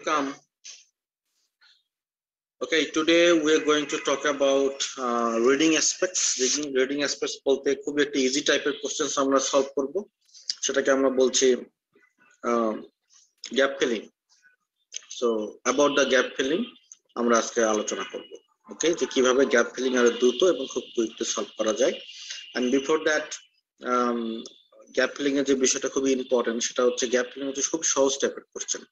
Welcome. Okay, today we are going to talk about reading aspects. Reading aspects বলতে খুব একটা easy টাইপের question আমরা সলভ করব, সেটাকে আমরা বলছি gap filling. So about the gap filling আমরা আজকে আলোচনা করব। ওকে, যে কিভাবে গ্যাপ ফিলিং আরো দ্রুত এবং খুব কুইকলি সলভ করা যায়। And before that, gap filling এর যে বিষয়টা খুবই ইম্পর্টেন্ট, সেটা হচ্ছে গ্যাপ ফিলিং হচ্ছে খুব সহজ টাইপের কোশ্চেন।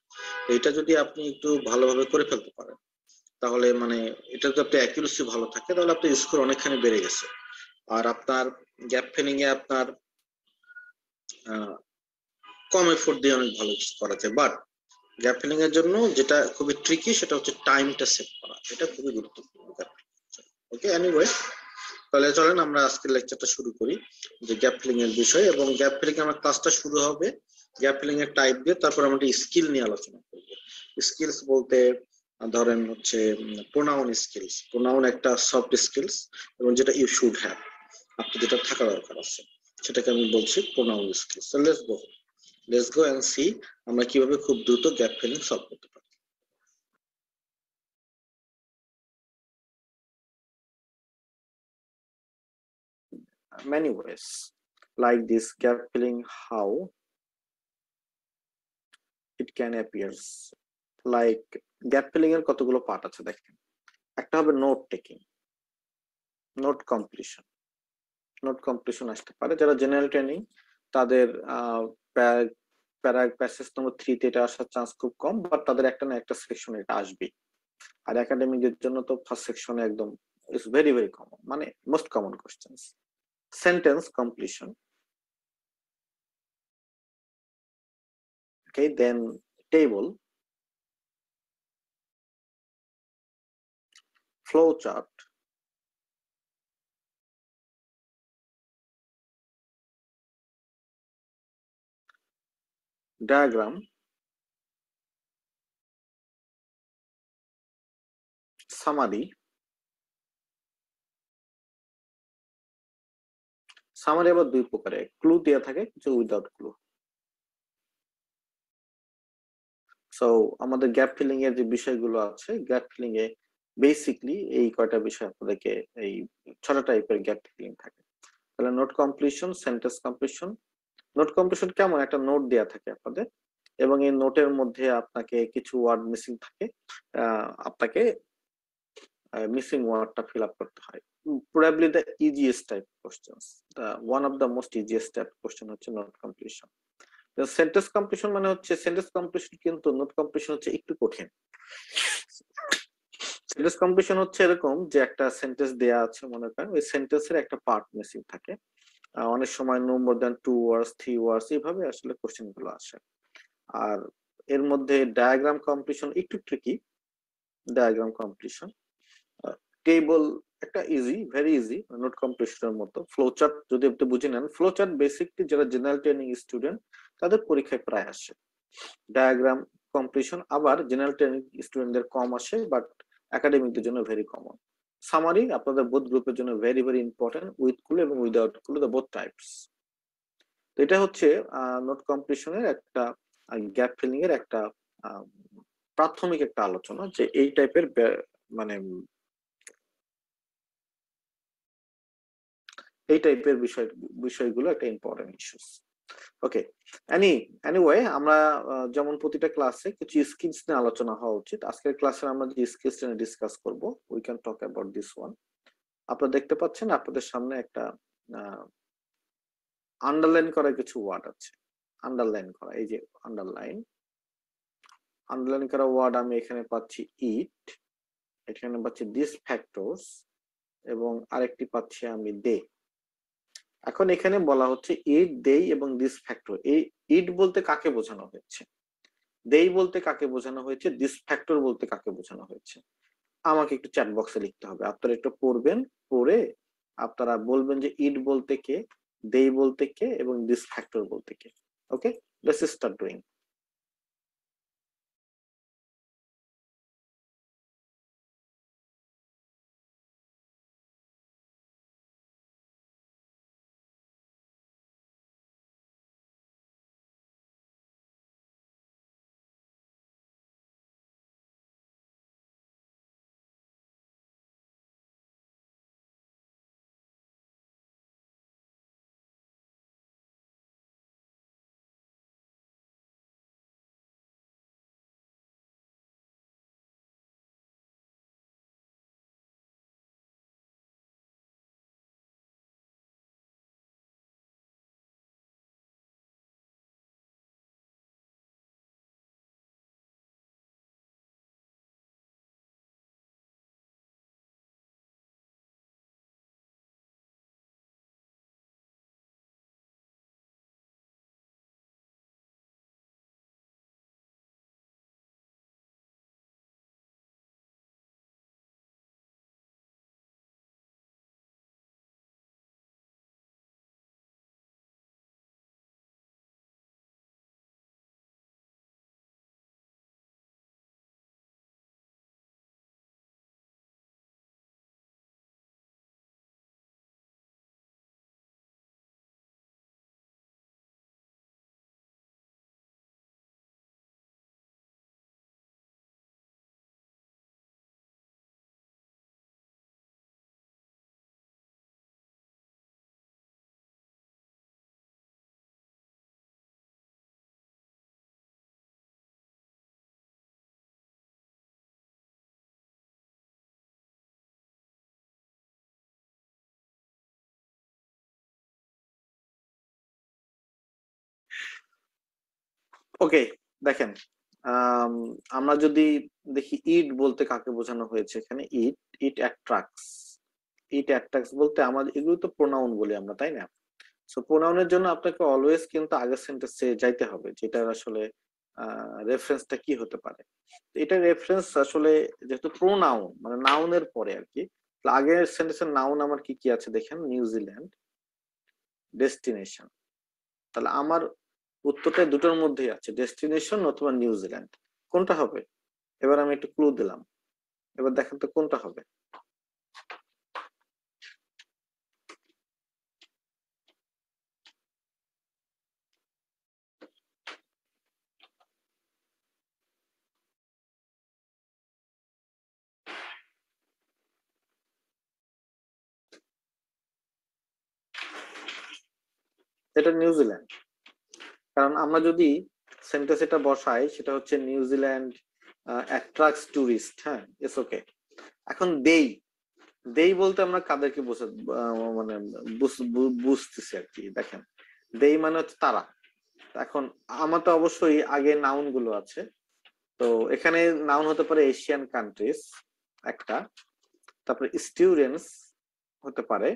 এটা যদি আপনি একটু ভালোভাবে করে ফেলতে পারেন, তাহলে মানে এটা যদি আপনার অ্যাকুরেসি ভালো থাকে, তাহলে আপনার স্কোর অনেকখানি বেড়ে গেছে। আর আপনার গ্যাপ ফিলিং এ আপনার কম এফোর্ট দিয়ে অনেক ভালো কিছু করা যায়। বাট গ্যাপ ফিলিং এর জন্য যেটা খুবই ট্রিকি, সেটা হচ্ছে টাইমটা সেট করা। এটা খুবই গুরুত্বপূর্ণ। ওকে, এনিওয়ে, তাহলে চলেন আমরা আজকের লেকচারটা শুরু করি যে গ্যাপ ফিলিং এর বিষয়। এবং গ্যাপ ফিলিং আমার ক্লাসটা শুরু হবে গ্যাপ ফিলিং এর টাইপ দিয়ে, তারপর আমরা স্কিল নিয়ে আলোচনা করব। স্কিলস বলতে ধরেন হচ্ছে প্রোনাউন স্কিলস। প্রোনাউন একটা সফট স্কিলস, এবং যেটা ইউ শুড হ্যাভ, আপনার যেটা থাকা দরকার আছে, সেটাকে আমি বলছি pronoun skills. So let's go and see আমরা কিভাবে খুব দ্রুত গ্যাপ ফিলিং সলভ করতে পারি। Many ways like this gap filling, how it can appear. Like gap filling এর কতগুলো পার্ট আছে দেখেন। একটা হবে note taking, note completion. Note completion আসতে পারে যারা জেনারেল ট্রেনিং, তাদের প্যাসেজ নম্বর 3 তে এটা আসার চান্স খুব কম, বাট তাদের একটা না একটা সেকশনে এটা আসবে। আর একাডেমিকদের জন্য তো ফার্স্ট সেকশনে একদম ইটস ভেরি ভেরি কমন, মানে most common questions. Sentence completion, okay, then table, flow chart, diagram, summary. Summary আবার দুই প্রকারে, ক্লু দেয়া থাকে, কিছু উইদাউট ক্লু। সো আমাদের গ্যাপ ফিলিং এর যে বিষয়গুলো আছে, গ্যাপ ফিলিং এ বেসিকলি এই কয়টা বিষয় আপনাদেরকে, এই 6টা টাইপের গ্যাপ ফিলিং থাকে। তাহলে note completion, sentence completion. Note completion কেমন, একটা নোট দেয়া থাকে আপনাদের, এবং এই নোটের মধ্যে আপনাকে কিছু ওয়ার্ড মিসিং থাকে, আপনাকে মিসিং ওয়ার্ডটা ফিল আপ করতে হয়। Probably the easiest type questions, one of the most easiest type question হচ্ছে নোট কমপ্লিশন। সেন্টেন্স কমপ্লিশন মানে হচ্ছে, সেন্টেন্স কমপ্লিশন কিন্তু নোট কমপ্লিশন হচ্ছে একটু কঠিন। সেন্টেন্স কমপ্লিশন হচ্ছে এরকম যে একটা সেন্টেন্স দেয়া আছে, মনে করেন ওই সেন্টেন্সের একটা পার্ট মিসিং থাকে। অনেক সময় নো মোর দ্যান 2 ওয়ার্ডস 3 ওয়ার্ডস এইভাবে আসলে কোশ্চেন গুলো আসে। আর এর মধ্যে ডায়াগ্রাম কমপ্লিশন একটু ট্রিকি। ডায়াগ্রাম কমপ্লিশন, টেবল একটা ইজি, ভেরি ইজি নোট কমপ্লিশনের মতো। ফ্লো চার্ট যদি আপনি বুঝে নেন, ফ্লো চার্ট বেসিকলি যারা জেনারেল ট্রেনিং স্টুডেন্ট তাদের পরীক্ষায় প্রায় আসে। ডায়াগ্রাম কমপ্লিশন আবার জেনারেল ট্রেনিং স্টুডেন্টদের কম আসে, বাট একাডেমিকদের জন্য ভেরি কমন। সামারি আপনাদের বোথ গ্রুপের জন্য very very important, with clue এবং without clue, the both types. তো এটা হচ্ছে নোট কমপ্লিশনের একটা, গ্যাপ ফিলিং এর একটা প্রাথমিক একটা আলোচনা, যে এই টাইপের মানে এই টাইপের বিষয়গুলো একটা ইম্পর্টেন্ট ইস্যুস। ওকে, এনিওয়ে, আমরা যেমন প্রতিটা ক্লাসে কিছু স্কিলস নিয়ে আলোচনা হওয়া উচিত। আজকের ক্লাসে আমরা যে স্কিলস নিয়ে ডিসকাস করব, we can talk about this one. আপনারা দেখতে পাচ্ছেন আপনাদের সামনে একটা আন্ডারলাইন করা কিছু ওয়ার্ড আছে। আন্ডারলাইন করা, এই যে আন্ডারলাইন করা ওয়ার্ড আমি এখানে পাচ্ছি ইট, এখানে পাচ্ছি দিস ফ্যাক্টরস, এবং আরেকটি পাচ্ছি আমি দে। এখন এখানে বলা হচ্ছে ইট, দেই এবং দিস ফ্যাক্টর। এই ইট বলতে কাকে বোঝানো হয়েছে, দেই বলতে কাকে বোঝানো হয়েছে, দিস ফ্যাক্টর বলতে কাকে বোঝানো হয়েছে, আমাকে একটু চ্যাট বক্সে লিখতে হবে। আপনারা একটু পড়বেন, পড়ে আপনারা বলবেন যে ইট বলতে কে, দেই বলতে কে, এবং দিস ফ্যাক্টর বলতে কে। ওকে, লেটস স্টার্ট ডুইং। ওকে, দেখেন, আম, আমরা যদি দেখি ইট বলতে কাকে বোঝানো হয়েছে এখানে, ইট, ইট অ্যাট্রাক্টস। ইট অ্যাট্রাক্টস বলতে আমাদের এগুলো তো প্রোনাউন বলি আমরা, তাই না? সো প্রোনাউনের জন্য আপনাকে অলওয়েজ কিন্তু আগের সেন্টেন্সে যাইতে হবে, যেটার আসলে রেফারেন্সটা কি হতে পারে। তো এটা রেফারেন্স আসলে যেহেতু প্রোনাউন মানে নাউনের পরে আর কি, তাহলে আগের সেন্টেন্সের নাউন আমার কি কি আছে দেখেন, নিউজিল্যান্ড, ডেস্টিনেশন। তাহলে আমার উত্তরটা দুটোর মধ্যেই আছে, ডেস্টিনেশন অথবা নিউজিল্যান্ড। কোনটা হবে? এবার আমি একটু ক্লু দিলাম, এবার দেখেন তো কোনটা হবে। এটা নিউজিল্যান্ড। কারণ আমরা যদি সেন্টেন্স এটা বসাই, সেটা হচ্ছে নিউজিল্যান্ড অ্যাট্রাক্টস টুরিস্ট, হ্যাঁ, ইটস ওকে। এখন দেই, দেই বলতে আমরা কাদেরকে মানে বুঝতেছি আর কি, দেখেন, দেই মানে হচ্ছে তারা। এখন আমার তো অবশ্যই আগে নাউন গুলো আছে, তো এখানে নাউন হতে পারে এশিয়ান কান্ট্রিজ একটা, তারপরে স্টুডেন্টস হতে পারে,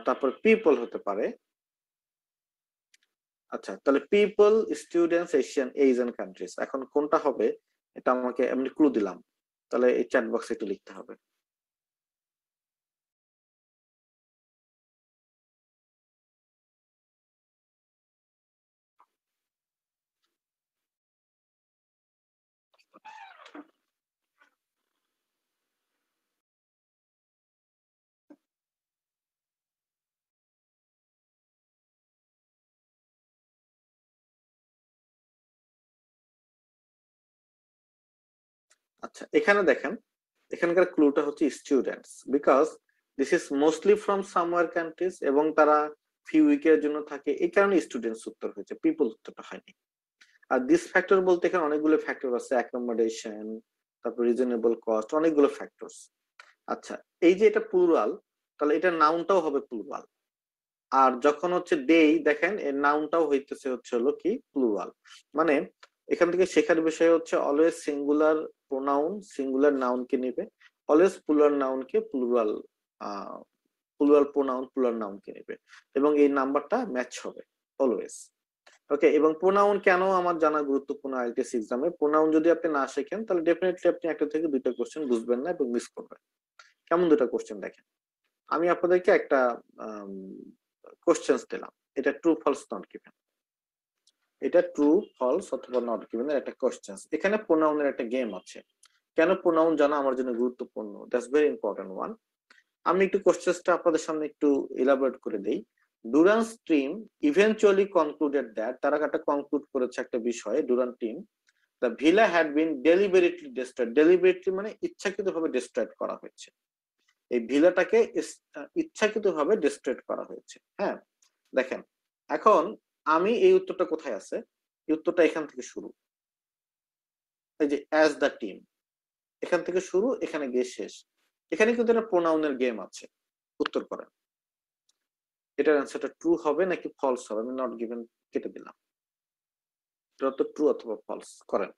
তারপর পিপল হতে পারে। আচ্ছা, তাহলে পিপল, স্টুডেন্টস, এশিয়ান কান্ট্রিজ, এখন কোনটা হবে এটা আমাকে এমনি ক্লু দিলাম, তাহলে এই চ্যাট বক্সে একটু লিখতে হবে। আচ্ছা, এখানে দেখেন, এখানকার ক্লুটা হচ্ছে students, because this is mostly from somewhere countries এবং তারা ফিউ উইকের জন্য থাকে, এই কারণে স্টুডেন্টস উত্তর হয়েছে, পিপল উত্তরটা হয়নি। আর দিস ফ্যাক্টর বলতে এখানে অনেকগুলো ফ্যাক্টর আছে, অ্যাকোমোডেশন, তারপর রিজনেবল কস্ট, অনেকগুলো ফ্যাক্টরস। আচ্ছা, এই যে এটা প্লুরাল, তাহলে এটা নাউনটাও হবে প্লুরাল। আর যখন হচ্ছে দেই, দেখেন এর নাউনটাও হইতেছে হচ্ছে হলো কি প্লুরাল। মানে এখান থেকে শেখার বিষয় হচ্ছে অলওয়েজ সিঙ্গুলার প্রোনাউন সিঙ্গুলার নাউনকে নিবে, অলওয়েজ প্লুরাল নাউনকে প্লুরাল, প্লুরাল প্রোনাউন প্লুরাল নাউনকে নিবে, এবং এই নাম্বারটা ম্যাচ হবে অলওয়েজ। ওকে, এবং প্রোনাউন কেন আমার জানা গুরুত্বপূর্ণ আইএলটিএস এক্সামে, প্রোনাউন যদি আপনি না শেখেন তাহলে ডেফিনেটলি আপনি একটা থেকে দুইটা কোশ্চেন বুঝবেন না এবং মিস করবেন। কেমন দুটা কোশ্চেন দেখেন, আমি আপনাদেরকে একটা কোশ্চেন্স দিলাম, এটা ট্রু ফলস নট গিভেন, এটা ট্রু ফলস অথবা নট গিভেন এর একটা কোশ্চেন্স, এখানে প্রোনাউনের একটা গেম আছে। কেন প্রোনাউন জানা আমার জন্য গুরুত্বপূর্ণ, দ্যাটস ভেরি ইম্পর্টেন্ট ওয়ান। আমি একটু কোশ্চেন্সটা আপনাদের সামনে একটু ইলাবোরেট করে দেই। ডুরান্স টিম ইভেন্চুয়ালি কনক্লুডেড দ্যাট, তারা একটা কনক্লুড করেছে একটা বিষয়ে, Durand team, the villa had been deliberately destroyed, deliberately মানে ইচ্ছাকৃতভাবে ডিস্ট্রয়েড করা হয়েছে, এই ভিলাটাকে ইচ্ছাকৃতভাবে ডিস্ট্রয়েড করা হয়েছে, হ্যাঁ। দেখেন, এখন আমি এই উত্তরটা কোথায় আছে, এই উত্তরটা এখান থেকে শুরু, এই যে অ্যাজ দ্য টিম, এখান থেকে শুরু এখানে গিয়ে শেষ, এখানে কিন্তু একটা প্রোনাউনের গেম আছে। উত্তর করেন, এটার অ্যান্সারটা ট্রু হবে নাকি ফলস হবে, আমি নট গিভেন কেটে দিলাম, এটা তো ট্রু অথবা ফলস করেন।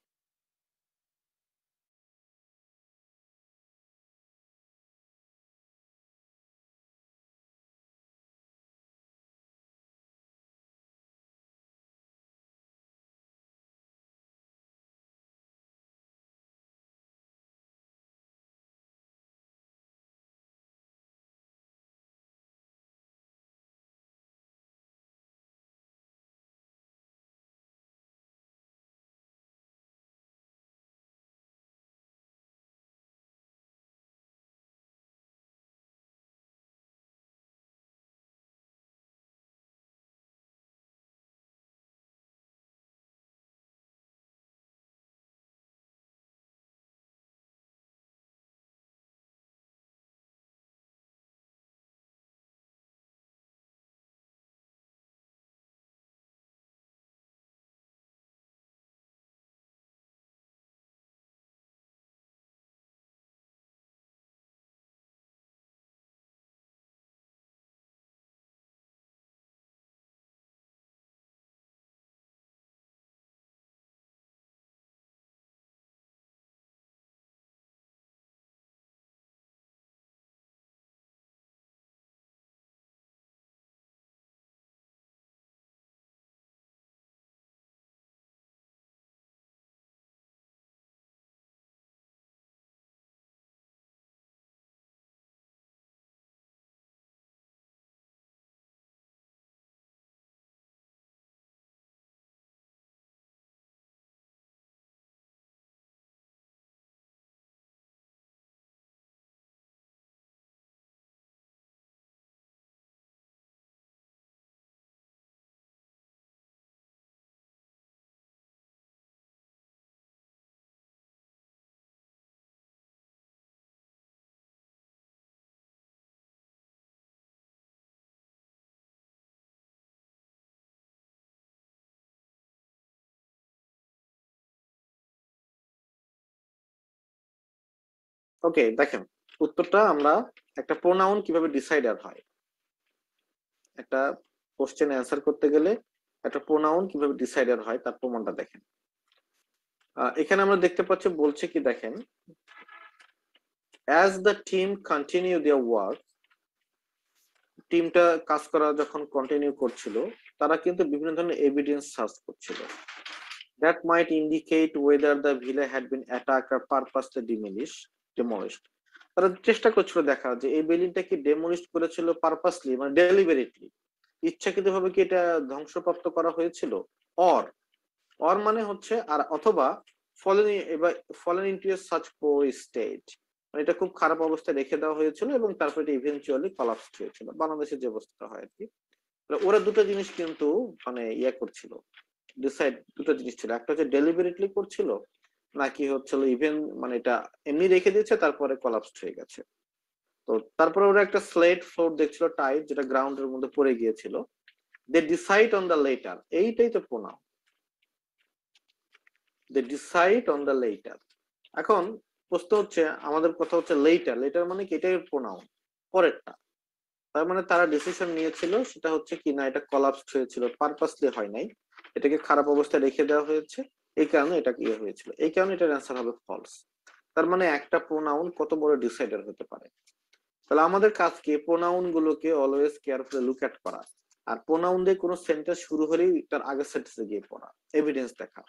ওকে, দেখেন উত্তরটা আমরা একটা প্রোনাউন কিভাবে ডিসাইডার হয়, একটা কোশ্চেন অ্যান্সার করতে গেলে একটা প্রোনাউন কিভাবে ডিসাইডার হয় তার প্রমাণটা দেখেন। এখানে আমরা দেখতে পাচ্ছি বলছে কি দেখেন, as the team continue their work, টিমটা কাজ করা যখন কন্টিনিউ করছিল তারা কিন্তু বিভিন্ন ধরনের এভিডেন্স সার্চ করছিল, that might indicate whether the villa had been attacked or purposely demolished. তারা চেষ্টা করছিল দেখা যে এই বিল্ডিংটা কি ডেমোলিশ করেছিল পারপাসলি, মানে ডেলিবারেটলি, ইচ্ছাকৃতভাবে কি এটা ধ্বংসপ্রাপ্ত করা হয়েছিল, অর অর মানে হচ্ছে আর অথবা fallen into a such poor state, মানে এটা খুব খারাপ অবস্থায় রেখে দেওয়া হয়েছিল এবং তারপরে এটা ইভেন্চুয়ালি কলাপস হয়েছিল, বাংলাদেশের যে অবস্থা হয় আর কি। ওরা দুটো জিনিস কিন্তু মানে ইয়ে করছিল, ডিসাইড দুটো জিনিস ছিল, একটা হচ্ছে ডেলিবারেটলি করছিল নাকি হচ্ছিল ইভেন মানে এটা এমনি রেখে দিয়েছে তারপরে কলাপস হয়ে গেছে। তো তারপরে ওরা একটা স্লেট ফ্লোর দেখছিল টাইট, যেটা গ্রাউন্ডের মধ্যে পড়ে গিয়েছিল, they decide on the letter, এইটাই তো pronoun, they decide on the letter. এখন প্রশ্ন হচ্ছে, আমাদের কথা হচ্ছে লেটার, লেটার মানে কি এটাই প্রোনাউন, পরেরটা, তার মানে তারা ডিসিশন নিয়েছিল সেটা হচ্ছে কি না এটা কলাপস হয়েছিল, পারপাসলি হয় নাই, এটাকে খারাপ অবস্থায় রেখে দেওয়া হয়েছে, এই কারণে এটা ইয়ে হয়েছিল, এই কারণে এটার অ্যান্সার হবে ফলস। তার মানে একটা প্রোনাউন কত বড় ডিসাইডার হতে পারে। তাহলে আমাদের কাজ কি, প্রোনাউন গুলোকে অলওয়েজ কেয়ারফুলি লুক এট করা, আর প্রোনাউন দিয়ে কোনো সেন্টেন্স শুরু হলেই তার আগের সেন্টেন্সে গিয়ে পড়া, এভিডেন্স দেখা।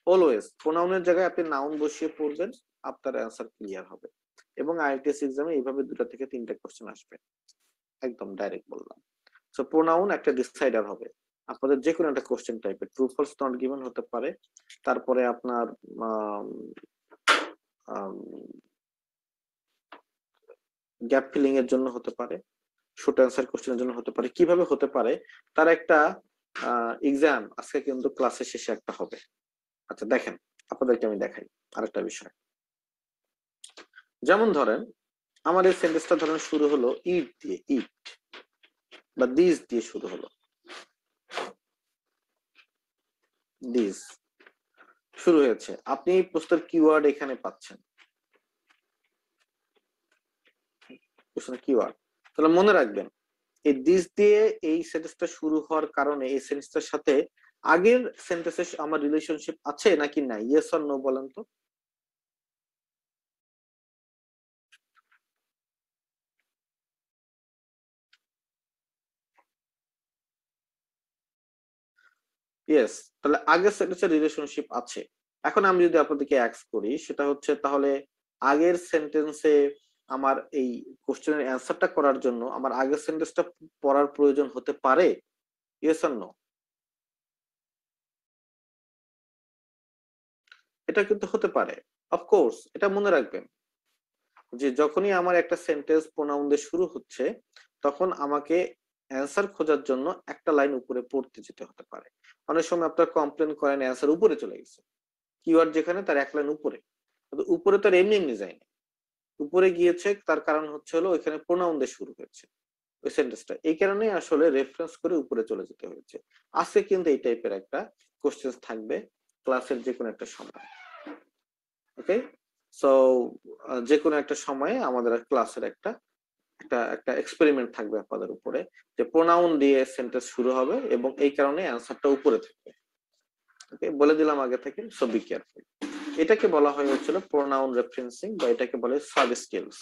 অলওয়েজ প্রোনাউনের জায়গায় আপনি নাউন বসিয়ে পড়বেন, আপনার অ্যান্সার ক্লিয়ার হবে। এবং আইএলটিএস এক্সামে এইভাবে 2টা থেকে 3টা কোশ্চেন আসবে, একদম ডাইরেক্ট বললাম। সো প্রোনাউন একটা ডিসাইডার হবে আপনাদের যে কোনো একটা কোশ্চেন টাইপের, ট্রু ফলস নট গিভেন হতে পারে, তারপরে আপনার গ্যাপ ফিলিং এর জন্য হতে পারে, শর্ট অ্যান্সার কোশ্চেনের জন্য হতে পারে, কিভাবে হতে পারে তার একটা এক্সাম আজকে কিন্তু ক্লাসের শেষে একটা হবে। আচ্ছা দেখেন, আপনাদেরকে আমি দেখাই আরেকটা বিষয়। যেমন ধরেন আমার এই সেন্টেন্সটা ধরেন শুরু হলো ইট দিয়ে, ইট বা দিস দিয়ে শুরু হলো, দিস শুরু হয়েছে, আপনি প্রশ্নের কিওয়ার্ড এখানে পাচ্ছেন, প্রশ্নের কিওয়ার্ড, তাহলে মনে রাখবেন এই দিস দিয়ে এই সেন্টেন্সটা শুরু হওয়ার কারণে এই সেন্টেন্সটার সাথে আগের সেন্টেন্সের আমার রিলেশনশিপ আছে নাকি নাই, ইয়েস অর নো বলেন তো। ইয়েস, তাহলে আগের সেন্টেন্সের রিলেশনশিপ আছে। এখন আমি যদি আপনাদেরকে অ্যাক্স করি সেটা হচ্ছে, তাহলে আগের সেন্টেন্সে আমার এই কোশ্চেনের অ্যান্সারটা করার জন্য আমার আগের সেন্টেন্সটা পড়ার প্রয়োজন হতে পারে, ইয়েস অর নো। এটা কিন্তু হতে পারে, অফকোর্স, এটা মনে রাখবেন যে যখনই আমার একটা সেন্টেন্স প্রোনাউন দিয়ে শুরু হচ্ছে তখন আমাকে অ্যান্সার খোঁজার জন্য একটা লাইন উপরে পড়তে যেতে হতে পারে। অনেক সময় আপনারা কমপ্লেন করেন অ্যান্সার উপরে চলে গেছে, কিওয়ার্ড যেখানে তার এক লাইন উপরে, কিন্তু উপরে তার এমনি এমনি যায়নি, উপরে গিয়েছে তার কারণ হচ্ছে হলো ওইখানে প্রোনাউন দিয়ে শুরু হয়েছে ওই সেন্টেন্সটা, এই কারণে আসলে রেফারেন্স করে উপরে চলে যেতে হয়েছে। আজকে কিন্তু এই টাইপের একটা কোশ্চেন থাকবে ক্লাসের যে কোনো একটা সময়, ওকে। সো যে কোনো একটা সময়ে আমাদের ক্লাসের একটা একটা একটা এক্সপেরিমেন্ট থাকবে আপনাদের উপরে, যে প্রোনাউন দিয়ে সেন্টেন্স শুরু হবে এবং এই কারণে অ্যান্সারটা উপরে থাকবে, ওকে, বলে দিলাম আগে থেকে, সো বি কেয়ারফুল। এটাকে বলা হয় হচ্ছিল প্রোনাউন রেফারেন্সিং, বা এটাকে বলে সাব স্কিলস।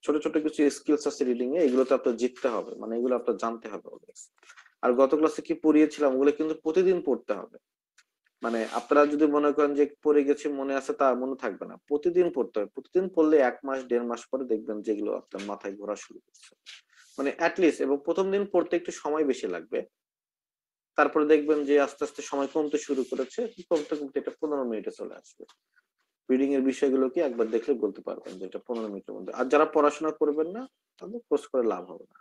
ছোট ছোট কিছু স্কিলস আছে রিডিং এ, এগুলোতে আপনার জিততে হবে, মানে এগুলো আপনার জানতে হবে অলওয়েজ। আর গত ক্লাসে কি পড়িয়েছিলাম ওগুলো কিন্তু প্রতিদিন পড়তে হবে, মানে আপনারা যদি মনে করেন যে পড়ে গেছি মনে আছে, তা মনে থাকবে না, প্রতিদিন পড়তে হবে, প্রতিদিন পড়লে 1 মাস 1.5 মাস পরে দেখবেন যেগুলো আপনার মাথায় ঘোরা শুরু করছে, মানে অ্যাটলিস্ট, এবং প্রথম দিন পড়তে একটু সময় বেশি লাগবে, তারপরে দেখবেন যে আস্তে আস্তে সময় কমতে শুরু করেছে, কমতে কমতে এটা 15 মিনিটে চলে আসবে। রিডিং এর বিষয়গুলো কি একবার দেখলে বলতে পারবেন যে এটা 15 মিনিটের মধ্যে। আর যারা পড়াশোনা করবেন না তাদের কোর্স করে লাভ হবে না।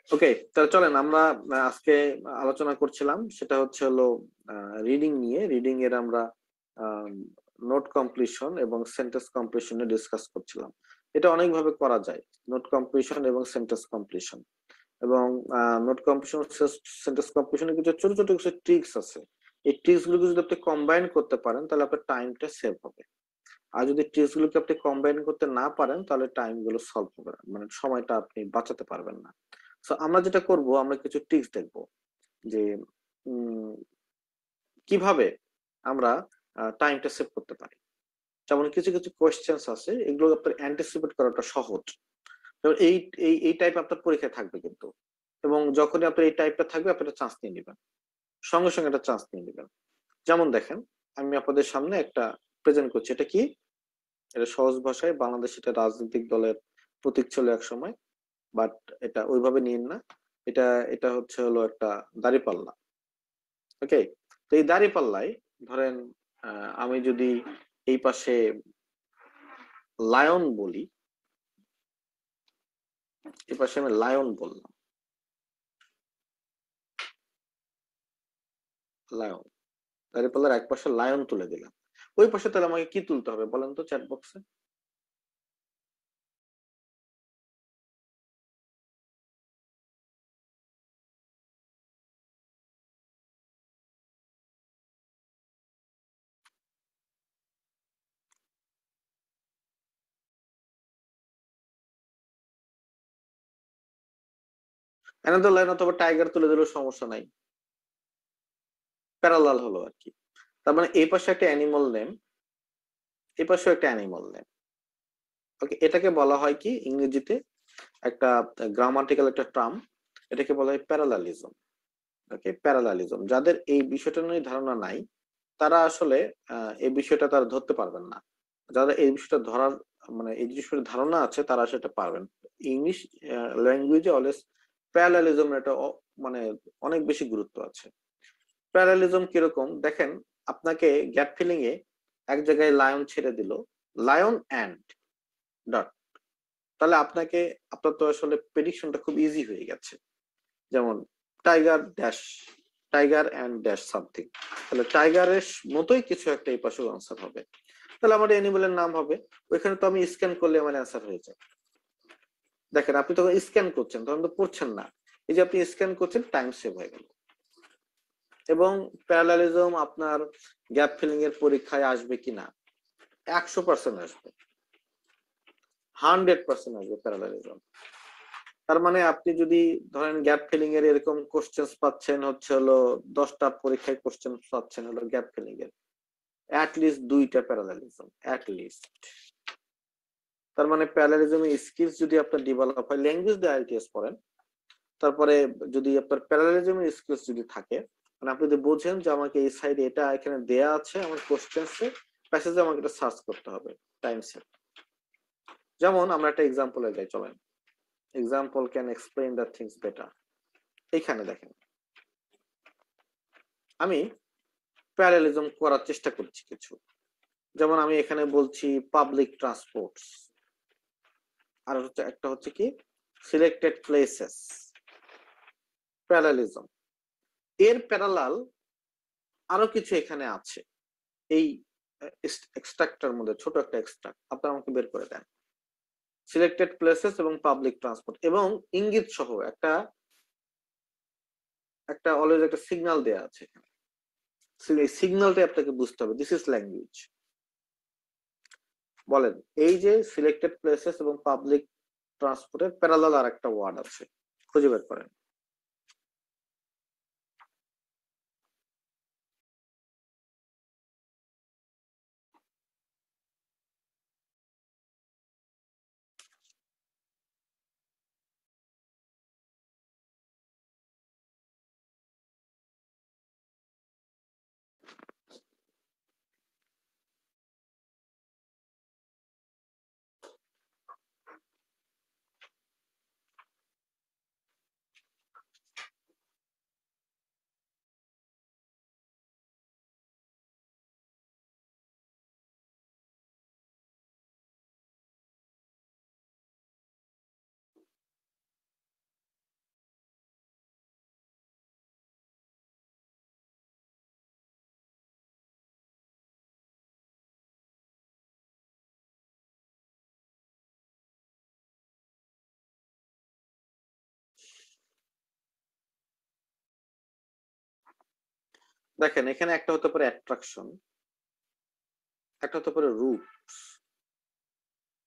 ওকে, তাহলে চলেন আমরা আজকে আলোচনা করছিলাম সেটা হচ্ছে হলো রিডিং নিয়ে, রিডিং এর আমরা নোট কমপ্লিশন এবং সেন্টেন্স কমপ্লিশন নিয়ে ডিসকাস করছিলাম। এটা অনেকভাবে করা যায়, নোট কমপ্লিশন এবং সেন্টেন্স কমপ্লিশন। এবং নোট কমপ্লিশন সেন্টেন্স কমপ্লিশনের কিছু ছোট ছোট কিছু ট্রিক্স আছে, এই ট্রিক্স গুলোকে যদি আপনি কম্বাইন করতে পারেন তাহলে আপনার টাইমটা সেভ হবে। আর যদি ট্রিক্স গুলোকে আপনি কম্বাইন করতে না পারেন তাহলে টাইম গুলো সলভ হবে না, মানে সময়টা আপনি বাঁচাতে পারবেন না। সো আমরা যেটা করব, আমরা কিছু ট্রিক্স দেখবো যে কিভাবে আমরা টাইমটা সেভ করতে পারি। যেমন কিছু কিছু কোয়েশ্চেন্স আছে, এগুলো আপনার অ্যান্টিসিপেট করাটা সহজ। যেমন এই এই এই টাইপ আপনার পরীক্ষায় থাকবে কিন্তু, এবং যখনই আপনার এই টাইপটা থাকবে আপনি একটা চান্স নিয়ে নেবেন, সঙ্গে সঙ্গে একটা চান্স নিয়ে নেবেন। যেমন দেখেন, আমি আপনাদের সামনে একটা প্রেজেন্ট করছি। এটা কি? এটা সহজ ভাষায় বাংলাদেশ এটা রাজনৈতিক দলের প্রতীক ছিল এক সময়, বাট এটা ওইভাবে নিন না। এটা এটা হচ্ছে হলো একটা দাঁড়িপাল্লা। ওকে, তো এই দাঁড়িপাল্লায় ধরেন আমি যদি এই পাশে লায়ন বলি, এই পাশে আমি লায়ন বললাম, লায়ন, দাঁড়িপাল্লার এক পাশে লায়ন তুলে দিলাম। ওই পাশে তাহলে আমাকে কি তুলতে হবে বলেন তো চ্যাট বক্সে? অ্যানাদার লাইন অথবা টাইগার তুলে দিলেও সমস্যা নাই, প্যারালাল হলো আর কি। তার মানে এই পাশে একটা অ্যানিমাল নেম, এই পাশেও একটা অ্যানিমাল নেম। ওকে, এটাকে বলা হয় কি ইংরেজিতে একটা গ্রামাটিক্যাল একটা টার্ম, এটাকে বলা হয় প্যারালালিজম। ওকে, প্যারালালিজম। যাদের এই বিষয়টা নিয়ে ধারণা নাই তারা আসলে এই বিষয়টা তারা ধরতে পারবেন না। যারা এই বিষয়টা ধরার মানে এই বিষয়টা ধারণা আছে তারা সেটা পারবেন। ইংলিশ ল্যাঙ্গুয়েজে অলওয়েজ প্যারালালিজম এটা মানে অনেক বেশি গুরুত্ব আছে। প্যারালিজম কিরকম দেখেন, আপনাকে গ্যাপ ফিলিং এ এক জায়গায় লায়ন ছেড়ে দিল, লায়ন অ্যান্ড ডট, তাহলে আপনাকে আপনার তো আসলে প্রেডিকশনটা খুব ইজি হয়ে গেছে। যেমন tiger dash, tiger and dash something, তাহলে টাইগারের মতোই কিছু একটা এই পাশেও আনসার হবে। তাহলে আমার অ্যানিমেলের নাম হবে, ওইখানে তো আমি স্ক্যান করলে আমার অ্যান্সার হয়ে যায়। দেখেন আপনি তখন স্ক্যান করছেন, তখন তো পড়ছেন না। এই যে আপনি স্ক্যান করছেন, টাইম সেভ হয়ে গেল। এবং প্যারালালিজম আপনার গ্যাপ ফিলিং এর পরীক্ষায় আসবে কিনা? 100% আসবে, 100% আসবে প্যারালালিজম। তার মানে আপনি যদি ধরেন গ্যাপ ফিলিং এর এরকম কোশ্চেন পাচ্ছেন হচ্ছে হলো 10টা পরীক্ষায় কোশ্চেন পাচ্ছেন হলো গ্যাপ ফিলিং এর, অ্যাট লিস্ট 2টা প্যারালালিজম, অ্যাট লিস্ট। তার মানে প্যারালালিজমের স্কিলস যদি আপনার ডেভেলপ হয়, ল্যাঙ্গুয়েজ দিয়ে আইএলটিএস পড়েন, তারপরে যদি আপনার প্যারালালিজমের স্কিলস যদি থাকে, মানে আপনি যদি বোঝেন যে আমাকে এই সাইডে এটা এখানে দেয়া আছে, আমার কোশ্চেন্সে প্যাসেজে আমাকে এটা সার্চ করতে হবে, টাইম সেভ। যেমন আমরা একটা এক্সাম্পলে যাই, চলেন। Example can explain the things better. এইখানে দেখেন আমি প্যারালেলিজম করার চেষ্টা করছি কিছু। যেমন আমি এখানে বলছি পাবলিক ট্রান্সপোর্টস, আর হচ্ছে একটা হচ্ছে কি সিলেক্টেড প্লেসেস, প্যারালেলিজম। এর প্যারালাল আরো কিছু এখানে আছে এই এক্সট্রাক্টর মধ্যে, ছোট একটা এক্সট্রাক্ট আপনারা আমাকে বের করে দেন। সিলেক্টেড প্লেসেস এবং পাবলিক ট্রান্সপোর্ট এবং ইঙ্গিত সহ একটা একটা অলওয়েজ একটা সিগন্যাল দেয়া আছে। এই সিগন্যালটা আপনাকে বুঝতে হবে, দিস ইজ ল্যাঙ্গুয়েজ। বলেন, এই যে সিলেক্টেড প্লেসেস এবং পাবলিক ট্রান্সপোর্টের প্যারালাল আর একটা ওয়ার্ড আছে, খুঁজে বের করেন। দেখেন এখানে একটা হতে পারে অ্যাট্রাকশন, একটা হতে পারে রুটস,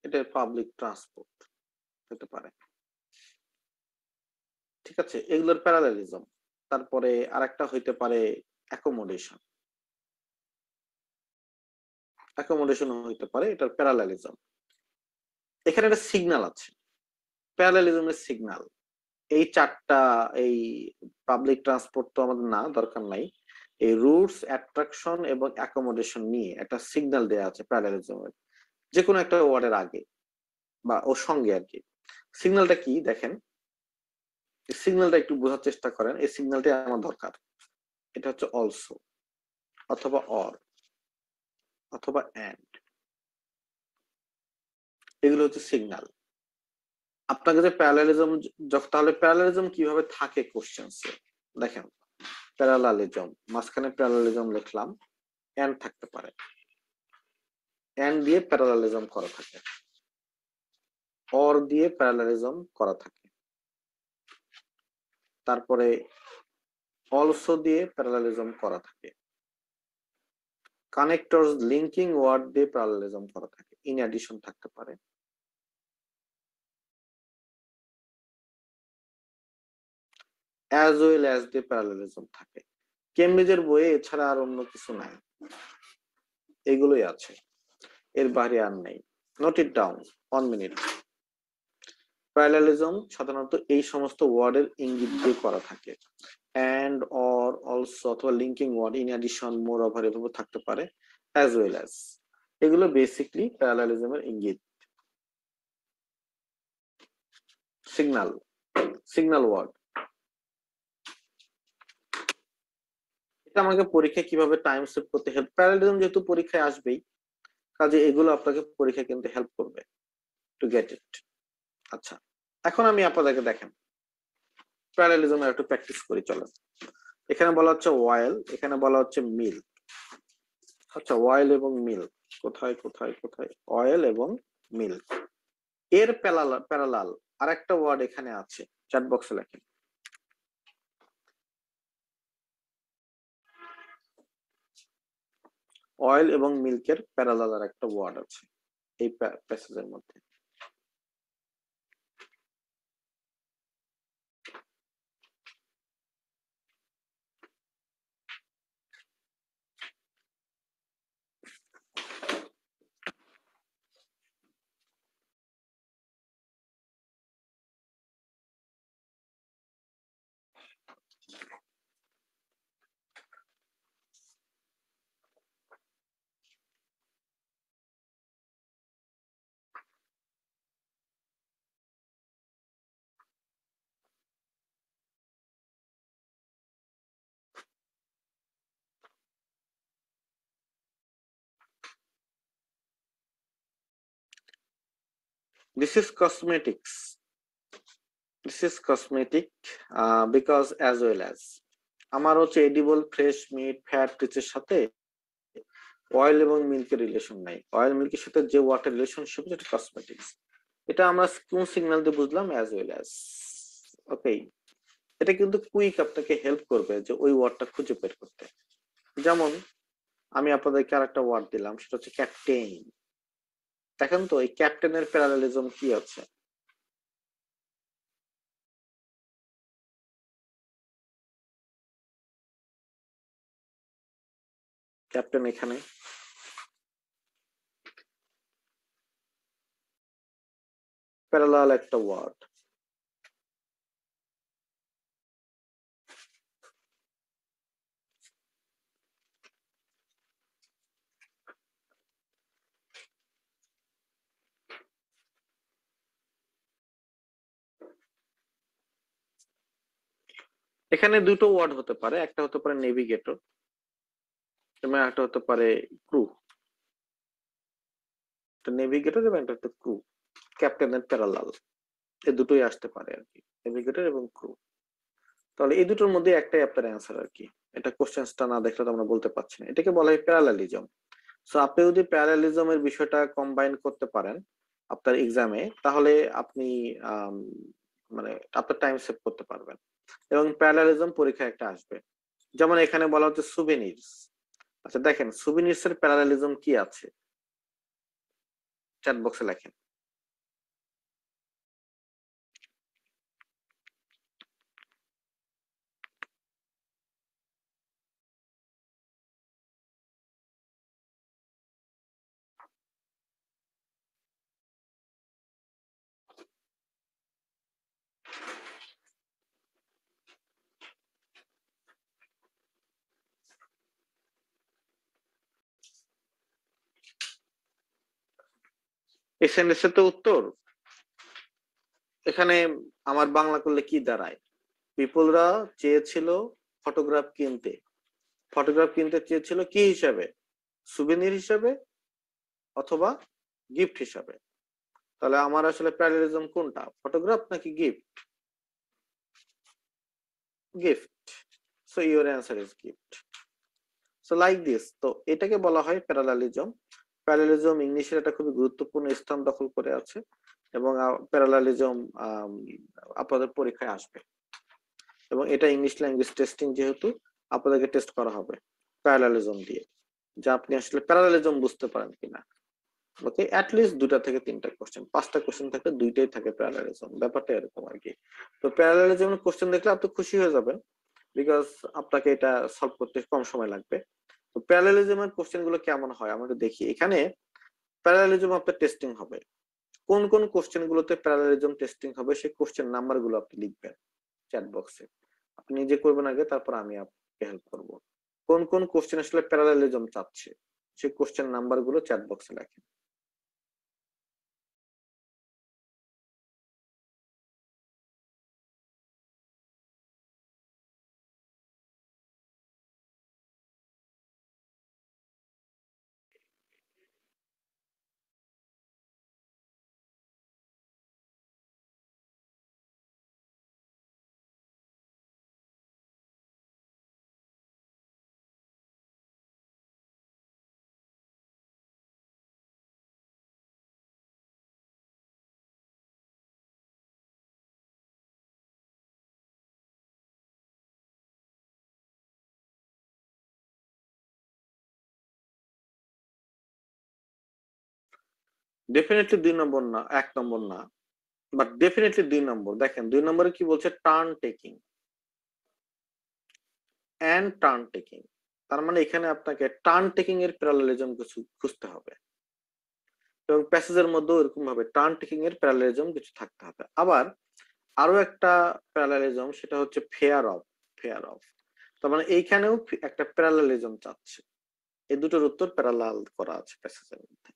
এটা পাবলিক ট্রান্সপোর্ট হতে পারে, ঠিক আছে, এগুলোর প্যারালালিজম। তারপরে আরেকটা হইতে পারে অ্যাকোমোডেশন, অ্যাকোমোডেশন হইতে পারে, এটার প্যারালালিজম। এখানে একটা সিগন্যাল আছে, প্যারালালিজমের সিগন্যাল। এই চারটা, এই পাবলিক ট্রান্সপোর্ট তো আমাদের না, দরকার নাই। এই রুটস, অ্যাট্রাকশন এবং অ্যাকোমোডেশন নিয়ে একটা সিগন্যাল দেয়া আছে প্যারালালিজমের, যে কোনো একটা ওয়ার্ডের আগে বা ওর সঙ্গে আর কি। সিগন্যালটা কি দেখেন, সিগন্যালটা একটু বোঝার চেষ্টা করেন, এই সিগন্যালটা আমার দরকার। এটা হচ্ছে অলসো, অথবা অর, অথবা এন্ড, এগুলো হচ্ছে সিগন্যাল। আপনাকে যে প্যারালালিজম, তাহলে প্যারালালিজম কিভাবে থাকে কোশ্চেন্সে দেখেন, প্যারালালিজম মাঝখানে প্যারালালিজম লিখলাম, এন্ড থাকতে পারে, এন্ড দিয়ে প্যারালালিজম করা থাকে, অর দিয়ে প্যারালালিজম করা থাকে, তারপরে অলসো দিয়ে প্যারালালিজম করা থাকে, কানেক্টরস লিঙ্কিং ওয়ার্ড দিয়ে প্যারালালিজম করা থাকে, ইন অ্যাডিশন থাকতে পারে, অ্যাজ ওয়েল অ্যাজ দিয়ে প্যারালালিজম থাকে। কেমব্রিজের বইয়ে এছাড়া আর অন্য কিছু নাই, এগুলোই আছে, এর বাইরে আর নেই। Note it down, 1 minute. Parallelism সাধারণত এই সমস্ত ওয়ার্ডের ইঙ্গিত দিয়ে করা থাকে, and or also অথবা linking word, in addition, moreover, এভাবে থাকতে পারে, অ্যাজ ওয়েল অ্যাজ। এগুলো বেসিকলি প্যারালালিজমের ইঙ্গিত, সিগন্যাল, সিগন্যাল ওয়ার্ড। এটা আমাকে পরীক্ষায় কিভাবে টাইম সেভ করতে হেল্প, প্যারালালিজম যেহেতু পরীক্ষায় আসবেই, কাজে এগুলো আপনাকে পরীক্ষায় কিন্তু হেল্প করবে টু গেট ইট। আচ্ছা, এখন আমি আপনাদেরকে দেখেন প্যারালালিজমের একটু প্র্যাকটিস করি, চলেন। এখানে বলা হচ্ছে ওয়াইল, এখানে বলা হচ্ছে মিল। আচ্ছা, ওয়াইল এবং মিল কোথায় কোথায় কোথায়, অয়েল এবং মিল, এর প্যারালাল আরেকটা ওয়ার্ড এখানে আছে, চ্যাট বক্সে লেখেন। অয়েল এবং মিল্কের প্যারালাল আর একটা ওয়ার্ড আছে এই প্যাসেজের মধ্যে। This is cosmetics. This is cosmetic because as well as আমার হচ্ছে এডিবল ফ্রেশ মিট ফ্যাট রিচের সাথে অয়েল এবং মিল্কের রিলেশন নাই, অয়েল মিল্কের সাথে যে ওয়াটার রিলেশনশিপ যেটা কসমেটিক্স, এটা আমরা কোন সিগন্যাল দিয়ে বুঝলাম, অ্যাজ ওয়েল অ্যাজ। ওকে, এটা কিন্তু কুইক আপনাকে হেল্প করবে যে ওই ওয়ার্ডটা খুঁজে বের করতে। যেমন আমি আপনাদেরকে আরেকটা ওয়ার্ড দিলাম, সেটা হচ্ছে ক্যাপ্টেন। দেখেন তো এই ক্যাপ্টেনের প্যারালালিজম কি আছে, ক্যাপ্টেন এখানে, প্যারালাল একটা ওয়ার্ড। এখানে দুটো ওয়ার্ড হতে পারে, একটা হতে পারে নেভিগেটর এবং একটা হতে পারে ক্রু। নেভিগেটর এবং একটা হচ্ছে ক্রু, ক্যাপ্টেনের প্যারালাল, এই দুটোই আসতে পারে আর কি, নেভিগেটর এবং ক্রু। তাহলে এই দুটোর মধ্যে একটাই আপনার অ্যান্সার আর কি। এটা কোশ্চেনটা না দেখলে তো আমরা বলতে পারছি না, এটাকে বলা হয় প্যারালালিজম। সো আপনি যদি প্যারালালিজমের বিষয়টা কম্বাইন করতে পারেন আপনার এক্সামে, তাহলে আপনি মানে আপনার টাইম সেভ করতে পারবেন এবং প্যারালালিজম পরীক্ষায় একটা আসবে। যেমন এখানে বলা হচ্ছে সুভেনিরস। আচ্ছা দেখেন সুভেনিরস এর প্যারালালিজম কি আছে, চ্যাট বক্সে লেখেন। এই সেন্টেন্সের তো উত্তর এখানে আমার বাংলা করলে কি দাঁড়ায়, পিপলরা চেয়েছিল ফটোগ্রাফ কিনতে, ফটোগ্রাফ কিনতে চেয়েছিল কি হিসাবে, সুভেনির হিসাবে অথবা গিফট হিসাবে। তাহলে আমার আসলে প্যারালিজম কোনটা, ফটোগ্রাফ নাকি gift? Gift. So your answer is gift. So like this, তো এটাকে বলা হয় প্যারালালিজম। প্যারালালিজম ইংলিশের একটা খুবই গুরুত্বপূর্ণ স্থান দখল করে আছে, এবং প্যারালালিজম আপনাদের পরীক্ষায় আসবে, এবং এটা ইংলিশ ল্যাঙ্গুয়েজ টেস্টিং যেহেতু আপনাদেরকে টেস্ট করা হবে প্যারালালিজম দিয়ে, যে আপনি আসলে প্যারালালিজম বুঝতে পারেন কিনা। ওকে, অ্যাটলিস্ট 2টা থেকে 3টা কোশ্চেন, 5টা কোশ্চেন থাকলে 2টাই থাকে প্যারালালিজম, ব্যাপারটা এরকম আর কি। তো প্যারালালিজম কোশ্চেন দেখলে আপনি খুশি হয়ে যাবেন, বিকজ আপনাকে এটা সলভ করতে কম সময় লাগবে। তো প্যারালালিজমের কোশ্চেন গুলো কেমন হয় আমরা একটু দেখি। এখানে প্যারালালিজম আপনার টেস্টিং হবে, কোন কোন কোশ্চেন গুলোতে প্যারালালিজম টেস্টিং হবে সেই কোশ্চেন নাম্বার গুলো আপনি লিখবেন চ্যাট বক্সে। আপনি নিজে করবেন আগে, তারপর আমি আপনাকে হেল্প করব। কোন কোন কোশ্চেন আসলে প্যারালালিজম চাচ্ছে সেই কোশ্চেন নাম্বার গুলো চ্যাট বক্সে লেখেন। ডেফিনেটলি 2 নম্বর না, 1 নম্বর না, বাট ডেফিনেটলি 2 নম্বর। দেখেন 2 নম্বরে কি বলছে, turn taking and turn taking. তার মানে এখানে আপনাকে টার্ন টেকিং এর প্যারালালিজম কিছু খুঁজতে হবে, এবং প্যাসেজের মধ্যেও এরকম ভাবে টার্ন টেকিং এর প্যারালালিজম কিছু থাকতে হবে। আবার আরো একটা প্যারালালিজম, সেটা হচ্ছে ফেয়ার অফ। ফেয়ার অফ তার মানে এইখানেও একটা প্যারালালিজম চাচ্ছে, এই দুটোর উত্তর প্যারালাল করা আছে প্যাসেজের মধ্যে।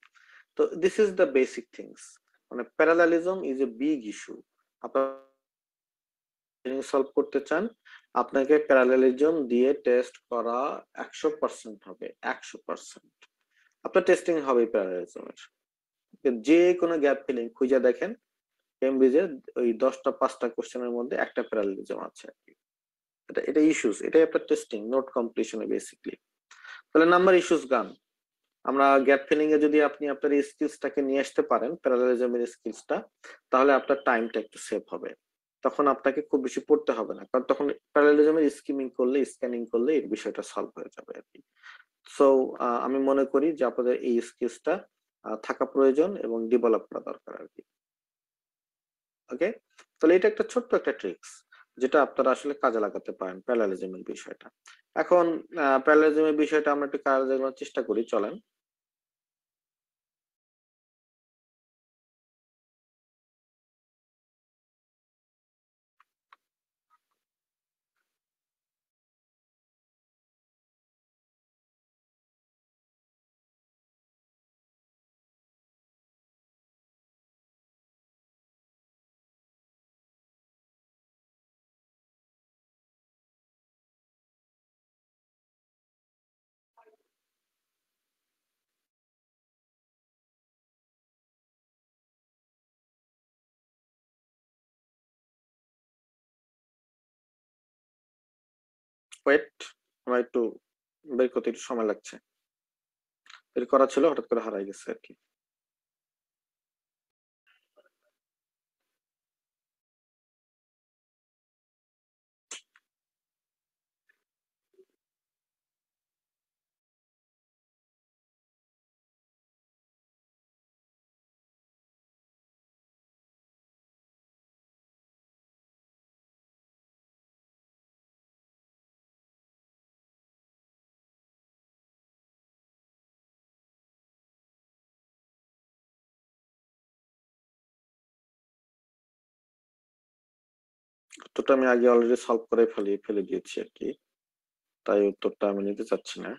তো this is the basic things, মানে parallelism is a big issue. আপনার সলভ করতে চান, আপনাকে প্যারালালিজম দিয়ে টেস্ট করা 100% হবে, 100%। আপনার টেস্টিং হবে প্যারালালিজমের, যে কোনো গ্যাপ ফিলিং খুঁজে দেখেন কেমব্রিজের ওই 10টা 5টা কোশ্চেনের মধ্যে একটা প্যারালালিজম আছে আর কি। এটা এটা ইস্যুস, এটাই আপনার টেস্টিং নোট কমপ্লিশনে বেসিকলি। তাহলে নাম্বার ইস্যুস গান, আমরা গ্যাপ ফিলিং এ যদি আপনি আপনার এই স্কিলসটাকে নিয়ে আসতে পারেন, প্যারালালিজমের স্কিলসটা, তাহলে আপনার টাইমটা একটু সেভ হবে। তখন আপনাকে খুব বেশি পড়তে হবে না, কারণ তখন প্যারালালিজমের স্কিমিং করলে, স্ক্যানিং করলে এই বিষয়টা সলভ হয়ে যাবে আর কি। সো আমি মনে করি যে আপনাদের এই স্কিলসটা থাকা প্রয়োজন এবং ডেভেলপ করা দরকার আর কি। ওকে, তাহলে এটা একটা ছোট্ট একটা ট্রিক্স যেটা আপনারা আসলে কাজে লাগাতে পারেন প্যারালালিজমের বিষয়টা। এখন প্যারালালিজমের বিষয়টা আমরা একটু কাজে লাগানোর চেষ্টা করি, চলেন। ওয়েট, আমার একটু বের করতে একটু সময় লাগছে, বের করা ছিল হঠাৎ করে হারাই গেছে আর কি। উত্তরটা আমি আগে অলরেডি সলভ করে ফেলে দিয়েছি আর কি, তাই উত্তরটা আমি নিতে চাচ্ছি না।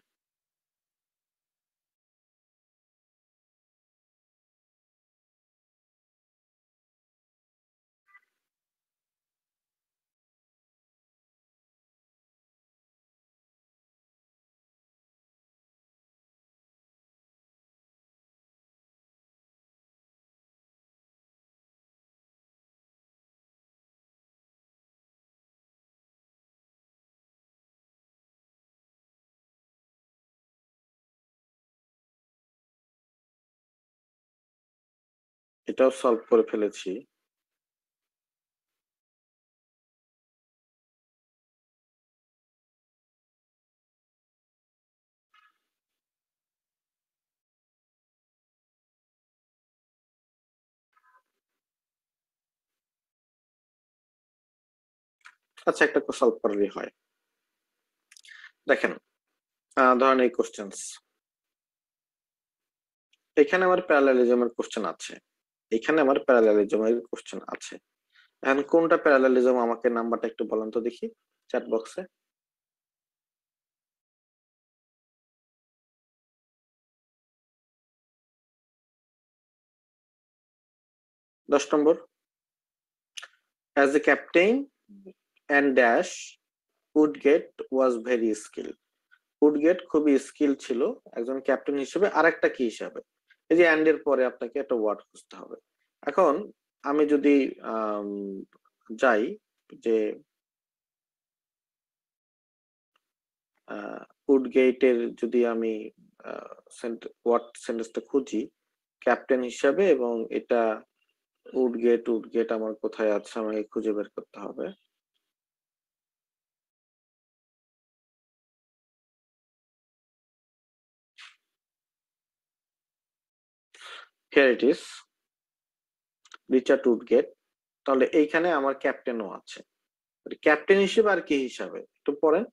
এটাও সলভ করে ফেলেছি। আচ্ছা, একটা সলভ করলেই হয়। দেখেন, ধরেন এই কোশ্চেন্স, এখানে আমার প্যারালালিজমের কোশ্চেন আছে, এখানে আমার প্যারালালিজমের কোশ্চেন আছে। এখন কোনটা প্যারালালিজম আমাকে নাম্বারটা একটু বলেন তো দেখি চ্যাট বক্সে। 10 নম্বর, as a captain and dash Woodgate was very skill. Woodgate খুবই স্কিল ছিল একজন ক্যাপ্টেন হিসেবে, আর একটা কি হিসাবে, এই যে অ্যান্ড এর পরে আপনাকে একটা ওয়ার্ড খুঁজতে হবে। এখন আমি যদি আম, যাই যে উডগেটের যদি আমি ওয়ার্ড সেন্টেন্সটা খুঁজি ক্যাপ্টেন হিসাবে, এবং এটা উডগেট, উডগেট আমার কোথায় আছে আমাকে খুঁজে বের করতে হবে। Here it is, Richard Woodgate. তাহলে এইখানে আমার ক্যাপ্টেনও আছে, ক্যাপ্টেন হিসেবে আর কি হিসাবে একটু পড়েন।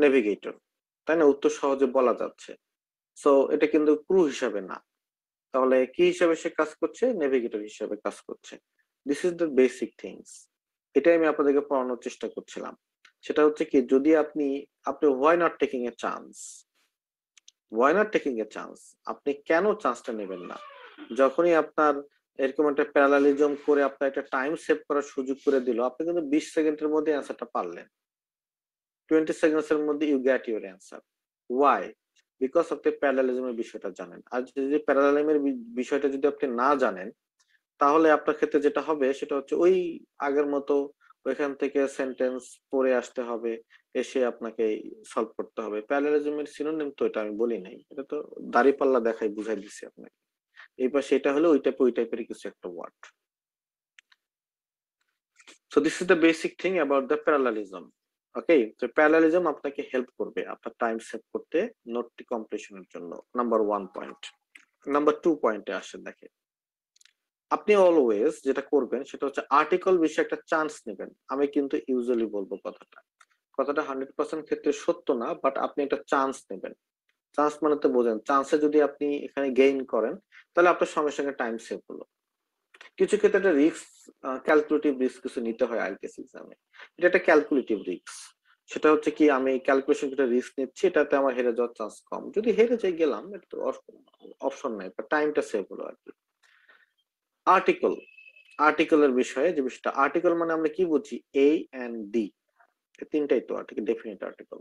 নেভিগেটর, তাই না? উত্তর সহজে বলা যাচ্ছে। সো এটা কিন্তু ক্রু হিসাবে না, তাহলে কি হিসাবে সে কাজ করছে? নেভিগেটর হিসাবে কাজ করছে। This is the basic things. এটাই আমি আপনাদেরকে পড়ানোর চেষ্টা করছিলাম। সেটা হচ্ছে কি, যদি আপনি আপনি why not taking a chance, why not taking a chance, আপনি কেন চান্সটা নেবেন না? যখনই আপনার এরকম একটা প্যারালালিজম করে আপনার একটা টাইম সেভ করার সুযোগ করে দিল, আপনি কিন্তু 20 সেকেন্ডের মধ্যে অ্যান্সারটা পারলেন, 20 সেকেন্ডস এর মধ্যে you get your answer. Why? Because আপনি প্যারালালিজমের বিষয়টা জানেন। আর যদি প্যারালালিজমের বিষয়টা যদি আপনি না জানেন, তাহলে আপনার ক্ষেত্রে যেটা হবে সেটা হচ্ছে ওই আগের মতো ওইখান থেকে সেন্টেন্স পড়ে আসতে হবে, এসে আপনাকে সলভ করতে হবে। প্যারালালিজমের সিনোনিম তো এটা আমি বলি নাই, এটা তো দাঁড়িপাল্লা দেখাই বুঝাই দিচ্ছি আপনাকে। এই পাশে এটা হলো ওই টাইপের, ওই টাইপের কিছু একটা word. So this is the basic thing about the parallelism. Okay, তো প্যারালালিজম আপনাকে হেল্প করবে আপনার টাইম সেভ করতে, নোটটি কমপ্লিশনের জন্য। Number 1 point. নাম্বার 2 পয়েন্টে আসে, দেখেন আপনি অলওয়েজ যেটা করবেন সেটা হচ্ছে আর্টিকেল বিষয়ে একটা চান্স নেবেন। আমি কিন্তু ইউজুয়ালি বলবো কথাটা, কথাটা 100% ক্ষেত্রে সত্য না, বাট আপনি একটা চান্স নেবেন। চান্স মানে তো বোঝেন, চান্সে যদি আপনি এখানে গেইন করেন তাহলে আপনার সঙ্গে সঙ্গে টাইম সেভ হলো। কিছু ক্ষেত্রে একটা রিস্ক, ক্যালকুলেটিভ রিস্ক কিছু নিতে হয় আইএলটিএস এক্সামে। এটা একটা ক্যালকুলেটিভ রিস্ক। সেটা হচ্ছে কি, আমি ক্যালকুলেশন একটা রিস্ক নিচ্ছি, এটাতে আমার হেরে যাওয়ার চান্স কম। যদি হেরে যাই গেলাম, এটা তো অপশন নাই, টাইমটা সেভ হলো আর কি। আর্টিকেল, আর্টিকেলের বিষয়ে যে বিষয়টা, আর্টিকেল মানে আমরা কি বুঝি? এ এন্ড ডি, তিনটাই তো আর্টিকেল, ডেফিনিট আর্টিকেল।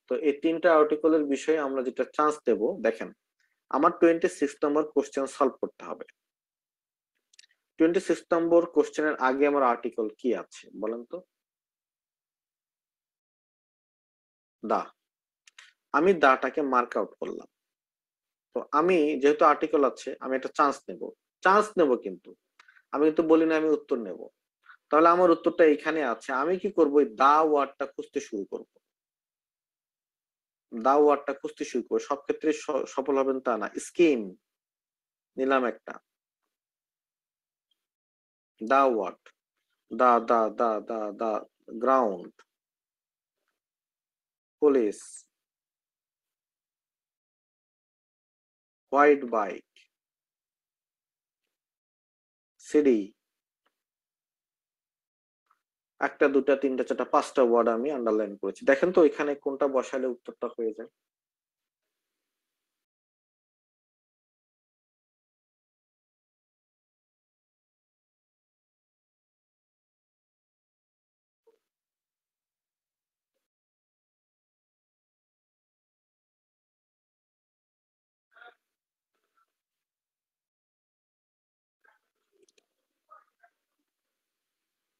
তো এই তিনটা আর্টিকেলের বিষয়ে আমরা যেটা চান্স দেব, দেখেন আমার 26 নম্বর কোশ্চেন সলভ করতে হবে। 26 নম্বর কোশ্চেনের আগে আমার আর্টিকেল কি আছে বলেন তো? দা। আমি দাটাকে মার্ক আউট করলাম। তো আমি যেহেতু আর্টিকেল আছে, আমি একটা চান্স নেব, চান্স নেব, কিন্তু আমি কিন্তু বলি না আমি উত্তর নেব। তাহলে আমার উত্তরটা এখানে আছে, আমি কি করবো? ওই দা ওয়ার্ডটা খুঁজতে শুরু করব। দা ওয়ার্ডটা খুঁজতে শুরু করবো। সব ক্ষেত্রে সফল হবেন তা না। স্কিম নিলাম একটা, the word, the ground, police, white bike, CD, একটা দুটা তিনটা চারটা পাঁচটা ওয়ার্ড আমি আন্ডারলাইন করেছি। দেখেন তো এখানে কোনটা বসালে উত্তরটা হয়ে যায়।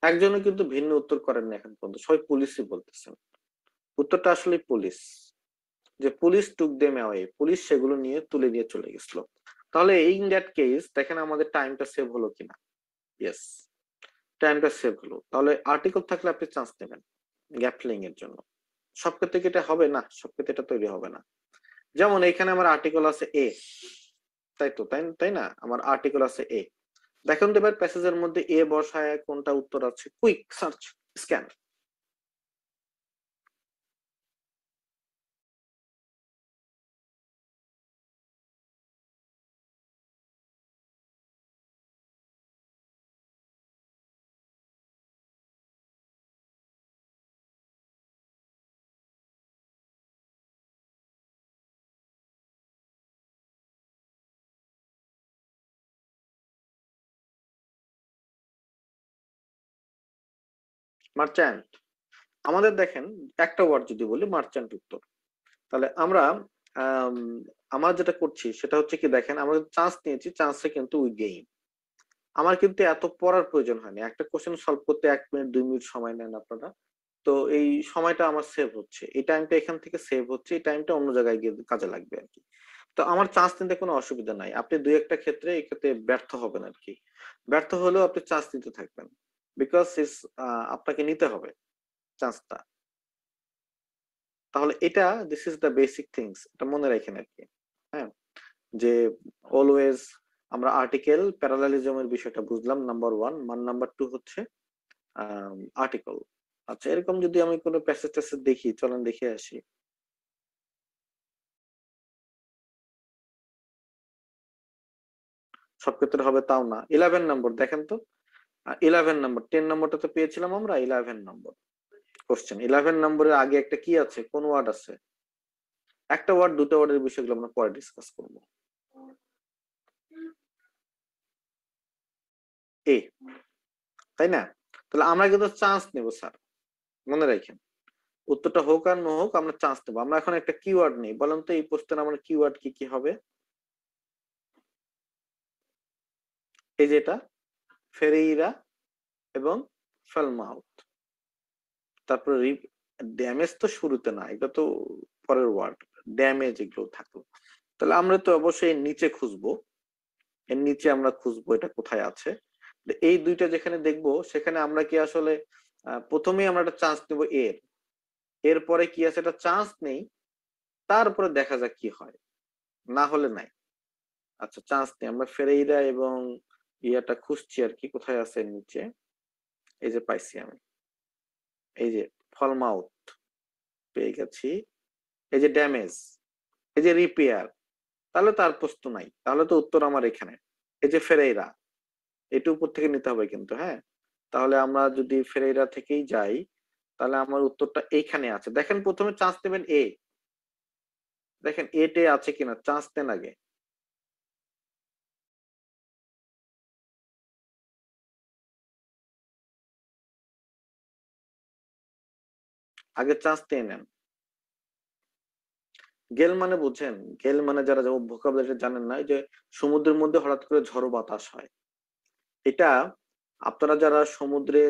একজনও কিন্তু ভিন্ন উত্তর করেন না এখন পর্যন্ত, সবাই পুলিশই বলতেছেন। উত্তরটা আসলে পুলিশ, যে পুলিশ টুক দেম অ্যাওয়ে, পুলিশ সেগুলো নিয়ে তুলে নিয়ে চলে গেছিল। তাহলে ইন দ্যাট কেস দেখেন আমাদের টাইমটা সেভ হলো কিনা। ইয়েস, টাইমটা সেভ হলো। তাহলে আর্টিকেল থাকলে আপনি চান্স নেবেন গ্যাপ ফিলিং এর জন্য। সব ক্ষেত্রে কি এটা হবে না? সব ক্ষেত্রে এটা তৈরি হবে না। যেমন এখানে আমার আর্টিকেল আছে এ, তাই তো, তাই তাই না, আমার আর্টিকেল আছে এ। দেখেন তো এবার প্যাসেজের মধ্যে এ বসায় কোনটা উত্তর আছে, কুইক সার্চ, স্ক্যান। মার্চেন্ট, আমাদের দেখেন একটা ওয়ার্ড যদি বলি মার্চেন্ট উত্তর। তাহলে আমরা আম, আমরা যেটা করছি সেটা হচ্ছে কি, দেখেন আমরা চান্স নিয়েছি, চান্সে কিন্তু উই গেইন। আমার কিন্তু এত পড়ার প্রয়োজন হয়নি, একটা কোশ্চেন সলভ করতে 1 মিনিট 2 মিনিট সময় নেন আপনারা। তো এই সময়টা আমার সেভ হচ্ছে, এই টাইমটা এখান থেকে সেভ হচ্ছে, এই টাইমটা অন্য জায়গায় গিয়ে কাজে লাগবে আর কি। তো আমার চান্স নিতে কোনো অসুবিধা নাই, আপনি দুই একটা ক্ষেত্রে এই ক্ষেত্রে ব্যর্থ হবেন আর কি। ব্যর্থ হলেও আপনি চান্স নিতে থাকবেন, বিকজ ইস, আপনাকে নিতে হবে চান্সটা। তাহলে এটা, this is the basic things, এটা মনে রাখেন আর কি। হ্যাঁ, যে অলওয়েজ আমরা আর্টিকেল প্যারালালিজমের বিষয়টা বুঝলাম, নাম্বার ওয়ান। নাম্বার টু হচ্ছে আর্টিকেল। আচ্ছা, এরকম যদি আমি কোনো প্যাসেজ ট্যাসেজ দেখি, চলেন দেখে আসি। সব ক্ষেত্রে হবে তাও না। 11 নম্বর দেখেন তো, 11 নম্বর, 10 নম্বরটা তো পেয়েছিলাম আমরা, 11 নম্বর কোশ্চেন। 11 নম্বরের আগে একটা কি আছে, কোন ওয়ার্ড আছে? একটা ওয়ার্ড, দুটো ওয়ার্ডের বিষয়গুলো আমরা পরে ডিসকাস করবো। এ, তাই না? তাহলে আমরা কিন্তু চান্স নেব স্যার, মনে রাখেন। উত্তরটা হোক আর না হোক আমরা চান্স নেবো। আমরা এখন একটা কিওয়ার্ড নেই, বলেন তো এই প্রশ্নের আমার কিওয়ার্ড কি কি হবে? এই যেটা ফেরেইরা এবং ফেলমাউথ। তারপরে ড্যামেজ তো শুরুতে না, এটা তো পরের ওয়ার্ড। ড্যামেজ এগুলো থাকলো। তাহলে আমরা তো অবশ্যই এর নিচে খুঁজবো, এর নিচে আমরা খুঁজবো এটা কোথায় আছে। এই দুইটা যেখানে দেখবো সেখানে আমরা কি আসলে প্রথমেই আমরা একটা চান্স নেবো এর, এরপরে কি আছে একটা চান্স নেই, তারপরে দেখা যাক কি হয়, না হলে নাই। আচ্ছা, চান্স নেই, আমরা ফেরেইরা এবং ইয়াটা খুঁজছি আর কি, কোথায় আছে এর নিচে। এই যে পাইছি আমি, এই যে ফলমাউথ পেয়ে গেছি, এই যে ড্যামেজ, এই যে রিপেয়ার। তাহলে তার প্রশ্ন নাই, তাহলে তো উত্তর আমার এখানে। এই যে ফেরেইরা, এটা উপর থেকে নিতে হবে কিন্তু, হ্যাঁ। তাহলে আমরা যদি ফেরেইরা থেকেই যাই, তাহলে আমার উত্তরটা এইখানে আছে। দেখেন প্রথমে চান্স নেবেন এ, দেখেন এটে আছে কিনা, চান্স নেন আগে। আগে চান্স নিয়ে নেন। গেল মানে বুঝেন? গেল মানে যারা ভোকাবুলারি জানেন না, এই যে সমুদ্রের মধ্যে হঠাৎ করে ঝড়ো বাতাস হয়, এটা আপনারা যারা সমুদ্রে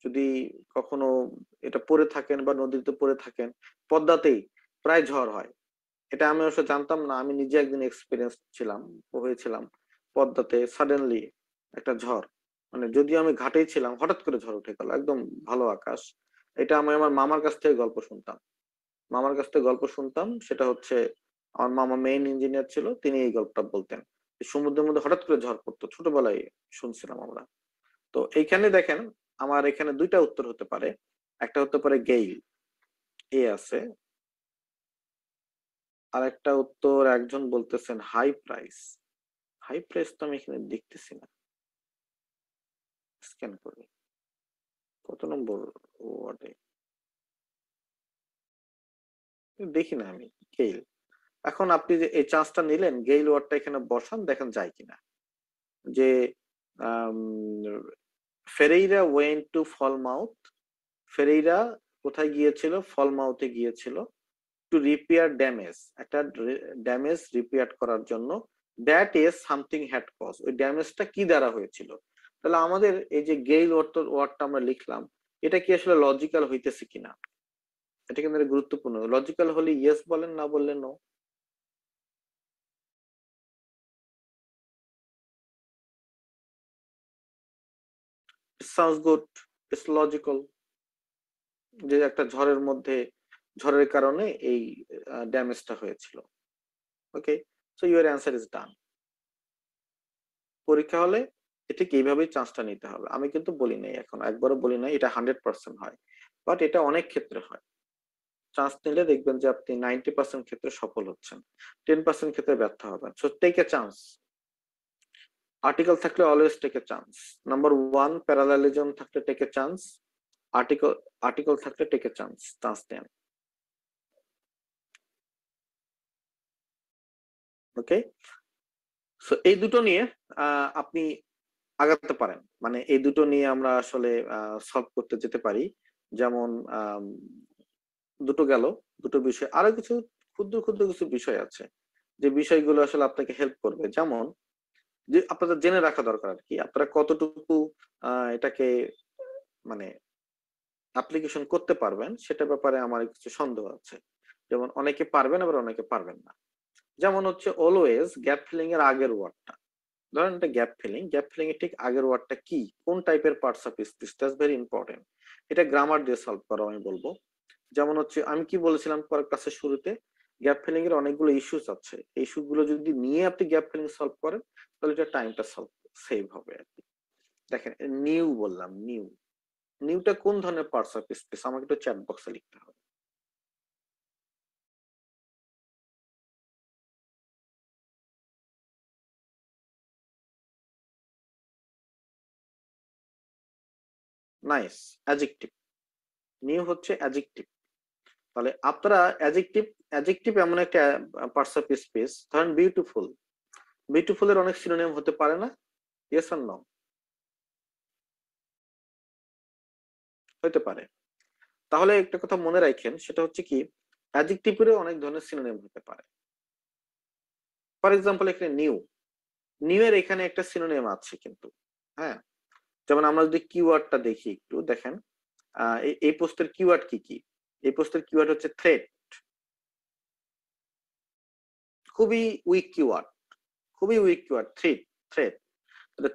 যদি কখনো এটা পড়ে থাকেন বা নদীতে পড়ে থাকেন, পদ্মাতেই প্রায় ঝড় হয়। এটা আমি অবশ্য জানতাম না, আমি নিজে একদিন এক্সপিরিয়েন্স ছিলাম, হয়েছিলাম পদ্মাতে সাডেনলি একটা ঝড়। মানে যদিও আমি ঘাটেই ছিলাম, হঠাৎ করে ঝড় উঠে গেল, একদম ভালো আকাশ। এটা আমি আমার মামার কাছ থেকে গল্প শুনতাম, মামার কাছ থেকে গল্প শুনতাম। সেটা হচ্ছে আমার মামা মেইন ইঞ্জিনিয়ার ছিল, তিনি এই গল্পটা বলতেন। সমুদ্রের মধ্যে হঠাৎ করে ঝড় পড়তো, ছোটবেলায় শুনছিলাম আমরা। তো এইখানে দেখেন আমার এখানে দুইটা উত্তর হতে পারে। একটা হতে পারে গেইল, এ আছে, আরেকটা উত্তর একজন বলতেছেন হাই প্রাইস। হাই প্রাইস তো আমি এখানে দেখতেছি না, স্ক্যান করি কত নম্বর ওয়ার্ডে, দেখি না আমি। গেইল, এখন আপনি যে এই চান্সটা নিলেন, গেইল ওয়ার্ডটা এখানে বসান, দেখেন যায় কিনা। যে ফেরেইরা ওয়েন্ট টু ফলমাউথ, ফেরেইরা কোথায় গিয়েছিল? ফলমাউথে গিয়েছিল। টু রিপেয়ার ড্যামেজ, একটা ড্যামেজ রিপেয়ার করার জন্য। That is something had cause, ওই ড্যামেজটা কি দ্বারা হয়েছিল? তাহলে আমাদের এই যে গেইল ওয়ার্ডটা আমরা লিখলাম, এটা কি আসলে লজিক্যাল হইতেছে কিনা, এটা কিন্তু গুরুত্বপূর্ণ। লজিক্যাল হলে ইয়েস বলেন, না বললে no. Sounds good, it's logical, যে একটা ঝড়ের মধ্যে, ঝড়ের কারণে এই ড্যামেজটা হয়েছিল। Okay, so your answer is done. পরীক্ষা হলে ঠিক এইভাবেই চান্সটা নিতে হবে। আমি কিন্তু বলি নাই, এখন একবারও বলি নাই এটা 100% হয়, বাট এটা অনেক ক্ষেত্রে হয়। চান্স নিলে দেখবেন যে আপনি 90% ক্ষেত্রে সফল হচ্ছেন, 10% ক্ষেত্রে ব্যর্থ হবেন। So take a chance. Article থাকলে always take a chance. Number one, parallelism থাকলে take a chance. Article article থাকলে টেক এ চান্স, চান্স নেন। ওকে, সো এই দুটো নিয়ে আপনি আগাতে পারেন, মানে এই দুটো নিয়ে আমরা আসলে সলভ করতে যেতে পারি। যেমন আম, দুটো গেল, দুটো বিষয়, আরো কিছু ক্ষুদ্র ক্ষুদ্র কিছু বিষয় আছে যে বিষয়গুলো আসলে আপনাকে হেল্প করবে। যেমন যে আপনাদের জেনে রাখা দরকার আর কি, আপনারা কতটুকু এটাকে মানে অ্যাপ্লিকেশন করতে পারবেন, সেটা ব্যাপারে আমার কিছু সন্দেহ আছে। যেমন অনেকে পারবেন, আবার অনেকে পারবেন না। যেমন হচ্ছে অলওয়েজ গ্যাপ ফিলিং এর আগের ওয়ার্ডটা, ধরেন এটা গ্যাপ ফিলিং, গ্যাপ ফিলিং এর ঠিক আগের ওয়ার্ডটা কি, কোন টাইপের parts of speech, that's very important. এটা গ্রামার দিয়ে সলভ করো আমি বলবো। যেমন হচ্ছে আমি কি বলেছিলাম পরের ক্লাসের শুরুতে, গ্যাপ ফিলিং এর অনেকগুলো ইস্যুস আছে, এই ইস্যুগুলো যদি নিয়ে আপনি গ্যাপ ফিলিং সলভ করেন, তাহলে এটা টাইমটা সেভ হবে আর কি। দেখেন নিউ বললাম, নিউ, নিউটা কোন ধরনের পার্টস অফ স্পিচ, আমাকে একটু চ্যাট বক্সে লিখতে হবে। Nice, adjective. নিউ হচ্ছে অ্যাডজেক্টিভ। তাহলে আপনারা অ্যাডজেক্টিভ, অ্যাডজেক্টিভ এমন একটা পার্টস অফ স্পিচ, ধরেন বিউটিফুল, বিউটিফুল এর অনেক সিনোনিম হতে পারে না? Yes or no? হতে পারে। তাহলে একটা কথা মনে রাখেন, সেটা হচ্ছে কি, অ্যাডজেক্টিভেরও অনেক ধরনের সিনোনিম হতে পারে। ফর এক্সাম্পল এখানে নিউ, নিউ এর এখানে একটা সিনোনিম আছে কিন্তু। হ্যাঁ, যেমন আমরা যদি কিওয়ার্ডটা দেখি, একটু দেখেন এই পোস্টের কিওয়ার্ড কি কি। এই পোস্টের কিওয়ার্ড হচ্ছে থ্রেট, খুবই উইক কিওয়ার্ড, খুবই weak keyword, threat, threat.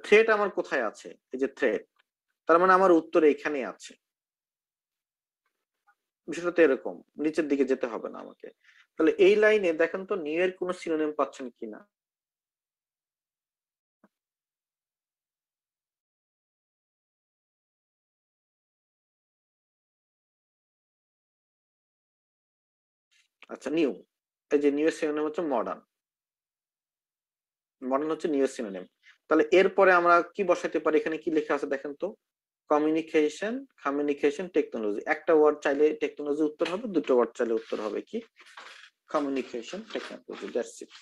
Threat আমার কোথায় আছে? এই যে থ্রেট, তার মানে আমার উত্তর এখানেই আছে। বিষয়টা তো এরকম, নিচের দিকে যেতে হবে না আমাকে। তাহলে এই লাইনে দেখেন তো নিউ এর কোন সিনোনিম পাচ্ছেন কিনা। আচ্ছা নিউ, এই যে নিউ এর সিনোনিম হচ্ছে মডার্ন, মডার্ন হচ্ছে নিউ এর সিনোনিম। তাহলে এরপরে আমরা কি বসাতে পারি, এখানে কি লেখা আছে দেখেন তো, কমিউনিকেশন, কমিউনিকেশন টেকনোলজি। একটা ওয়ার্ড চাইলে টেকনোলজি উত্তর হবে, দুটো ওয়ার্ড চাইলে উত্তর হবে কি, কমিউনিকেশন টেকনোলজি, দ্যাটস ইট।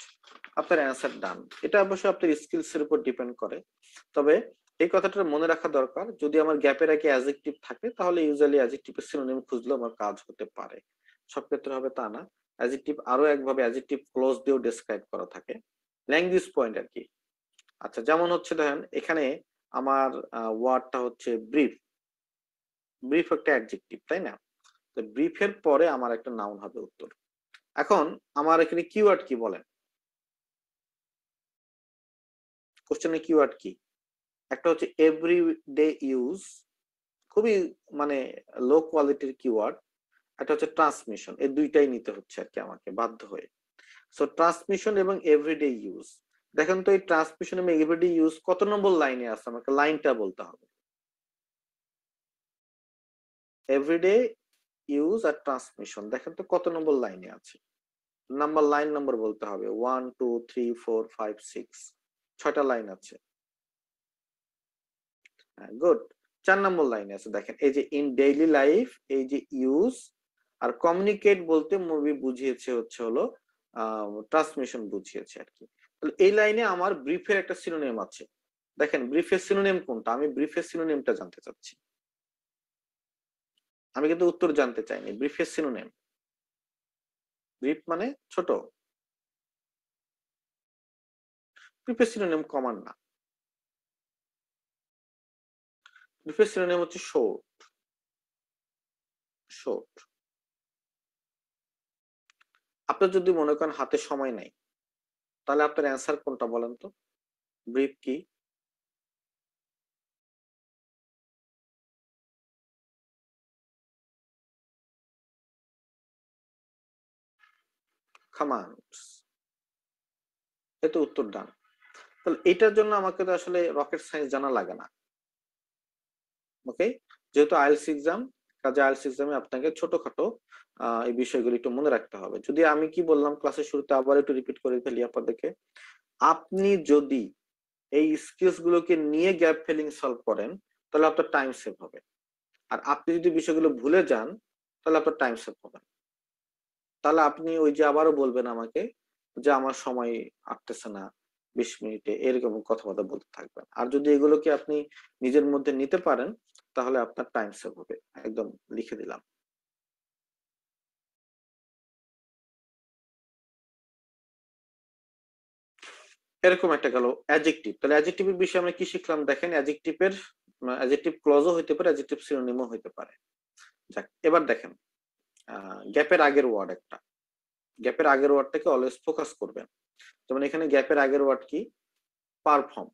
আপনার অ্যান্সার ডান। এটা অবশ্যই আপনার স্কিলস এর উপর ডিপেন্ড করে। তবে এই কথাটা মনে রাখা দরকার, যদি আমার গ্যাপের আগে অ্যাডজেক্টিভ থাকে, তাহলে ইউজুয়ালি অ্যাডজেক্টিভের সিনোনিম খুঁজলেও আমার কাজ হতে পারে। সব ক্ষেত্রে হবে তা না। অ্যাডজেক্টিভ আরো একভাবে অ্যাডজেক্টিভ ক্লোজ দিয়েও ডেসক্রাইব করা থাকে, ল্যাঙ্গুয়েজ পয়েন্ট আর কি। আচ্ছা, যেমন হচ্ছে দেখেন এখানে আমার ওয়ার্ডটা হচ্ছে ব্রিফ, ব্রিফ একটা অ্যাডজেক্টিভ তাই না? তো ব্রিফের পরে আমার একটা নাউন হবে উত্তর। এখন আমার এখানে কিওয়ার্ড কি বলেন, কোশ্চেনের কিওয়ার্ড কি? একটা হচ্ছে এভরিডে ইউজ, খুবই মানে লো কোয়ালিটির কিওয়ার্ড। একটা হচ্ছে ট্রান্সমিশন, এই দুইটাই নিতে হচ্ছে আর কি আমাকে বাধ্য হয়ে। সো ট্রান্সমিশন এবং এভরিডে ইউজ, দেখেন তো এই ট্রান্সমিশন এবং এভরিডে ইউজ কত নম্বর লাইনে আছে, আমাকে লাইনটা বলতে হবে। এভরিডে ইউজ আর ট্রান্সমিশন, দেখেন তো কত নম্বর লাইনে আছে। লাইন নাম্বার বলতে হবে 1 2 3 4 5 6 6টা লাইন আছে। গুড। 4 নম্বর লাইনে আছে দেখেন, এই যে ইন ডেইলি লাইফ, এই যে ইউজ আর কমিউনিকেট বলতে মুভি বুঝিয়েছে হচ্ছে হলো ট্রান্সমিশন বুঝিয়েছে আর কি। তাহলে এই লাইনে আমার ব্রিফের একটা সিনোনিম আছে। দেখেন ব্রিফের সিনোনিম কোনটা, আমি ব্রিফের সিনোনিমটা জানতে চাচ্ছি। আমি কিন্তু উত্তর জানতে চাইনি, ব্রিফের সিনোনিম। ব্রিফ মানে ছোট, ব্রিফের সিনোনিম কমান না, ব্রিফের সিনোনিম হচ্ছে শর্ট। শর্ট। আপনার যদি মনে করেন হাতে সময় নাই, তাহলে আপনার অ্যান্সার কোনটা বলেন তো? ব্রিফ কি? কমান্ডস। এটা উত্তর ডান। তাহলে এটার জন্য আমাকে তো আসলে রকেট সায়েন্স জানা লাগে না। ওকে, যেহেতু আইএলটিএস এক্সাম, কাজে আইএলটিএস এক্সামে আপনাকে ছোটখাটো এই বিষয়গুলো একটু মনে রাখতে হবে। যদি আমি কি বললাম ক্লাসের শুরুতে আবার একটু রিপিট করে ফেলি আপনাদেরকে, আপনি যদি এই স্কিলস গুলোকে নিয়ে গ্যাপ ফিলিং সলভ করেন, তাহলে আপনার টাইম সেভ হবে। আর আপনি যদি বিষয়গুলো ভুলে যান, তাহলে আপনার টাইম সেভ হবে না। তাহলে আপনি ওই যে আবারও বলবেন আমাকে যে আমার সময় আটতেছে না, 20 মিনিটে এরকম কথাবার্তা বলতে থাকবেন। আর যদি এগুলোকে আপনি নিজের মধ্যে নিতে পারেন, তাহলে আপনার টাইম সেভ হবে। একদম লিখে দিলাম। এরকম একটা গেল অ্যাডজেক্টিভ। তাহলে অ্যাডজেক্টিভের বিষয়ে আমরা কি শিখলাম দেখেন, অ্যাডজেক্টিভ ক্লজও হতে পারে, অ্যাডজেক্টিভ সিনোনিমও হতে পারে। যাক, এবার দেখেন গ্যাপের আগের ওয়ার্ড একটা, গ্যাপের আগের ওয়ার্ডটাকে অলওয়েজ ফোকাস করবেন। যেমন এখানে গ্যাপের আগের ওয়ার্ড কি? পারফর্ম।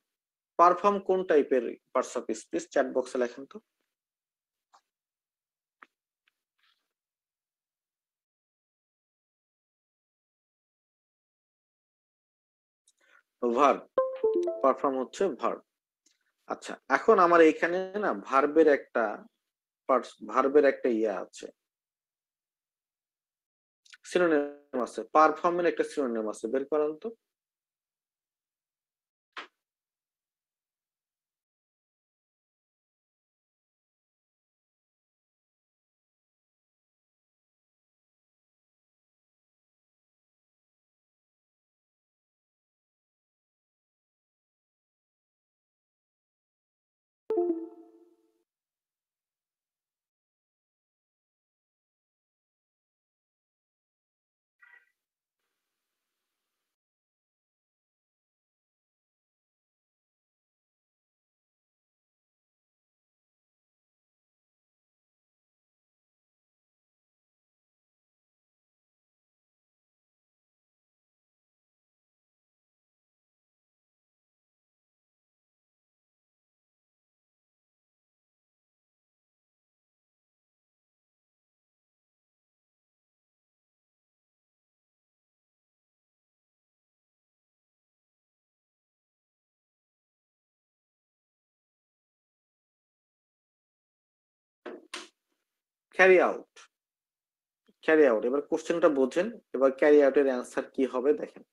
পারফর্ম কোন টাইপের পার্টস অফ স্পিচ? চ্যাট বক্সে লেখেন তো। ভার্ব। পারফর্ম হচ্ছে ভার্ব। আচ্ছা, এখন আমার এইখানে না ভার্বের একটা ইয়ে আছে, সিনোনিম আছে। পারফর্মের একটা সিনোনিম আছে, বের করেন তো। Carry out. ক্যারি আউট, এবার কোশ্চেনটা বোঝেন। এবার ক্যারি আউটের অ্যান্সার কি হবে দেখেন।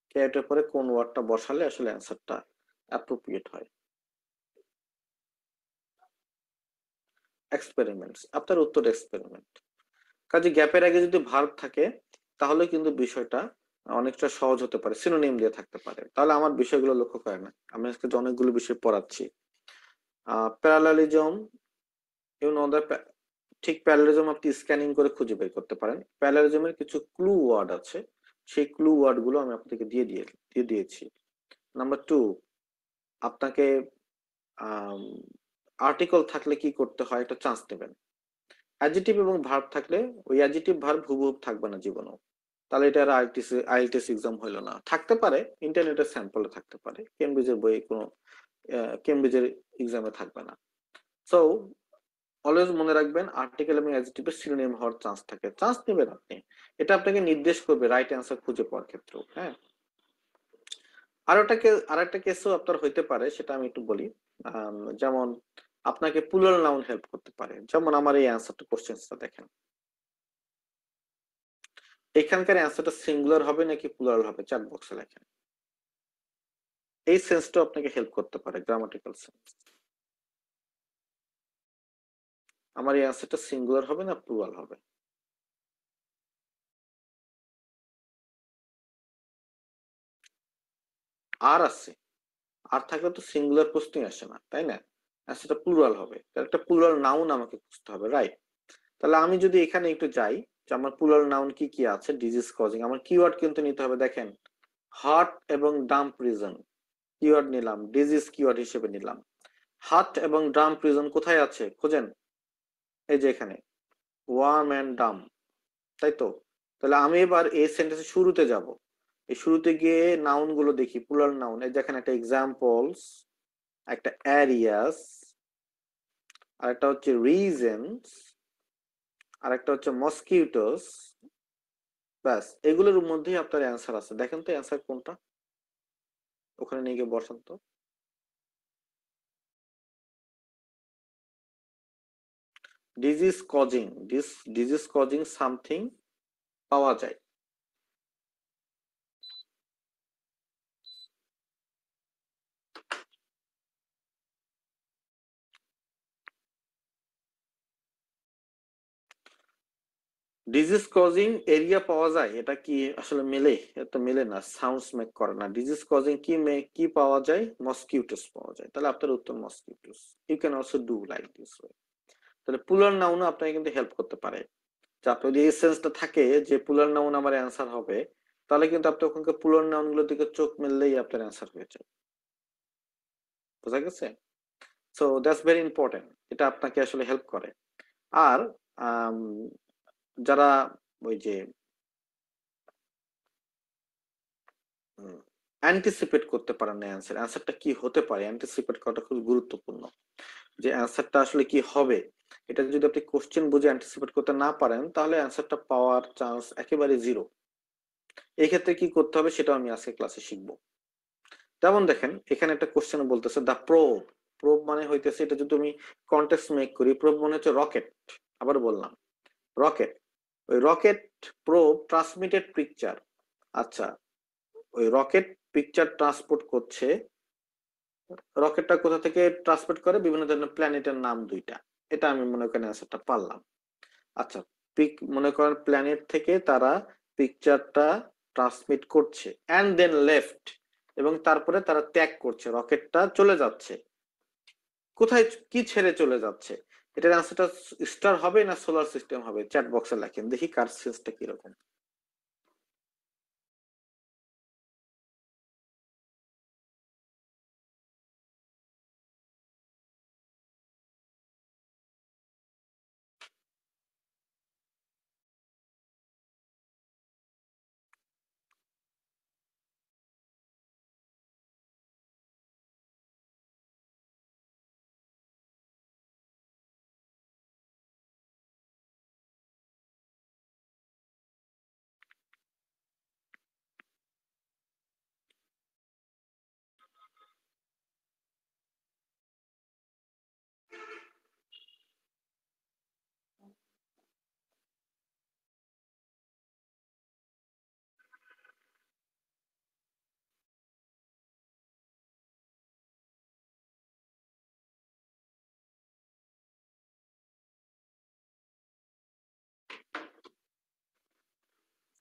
ক্যারি আউটের পরে কোন ওয়ার্ডটা বসালে আসলে অ্যান্সারটা অ্যাপ্রোপ্রিয়েট হয়। এক্সপেরিমেন্টস, আপনার উত্তর এক্সপেরিমেন্ট। কাজে গ্যাপের আগে যদি ভার্ব থাকে, তাহলে কিন্তু বিষয়টা অনেকটা সহজ হতে পারে, সিনোনিম দিয়ে থাকতে পারে। তাহলে আমার বিষয়গুলো লক্ষ্য করে না, আমি আজকে যে অনেকগুলো বিষয় পড়াচ্ছি। প্যারালালিজম, ইউ নো দ্য, ঠিক প্যারালালিজম আপনি স্ক্যানিং করে খুঁজে বের করতে পারেন। প্যারালালিজমের কিছু ক্লু ওয়ার্ড আছে, সেই ক্লু ওয়ার্ড গুলো আমি আপনাকে দিয়ে দিয়েছি। নাম্বার 2, আপনাকে আর্টিকেল থাকলে কি করতে হয়, একটা চান্স দেবেন। অ্যাডজেক্টিভ এবং ভার্ব থাকলে ওই অ্যাডজেক্টিভ ভার্ব হুবহু থাকবে না জীবনেও। তাহলে এটা আর আইএলটিএস এক্সাম হইলো না। থাকতে পারে ইন্টারনেটের স্যাম্পলে, থাকতে পারে কেমব্রিজের বইয়ে, কোনো কেমব্রিজের এক্সামে থাকবে না। সো অলওয়েজ মনে রাখবেন, আর্টিকেল এবং অ্যাডজেক্টিভের সিনোনিম হওয়ার চান্স থাকে, চান্স নেবেন আপনি। এটা আপনাকে নির্দেশ করবে রাইট অ্যান্সার খুঁজে পাওয়ার ক্ষেত্রেও। হ্যাঁ, আরেকটা কেসও আপনার হইতে পারে, সেটা আমি একটু বলি। যেমন আপনাকে প্লুরাল নাউন হেল্প করতে পারে। যেমন আমার এই অ্যান্সারটা কোশ্চেনটা দেখেন, এখানকার অ্যান্সারটা সিঙ্গুলার হবে নাকি প্লুরাল হবে চ্যাট বক্সে লেখেন। এই সেন্সটা আপনাকে হেল্প করতে পারে, গ্রামাটিক্যাল সেন্স। আমার এই অ্যান্সারটা সিঙ্গুলার হবে না প্লুরাল হবে? আর আছে, আর থাকলে তো সিঙ্গুলার প্রশ্নই আসে না, তাই না? অ্যান্সারটা প্লুরাল হবে, তাহলে একটা প্লুরাল নাউন আমাকে খুঁজতে হবে, রাইট? তাহলে আমি যদি এখানে একটু যাই যে আমার প্লুরাল নাউন কি কি আছে ডিজিজ কজিং, আমার কিওয়ার্ড কিন্তু নিতে হবে। দেখেন, হার্ট এবং ডাম্প রিজন কিওয়ার্ড নিলাম, ডিজিজ কিওয়ার্ড হিসেবে নিলাম। হার্ট এবং ডাম্প রিজন কোথায় আছে খোঁজেন, এই যে এখানে, ওয়ার্ম এন্ড ডাম্প, তাই তো? তাহলে আমি এবার এই সেন্টেন্সের শুরুতে যাব, এই শুরুতে গিয়ে নাউন গুলো দেখি, প্লুরাল নাউন। এই দেখেন, একটা এক্সাম্পলস, একটা অ্যারিয়াস, আর একটা হচ্ছে রিজনস, আর একটা হচ্ছে মসকিউটোস। ব্যাস, এগুলোর মধ্যেই আপনার অ্যান্সার আছে। দেখেন তো অ্যান্সার কোনটা, ওখানে নিয়ে গিয়ে বসান তো। Disease causing, disease causing something পাওয়া যায়। ডিজিজ কজিং এরিয়া পাওয়া যায়, এটা কি আসলে মেলে? এটা মেলে না, সাউন্ডস মেক করে না। ডিজিজ কজিং কি পাওয়া যায়? মসকিউটোস পাওয়া যায়। তাহলে আপনার উত্তর mosquitoes. You can also do like this way. তাহলে প্লুরাল নাউনও আপনাকে কিন্তু হেল্প করতে পারে। যে আপনার যদি এসেন্সটা থাকে যে প্লুরাল নাউন আমার অ্যান্সার হবে, তাহলে কিন্তু আপনি ওখানকার প্লুরাল নাউন গুলোর দিকে চোখ মেললেই আপনার অ্যান্সার হয়ে যায়। বোঝা গেছে? সো দ্যাটস ভেরি ইম্পর্টেন্ট, এটা আপনাকে আসলে হেল্প করে। আর আম, যারা ওই যে অ্যান্টিসিপেট করতে পারেন না অ্যান্সারটা কি হতে পারে, অ্যান্টিসিপেট করাটা খুব গুরুত্বপূর্ণ। যে অ্যান্সারটা আসলে কি হবে, এটা যদি আপনি কোশ্চেন বুঝে অ্যান্টিসিপেট করতে না পারেন, তাহলে অ্যান্সারটা পাওয়ার চান্স একেবারে জিরো। এই ক্ষেত্রে কি করতে হবে সেটা আমি আজকে ক্লাসে শিখবো। যেমন দেখেন, এখানে একটা কোশ্চেন বলতেছে দ্য প্রোব। প্রোব মানে হইতেছে, এটা যদি আমি কন্টেক্সট মেক করি, প্রোব মানে হচ্ছে রকেট। আবার বললাম, রকেট। ওই রকেট প্রোব ট্রান্সমিটেড পিকচার। আচ্ছা, ওই রকেট পিকচার ট্রান্সপোর্ট করছে। রকেটটা কোথা থেকে ট্রান্সপোর্ট করে? বিভিন্ন ধরনের প্ল্যানেটের নাম দুইটা। এটা আমি মনে করেন অ্যান্সারটা পারলাম। আচ্ছা, মনে করেন প্ল্যানেট থেকে তারা পিকচারটা ট্রান্সমিট করছে এন্ড দেন লেফট, এবং তারপরে তারা ত্যাগ করছে, রকেটটা চলে যাচ্ছে। কোথায়, কি ছেড়ে চলে যাচ্ছে? এটার অ্যান্সারটা স্টার হবে না সোলার সিস্টেম হবে? চ্যাট বক্সে লেখেন দেখি কার সেন্সটা কিরকম।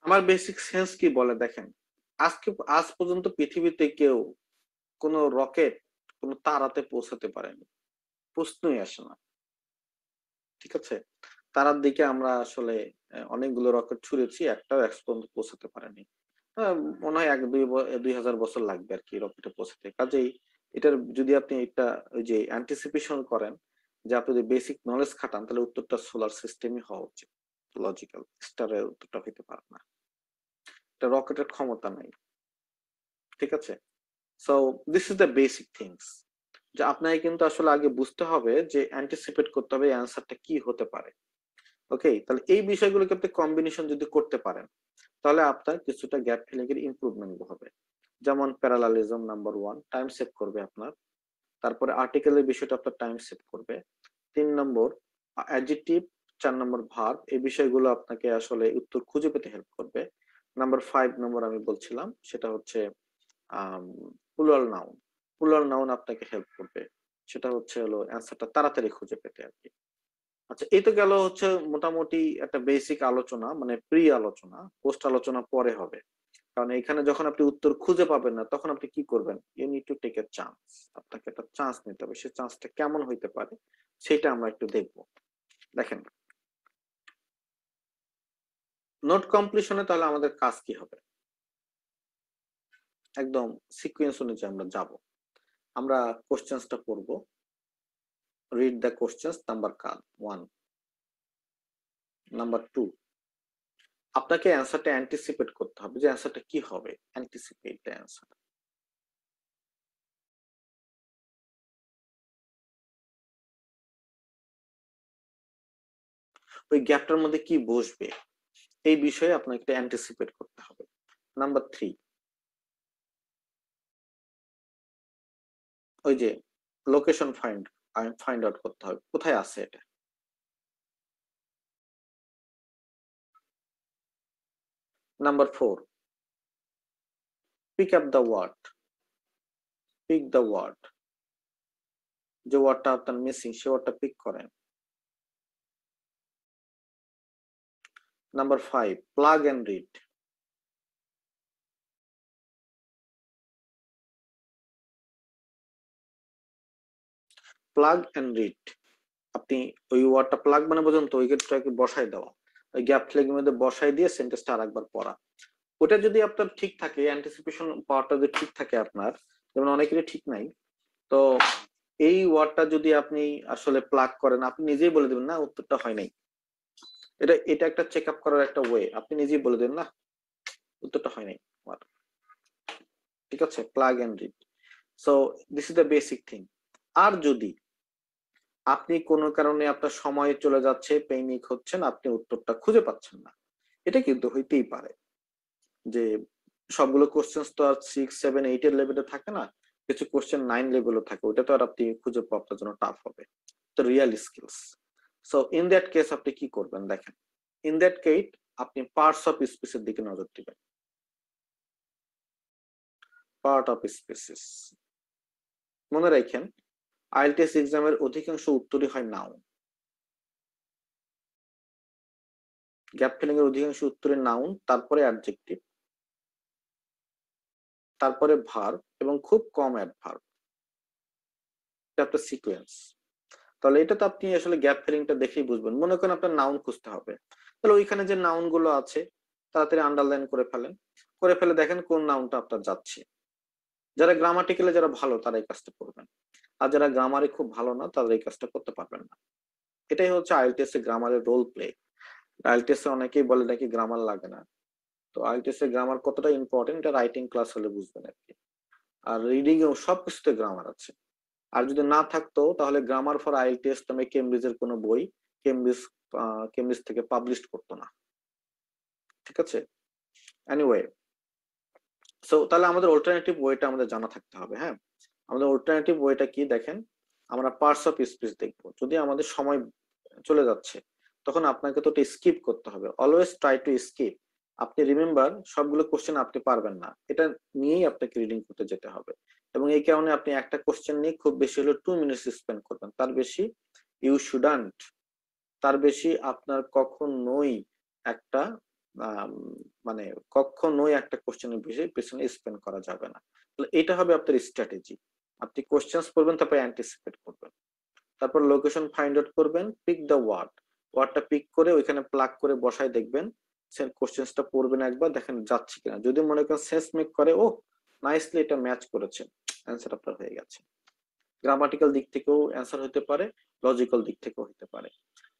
আমার বেসিক সেন্স কি বলে দেখেন, আজকে আজ পর্যন্ত পৃথিবীতে কেউ কোনো রকেট কোনো তারাতে পৌঁছাতে পারেনি, প্রশ্নই আসে না। ঠিক আছে, তারার দিকে আমরা আসলে অনেকগুলো রকেট ছুড়েছি, একটাও এক্স পর্যন্ত পৌঁছাতে পারেনি। মনে হয় 1-2 হাজার বছর লাগবে আর কি রকেটে পৌঁছাতে। কাজেই এটার যদি আপনি এটা ওই যে অ্যান্টিসিপেশন করেন, যে আপনি যদি বেসিক নলেজ খাটান, তাহলে উত্তরটা সোলার সিস্টেমই হওয়া উচিত। লজিক্যাল, স্টারের উত্তরটা হইতে পারে না, এটা রকেটের ক্ষমতা নাই। ঠিক আছে, so this is the basic things. যে আপনাকে কিন্তু আসলে আগে বুঝতে হবে যে অ্যান্টিসিপেট করতে হবে অ্যান্সারটা কি হতে পারে। ওকে, তাহলে এই বিষয়গুলোকে আপনি কম্বিনেশন যদি করতে পারেন, তাহলে আপনার কিছুটা গ্যাপ ফিলিং এর ইমপ্রুভমেন্ট হবে। যেমন প্যারালালিজম নাম্বার 1 টাইম সেভ করবে আপনার। তারপরে আর্টিকেলের বিষয়টা আপনার টাইম সেভ করবে। 3 নম্বর, অ্যাডজেক্টিভ 4 নম্বর ভার্ব, এই বিষয়গুলো আপনাকে আসলে উত্তর খুঁজে পেতে হেল্প করবে। নাম্বার 5 নম্বর আমি বলছিলাম সেটা হচ্ছে প্লুরাল নাউন। প্লুরাল নাউন আপনাকে হেল্প করবে, সেটা হচ্ছে হলো অ্যান্সারটা তাড়াতাড়ি খুঁজে পেতে আর কি। আচ্ছা, এই তো গেল হচ্ছে মোটামুটি একটা বেসিক আলোচনা, মানে প্রি আলোচনা, পোস্ট আলোচনা পরে হবে। কারণ এখানে যখন আপনি উত্তর খুঁজে পাবেন না তখন আপনি কি করবেন? You need to take a chance. আপনাকে একটা চান্স নিতে হবে। সেই চান্সটা কেমন হইতে পারে সেটা আমরা একটু দেখব। দেখেন, নোট কমপ্লিশনে তাহলে আমাদের কাজ কি হবে? একদম সিকোয়েন্স অনুযায়ী আমরা যাব। আমরা কোশ্চেন্সটা পড়ব। Read the questions number 1। Number 2, আপনাকে অ্যান্সারটা অ্যান্টিসিপেট করতে হবে যে অ্যান্সারটা কি হবে। Anticipate the answer. ওই গ্যাপটার মধ্যে কি বসবে এই বিষয়ে আপনাকে একটা অ্যান্টিসিপেট করতে হবে। নাম্বার 3, ওই যে লোকেশন ফাইন্ড আউট করতে হবে, কোথায় আছে এটা। Number 4, pick up the word. Pick the word, যে ওয়ার্ডটা আপনার মিসিং সে ওয়ার্ডটা পিক করেন। Number 5, plug and read. Plug and read, আপনি ওই ওয়ার্ডটা প্লাগ মানে বোঝেন তো, ওইটাকে বসাই দেওয়া, ওই গ্যাপ ফিলিং এর মধ্যে বসাই দিয়ে সেন্টেন্সটা আরেকবার পড়া। ওটা যদি আপনার ঠিক থাকে, অ্যান্টিসিপেশন পাওয়ারটা যদি ঠিক থাকে আপনার, যেমন অনেকেরই ঠিক নাই, তো এই ওয়ার্ডটা যদি আপনি আসলে প্লাগ করেন, আপনি নিজেই বলে দেবেন না উত্তরটা হয় নাই। এটা এটা একটা চেক আপ করার একটা ওয়ে, আপনি নিজেই বলে দেন না উত্তরটা হয় নাই আমার। ঠিক আছে, plug and read. So this is the basic thing. আর যদি আপনি কোনো কারণে আপনার সময় চলে যাচ্ছে, পেনিক হচ্ছেন, আপনি উত্তরটা খুঁজে পাচ্ছেন না, এটা কিন্তু হইতেই পারে যে সবগুলো কোশ্চেন তো আর 6, 7, 8 এর লেভেলে থাকে না, কিছু কোশ্চেন 9 লেভেলে থাকে, ওটা তো আর আপনি খুঁজে পাওয়া আপনার জন্য টাফ হবে। তো real skills. So in that case আপনি কি করবেন দেখেন, ইন দ্যাট কেস আপনি পার্টস অফ স্পিচের দিকে নজর দিবেন। পার্ট অফ স্পিসিস, মনে রাখেন আইএলটিএস এক্সামের অধিকাংশ উত্তরই হয় নাউন। গ্যাপ ফিলিং এর অধিকাংশ উত্তরে নাউন, তারপরে অ্যাডজেক্টিভ, তারপরে ভার্ব এবং খুব কম অ্যাডভার্ব। এটা একটা সিকোয়েন্স। তাহলে এটা তো আপনি আসলে গ্যাপ ফিলিংটা দেখেই বুঝবেন। মনে করেন আপনার নাউন খুঁজতে হবে, তাহলে ওইখানে যে নাউন গুলো আছে তাড়াতাড়ি আন্ডারলাইন করে ফেলেন, করে ফেলে দেখেন কোন নাউনটা আপনার যাচ্ছে। যারা গ্রামাটিক্যালি যারা ভালো তারা এই কাজটা করবেন, আর যারা গ্রামারে খুব ভালো না তারা এই কাজটা করতে পারবেন না। এটাই হচ্ছে আইএলটিএস এর গ্রামারের রোল প্লে। আইএলটিএস এ অনেকেই বলে নাকি গ্রামার লাগে না, তো আইএলটিএস এর গ্রামার কতটা ইম্পর্টেন্ট এটা রাইটিং ক্লাস হলে বুঝবেন আর কি। আর রিডিং এও সবকিছুতে গ্রামার আছে। আর যদি না থাকতো তাহলে গ্রামার ফর আইএলটিএস নামে কেমব্রিজের কোনো বই কেমব্রিজ কেমব্রিজ থেকে পাবলিশ করতো না। ঠিক আছে, এনিওয়ে, সো তাহলে আমাদের অল্টারনেটিভ ওয়েটা আমাদের জানা থাকতে হবে। হ্যাঁ, আমাদের অল্টারনেটিভ ওয়েটা কি দেখেন, আমরা পার্টস অফ স্পিচ দেখবো। যদি আমাদের সময় চলে যাচ্ছে তখন আপনাকে তো স্কিপ করতে হবে, অলওয়েজ ট্রাই টু স্কিপ। আপনি রিমেম্বার সবগুলো কোশ্চেন আপনি পারবেন না, এটা নিয়েই আপনাকে রিডিং করতে যেতে হবে। এবং এই কারণে আপনি একটা কোশ্চেন নিয়ে খুব বেশি হলে 2 মিনিটস স্পেন্ড করবেন, তার বেশি ইউ শুডান্ট। তার বেশি আপনার কখনোই একটা আম, মানে কখনোই একটা কোশ্চেনের পেছনে স্পেন্ড করা যাবে না। তাহলে এটা হবে আপনার স্ট্র্যাটেজি। আপনি কোশ্চেন্স পড়বেন, তারপর অ্যান্টিসিপেট করবেন, তারপর লোকেশন ফাইন্ড আউট করবেন, পিক দ্য ওয়ার্ড। ওয়ার্ডটা পিক করে ওইখানে প্লাগ করে বসায় দেখবেন, কোশ্চেন্সটা পড়বেন একবার, দেখেন যাচ্ছে কিনা। যদি মনে করেন সেন্স মেক করে, ও নাইসলি এটা ম্যাচ করেছে, অ্যান্সার আপনার হয়ে গেছে। গ্রামাটিক্যাল দিক থেকেও অ্যান্সার হতে পারে, লজিক্যাল দিক থেকেও হতে পারে।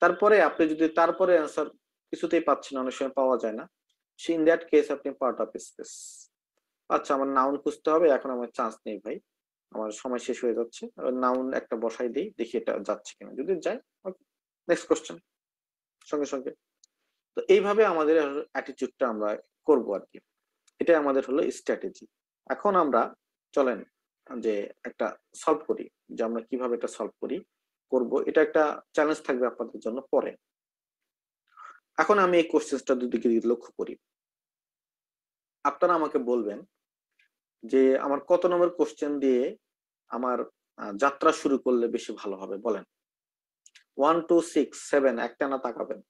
তারপরে আপনি যদি তারপরে অ্যান্সার কিছুতেই পাচ্ছেন, অনেক সময় পাওয়া যায় না, ইন দ্যাট কেস আপনি পার্ট অফ স্পেস। আচ্ছা, আমার নাউন খুঁজতে হবে, এখন আমার চান্স নেই ভাই, আমার সময় শেষ হয়ে যাচ্ছে, নাউন একটা বসাই দিই, দেখি এটা যাচ্ছে কিনা, যদি যায় ওকে, নেক্সট কোশ্চেন সঙ্গে সঙ্গে। তো এইভাবে আমাদের অ্যাটিটিউডটা আমরা করব আর কি। এটাই আমাদের হলো স্ট্র্যাটেজি। এখন আমরা চলেন যে একটা সলভ করি, যে আমরা কিভাবে এটা সলভ করব। এটা একটা চ্যালেঞ্জ থাকবে আপনাদের জন্য পরে। এখন আমি এই কোশ্চেনটা দুদিকে লক্ষ্য করি, আপনারা আমাকে বলবেন যে আমার কত নম্বর কোশ্চেন দিয়ে আমার যাত্রা শুরু করলে বেশি ভালো হবে বলেন। 1 2 6 7 একটা না তাকাবেন।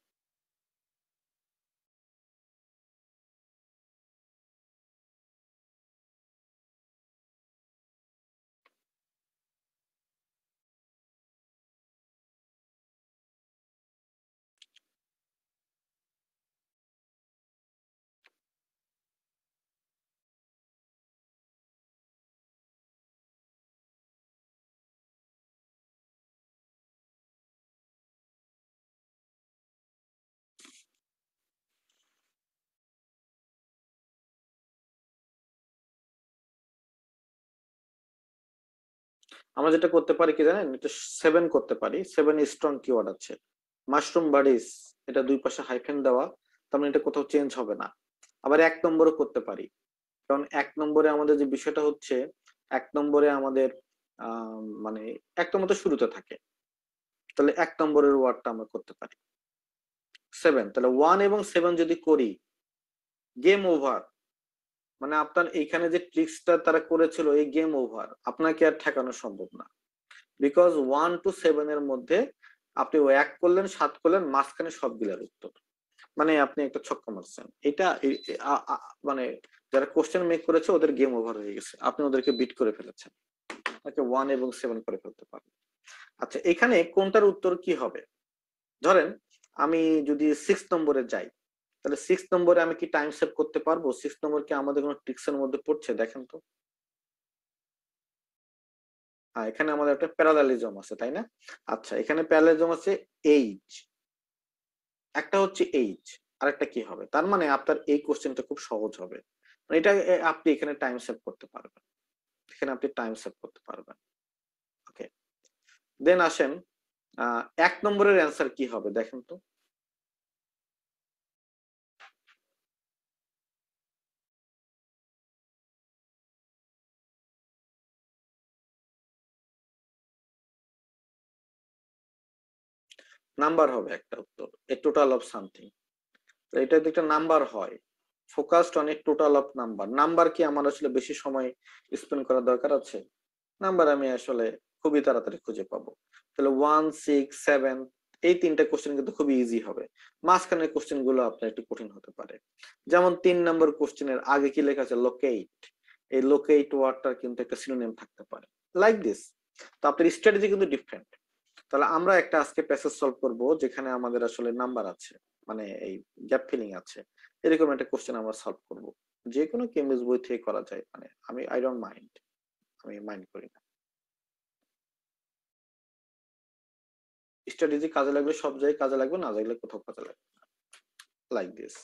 আমরা যেটা করতে পারি কি জানেন, এটা 7 করতে পারি। 7 স্ট্রং কিওয়ার্ড আছে। মাশরুম বাডিস, এটা দুই পাশে হাইফেন দেওয়া, তার মানে এটা কোথাও চেঞ্জ হবে না। আবার 1 নম্বরও করতে পারি, কারণ 1 নম্বরে আমাদের যে বিষয়টা হচ্ছে, 1 নম্বরে আমাদের মানে 1 নম্বর তো শুরুতে থাকে, তাহলে 1 নম্বরের ওয়ার্ডটা আমরা করতে পারি। 7, তাহলে 1 এবং 7 যদি করি, গেম ওভার। মানে আপনার এইখানে যে ট্রিক্সটা তারা করেছিল, এই গেম ওভার, আপনাকে আর ঠেকানো সম্ভব না। বিকজ 1 টু 7 এর মধ্যে আপনি ও 1 করলেন, 7 করলেন, মাঝখানে সবগুলোর উত্তর, মানে আপনি একটা ছক্কা মারছেন। এটা মানে যারা কোশ্চেন মেক করেছে ওদের গেম ওভার হয়ে গেছে, আপনি ওদেরকে বিট করে ফেলেছেন। ওকে, 1 এবং 7 করে ফেলতে পারবেন। আচ্ছা, এখানে কোনটার উত্তর কি হবে? ধরেন আমি যদি 6 নম্বরে যাই, তাহলে 6 নম্বরে আমি কি টাইম সেভ করতে পারবো? 6 নম্বর কি আমাদের কোনো ট্রিক্সের মধ্যে পড়ছে দেখেন তো। হ্যাঁ, এখানে আমাদের একটা প্যারালালিজম আছে, তাই না? আচ্ছা, এখানে প্যারালালিজম আছে এইচ, একটা হচ্ছে এইচ, আরেকটা কি হবে? তার মানে আপনার এই কোশ্চেনটা খুব সহজ হবে। মানে এটা আপনি এখানে টাইম সেভ করতে পারবেন, এখানে আপনি টাইম সেভ করতে পারবেন। ওকে, দেন আসেন 1 নম্বরের অ্যান্সার কি হবে দেখেন তো। নাম্বার হবে একটা উত্তর, এ টোটাল অফ সামথিং। এটা যদি একটা নাম্বার হয়, focused on a total of number, number কি আমার আসলে বেশি সময় স্পেন্ড করার দরকার আছে? নাম্বার আমি আসলে খুবই তাড়াতাড়ি খুঁজে পাবো। তাহলে 1 6 7, এই তিনটা কোশ্চেন কিন্তু খুবই ইজি হবে। মাঝখানের কোশ্চেন গুলো আপনার একটু কঠিন হতে পারে। যেমন 3 নম্বর কোশ্চেনের আগে কি লেখা আছে? লোকেট। এই লোকেট ওয়ার্ডটার কিন্তু একটা সিনোনিম থাকতে পারে, লাইক দিস। তো আপনার স্ট্র্যাটেজি কিন্তু ডিফারেন্ট। তাহলে আমরা একটা আজকে প্যাসেজ সলভ করব যেখানে আমাদের আসলে নাম্বার আছে, মানে এই গ্যাপ ফিলিং আছে। এরকম একটা কোশ্চেন আমরা সলভ করব, যে কোনো কেমিস্ট বই থেকে করা যায়। মানে আমি আই ডোন্ট মাইন্ড, আমি মাইন্ড করি না। স্ট্র্যাটেজি কাজে লাগবে, সব জায়গায় কাজে লাগবে, না লাগলে কোথাও কাজে লাগবে, লাইক দিস।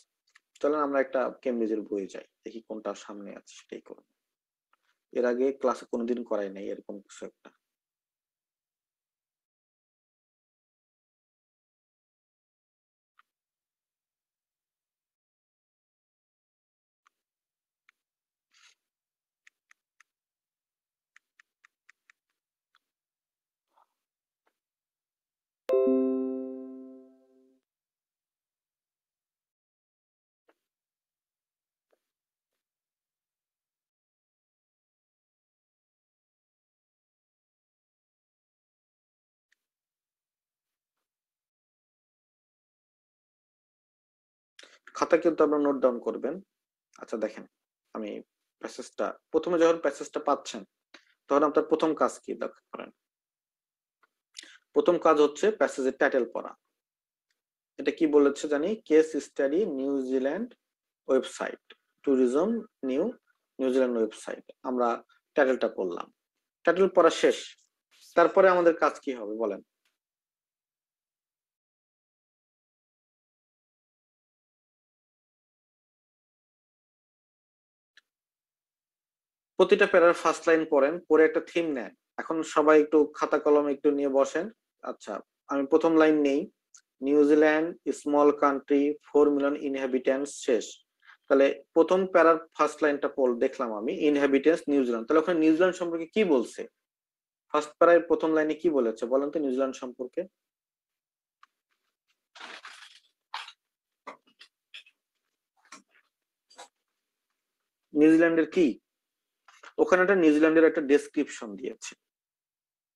চলেন আমরা একটা কেমব্রিজের বই যাই, দেখি কোনটা সামনে আছে সেটাই করব। এর আগে ক্লাসে কোনোদিন করাই নাই এরকম কিছু একটা। খাতা কিন্তু আপনারা নোট ডাউন করবেন। আচ্ছা দেখেন, আমি প্যাসেজটা প্রথমে যখন প্যাসেজটা পাচ্ছেন, তখন আপনার প্রথম কাজ কি লক্ষ্য করেন? প্রথম কাজ হচ্ছে প্যাসেজের টাইটেল পড়া। এটা কি বলেছে জানি, case study New Zealand website, tourism new New Zealand website. আমরা টাইটেলটা পড়লাম, টাইটেল পড়া শেষ। তারপরে আমাদের কাজ কি হবে বলেন? প্রতিটা প্যারার ফার্স্ট লাইন পড়েন, পরে একটা থিম নেন। এখন সবাই একটু খাতা কলম একটু নিয়ে বসেন। আচ্ছা, আমি প্রথম লাইন নেই, New Zealand small country 4 million inhabitants, শেষ। তাহলে প্রথম প্যারার ফার্স্ট লাইনটা পড় দেখলাম আমি, ইনহ্যাবিটেন্টস নিউজিল্যান্ড, তাহলে ওখানে নিউজিল্যান্ড সম্পর্কে কি বলছে? ফার্স্ট প্যারার প্রথম লাইনে কি বলেছে বলেন তো নিউজিল্যান্ড সম্পর্কে? নিউজিল্যান্ডের কি, ওখানে একটা নিউজিল্যান্ডের একটা ডেসক্রিপশন দিয়েছে,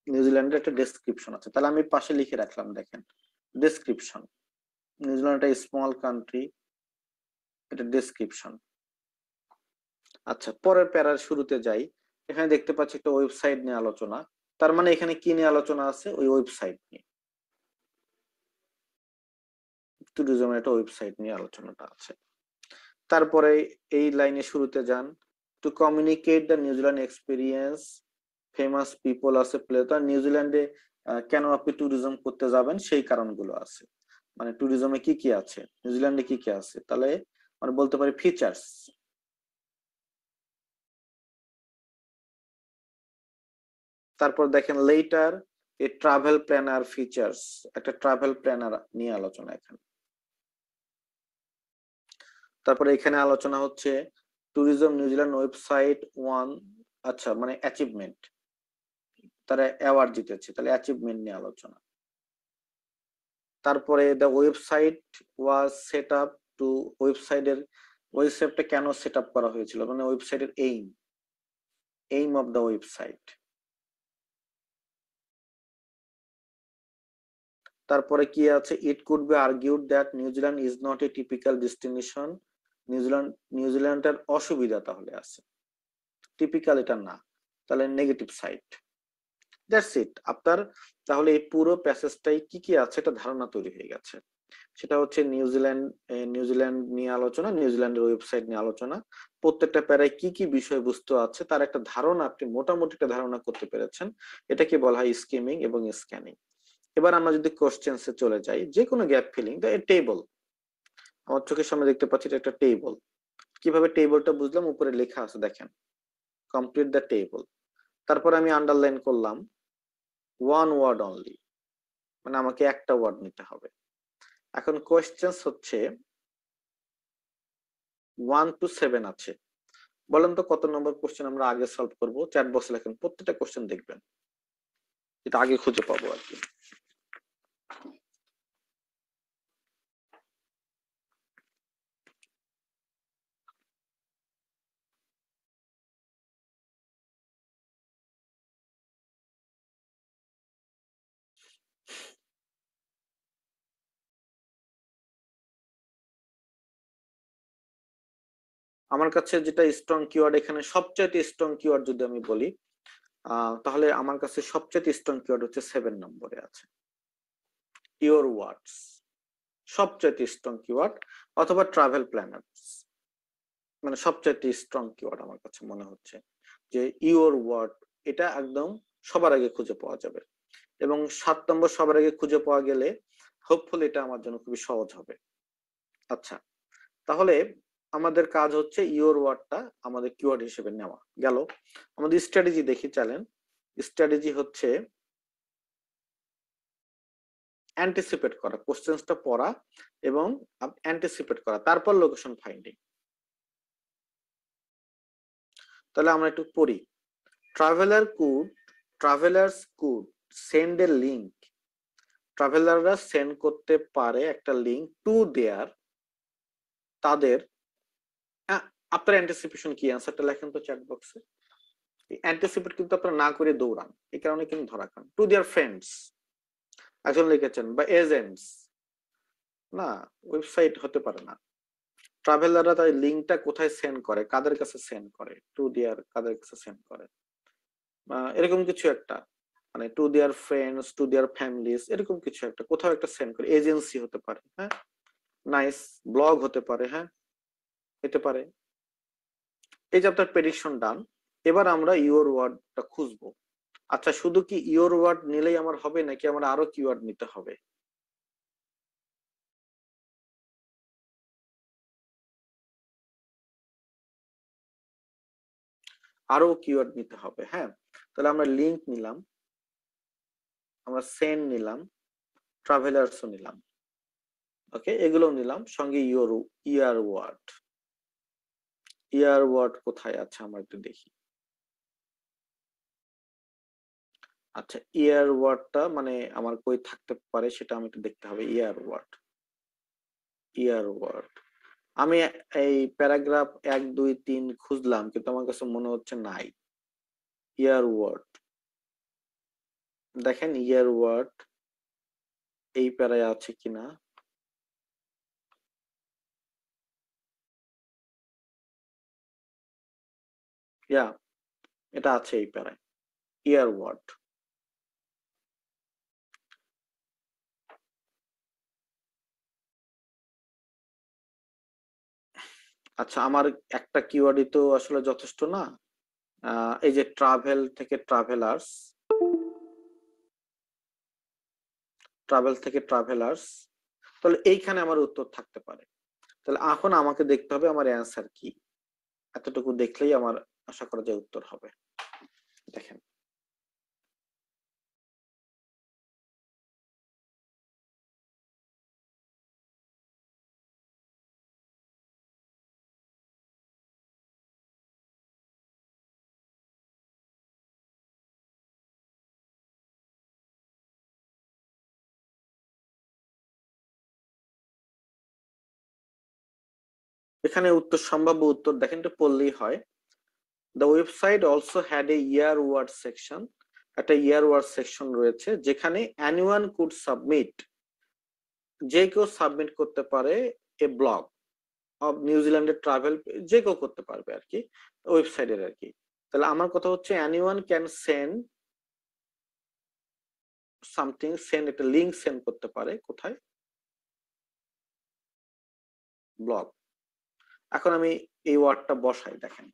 নিউজিল্যান্ডের একটা ডেসক্রিপশন আছে, তাহলে আমি পাশে লিখে রাখলাম, দেখেন ডেসক্রিপশন, নিউজিল্যান্ড একটা স্মল কান্ট্রি, এটা ডেসক্রিপশন। আচ্ছা, পরের প্যারার শুরুতে যাই, এখানে দেখতে পাচ্ছি একটা ওয়েবসাইট নিয়ে আলোচনা, তার মানে এখানে কি নিয়ে আলোচনা আছে, ওই ওয়েবসাইট নিয়ে, ট্যুরিজমের একটা ওয়েবসাইট নিয়ে আলোচনাটা আছে। তারপরে এই লাইনে শুরুতে যান, to communicate the New Zealand experience, famous people আছে প্লে, তার নিউজিল্যান্ডে কেন আপনি ট্যুরিজম করতে যাবেন সেই কারণগুলো আছে, মানে ট্যুরিজমে কি কি আছে, নিউজিল্যান্ডে কি কি আছে, তাহলে মানে বলতে পারি ফিচার্স। তারপর দেখেন letter a travel planner features, একটা ট্রাভেল প্ল্যানার নিয়ে আলোচনা এখানে। তারপরে এখানে আলোচনা হচ্ছে ট্যুরিজম নিউজিল্যান্ড ওয়েবসাইট ওয়ান, আচ্ছা মানে অ্যাচিভমেন্ট, তারা অ্যাওয়ার্ড জিতেছে, তাহলে অ্যাচিভমেন্ট নিয়ে আলোচনা। তারপরে the website was set up to, ওয়েবসাইটটা কেন সেট আপ করা হয়েছিল, মানে ওয়েবসাইটের এইম অফ দ্য ওয়েবসাইট। তারপরে কি আছে, it could be argued that New Zealand is not a typical destination, নিউজিল্যান্ডের অসুবিধা তাহলে আছে, টিপিক্যাল এটা না, তাহলে নেগেটিভ সাইড। দ্যাটস ইট আপনার, তাহলে এই পুরো প্যাসেজটাই কি কি আছে এটা ধারণা তৈরি হয়ে গেছে। সেটা হচ্ছে নিউজিল্যান্ড নিয়ে আলোচনা, নিউজিল্যান্ডের ওয়েবসাইট নিয়ে আলোচনা, প্রত্যেকটা প্যারায় কি কি বিষয়বস্তু আছে তার একটা ধারণা, আপনি মোটামুটি একটা ধারণা করতে পেরেছেন, এটাকে বলা হয় স্কিমিং এবং স্ক্যানিং। এবার আমরা যদি কোশ্চেন্সে চলে যাই, যে কোনো গ্যাপ ফিলিং, টেবল, আমার চোখের সামনে দেখতে পাচ্ছি এটা একটা টেবল, কিভাবে টেবলটা বুঝলাম, উপরে লেখা আছে দেখেন, কমপ্লিট দ্য টেবল। তারপর আমি আন্ডারলাইন করলাম ওয়ান ওয়ার্ড অনলি, মানে আমাকে একটা ওয়ার্ড নিতে হবে। এখন কোয়েশ্চেন্স হচ্ছে 1 to 7 আছে, বলেন তো কত নম্বর কোশ্চেন আমরা আগে সলভ করব, চ্যাট বক্সে লেখেন, প্রত্যেকটা কোশ্চেন দেখবেন, এটা আগে খুঁজে পাবো আর কি। আমার কাছে যেটা স্ট্রং কিওয়ার্ড, এখানে সবচেয়ে স্ট্রং কিওয়ার্ড যদি আমি বলি, তাহলে আমার কাছে সবচেয়ে স্ট্রং কিওয়ার্ড হচ্ছে 7 নম্বরে আছে, ইওর ওয়ার্ডস, সবচেয়ে স্ট্রং কিওয়ার্ড, অথবা ট্রাভেল প্ল্যানার্স, মানে সবচেয়ে স্ট্রং কিওয়ার্ড আমার কাছে মনে হচ্ছে যে ইওর ওয়ার্ড, এটা একদম সবার আগে খুঁজে পাওয়া যাবে, এবং 7 নম্বর সবার আগে খুঁজে পাওয়া গেলে হোপফুলি এটা আমার জন্য খুবই সহজ হবে। আচ্ছা, তাহলে আমাদের কাজ হচ্ছে ইওর ওয়ার্ডটা আমাদের কিওয়ার্ড হিসেবে নেওয়া গেল। আমাদের স্ট্র্যাটেজি দেখি, চলেন। স্ট্র্যাটেজি হচ্ছে অ্যান্টিসিপেট করা, কোশ্চেন্সটা পড়া এবং অ্যান্টিসিপেট করা, তারপর লোকেশন ফাইন্ডিং। তাহলে আমরা একটু পড়ি, travellers could send a link, ট্রাভেলাররা সেন্ড করতে পারে একটা লিংক টু দেয়ার, তাদের, আপনার অ্যান্টিসিপেশন কি, অ্যান্সারটা লেখেন তো চ্যাট বক্সে। অ্যান্টিসিপেট কিন্তু আপনারা না করে দৌড়ান, এই কারণে কিন্তু ধরা খান। টু দেয়ার ফ্রেন্ডস একজন লিখেছেন, বা এজেন্টস, না ওয়েবসাইট হতে পারে না। ট্রাভেলাররা তাই লিংকটা কোথায় সেন্ড করে, কাদের কাছে সেন্ড করে, টু দেয়ার, কাদের কাছে সেন্ড করে, এরকম কিছু একটা, মানে to their friends, to their families, এরকম কিছু একটা, কোথাও একটা সেন্ড করে, এজেন্সি হতে পারে, হ্যাঁ, নাইস, ব্লগ হতে পারে, হ্যাঁ হতে পারে। এই যে আপনার প্রেডিকশন ডান, এবার আমরা ইওর ওয়ার্ডটা খুঁজবো। আচ্ছা, শুধু কি ইওর ওয়ার্ড নিলেই আমার হবে, নাকি আমরা আরো কিওয়ার্ড নিতে হবে? আরো কিওয়ার্ড নিতে হবে, হ্যাঁ। তাহলে আমরা লিংক নিলাম, আমরা সেন্ড নিলাম, ট্রাভেলার্সও নিলাম, ওকে, এগুলো নিলাম, সঙ্গে ইয়ার ওয়ার্ড। ইয়ার ওয়ার্ড কোথায় আছে আমরা একটু দেখি। আচ্ছা, ইয়ার ওয়ার্ডটা মানে আমার কই থাকতে পারে সেটা আমি একটু দেখতে হবে। ইয়ার ওয়ার্ড, ইয়ার ওয়ার্ড, আমি এই প্যারাগ্রাফ 1 2 3 খুঁজলাম, কিন্তু আমার কাছে মনে হচ্ছে নাই। ইয়ার ওয়ার্ড, দেখেন ইয়ার ওয়ার্ড এই প্যারায় আছে কিনা। ইয়া, এটা আছে এই প্যারায়, ইয়ার ওয়ার্ড। আচ্ছা, আমার একটা কিওয়ার্ডই তো আসলে যথেষ্ট না। এই যে ট্রাভেল থেকে ট্রাভেলার্স, ট্রাভেল থেকে ট্রাভেলার্স, তাহলে এইখানে আমার উত্তর থাকতে পারে। তাহলে এখন আমাকে দেখতে হবে আমার অ্যান্সার কি। এতটুকু দেখলেই আমার আশা করা যায় উত্তর হবে। দেখেন, এখানে উত্তর, সম্ভাব্য উত্তর দেখেন, এটা পড়লেই হয়। The website also had a year word section. একটা ইয়ার ওয়ার্ড সেকশন রয়েছে যেখানে এনিওয়ান কুড সাবমিট, যে কেউ সাবমিট করতে পারে, এ ব্লগ অফ নিউজিল্যান্ডের ট্রাভেল, যে কেউ করতে পারবে আর কি, ওয়েবসাইটের আর কি। তাহলে আমার কথা হচ্ছে anyone can send something, send একটা লিংক সেন্ড করতে পারে, কোথায়? ব্লগ। এখন আমি এই ওয়ার্ডটা বসাই, দেখেন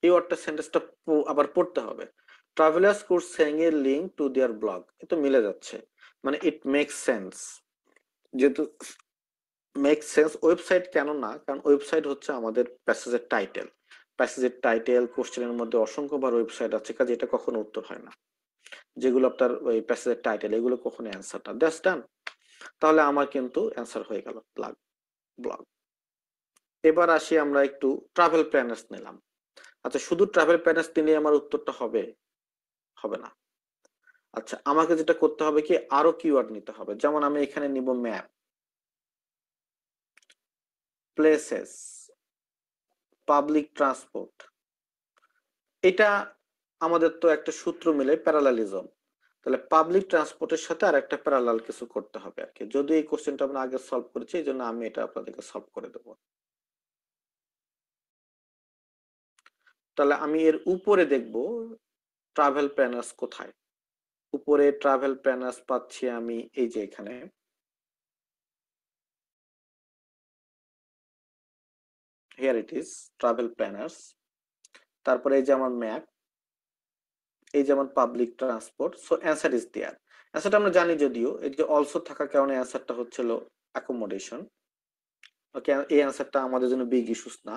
এই ওয়ার্ডটা, সেন্টেন্সটা আবার পড়তে হবে। Travellers could send a link to their blog, এটা মিলে যাচ্ছে, মানে ইট মেক্স সেন্স। যেহেতু মেক সেন্স, ওয়েবসাইট কেন না, কারণ ওয়েবসাইট হচ্ছে আমাদের প্যাসেজের টাইটেল। প্যাসেজের টাইটেল, কোশ্চেনের মধ্যে অসংখ্যবার ওয়েবসাইট আছে, কাজে এটা কখনো উত্তর হয় না। যেগুলো আপনার ওই প্যাসেজের টাইটেল, এগুলো কখনো অ্যান্সারটা, দ্যাটস ডান। তাহলে আমার কিন্তু অ্যান্সার হয়ে গেল ব্লগ, ব্লগ। এবার আসি, আমরা একটু ট্রাভেল প্ল্যানার্স নিলাম। আচ্ছা, শুধু ট্রাভেল প্ল্যানার্স নিলে আমার উত্তরটা হবে? হবে না। আচ্ছা, আমাকে যেটা করতে হবে কি, আরো কিওয়ার্ড নিতে হবে। যেমন আমি এখানে নিব ম্যাপ, প্লেসেস, পাবলিক ট্রান্সপোর্ট। এটা আমাদের তো একটা সূত্র মিলে, প্যারালালিজম। তাহলে পাবলিক ট্রান্সপোর্টের সাথে আর একটা প্যারালাল কিছু করতে হবে আর কি। যদি এই কোশ্চেনটা আমরা আগে সলভ করেছি, এই জন্য আমি এটা আপনাদেরকে সলভ করে দেবো। তাহলে আমি এর উপরে দেখব ট্রাভেল প্ল্যানার্স কোথায়। উপরে ট্রাভেল প্ল্যানার্স পাচ্ছি আমি এই যে এখানে, here it is, travel planners. তারপরে এই যে আমার ম্যাপ, এই যেমন public transport. So answer is there. অ্যান্সারটা আমরা জানি, যদিও এই যে অলসো থাকার কারণে অ্যান্সারটা হচ্ছিল অ্যাকোমোডেশন। ওকে, এই অ্যান্সারটা আমাদের জন্য বিগ ইস্যুস না,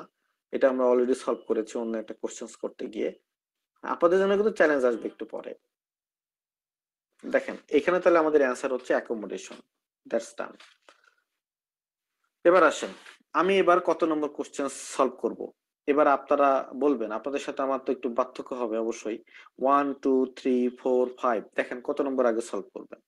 এটা আমরা অলরেডি সলভ করেছি অন্য একটা কোশ্চেন্স করতে গিয়ে। আপনাদের জন্য কিন্তু চ্যালেঞ্জ আসবে একটু পরে। দেখেন এখানে তাহলে আমাদের অ্যান্সার হচ্ছে অ্যাকোমোডেশন, দ্যাটস ডান। এবার আসেন, আমি এবার কত নম্বর কোশ্চেন সলভ করব। এবার আপনারা বলবেন, আপনাদের সাথে আমার তো একটু পার্থক্য হবে অবশ্যই। 1 2 3 4 5, দেখেন কত নম্বর আগে সলভ করবেন।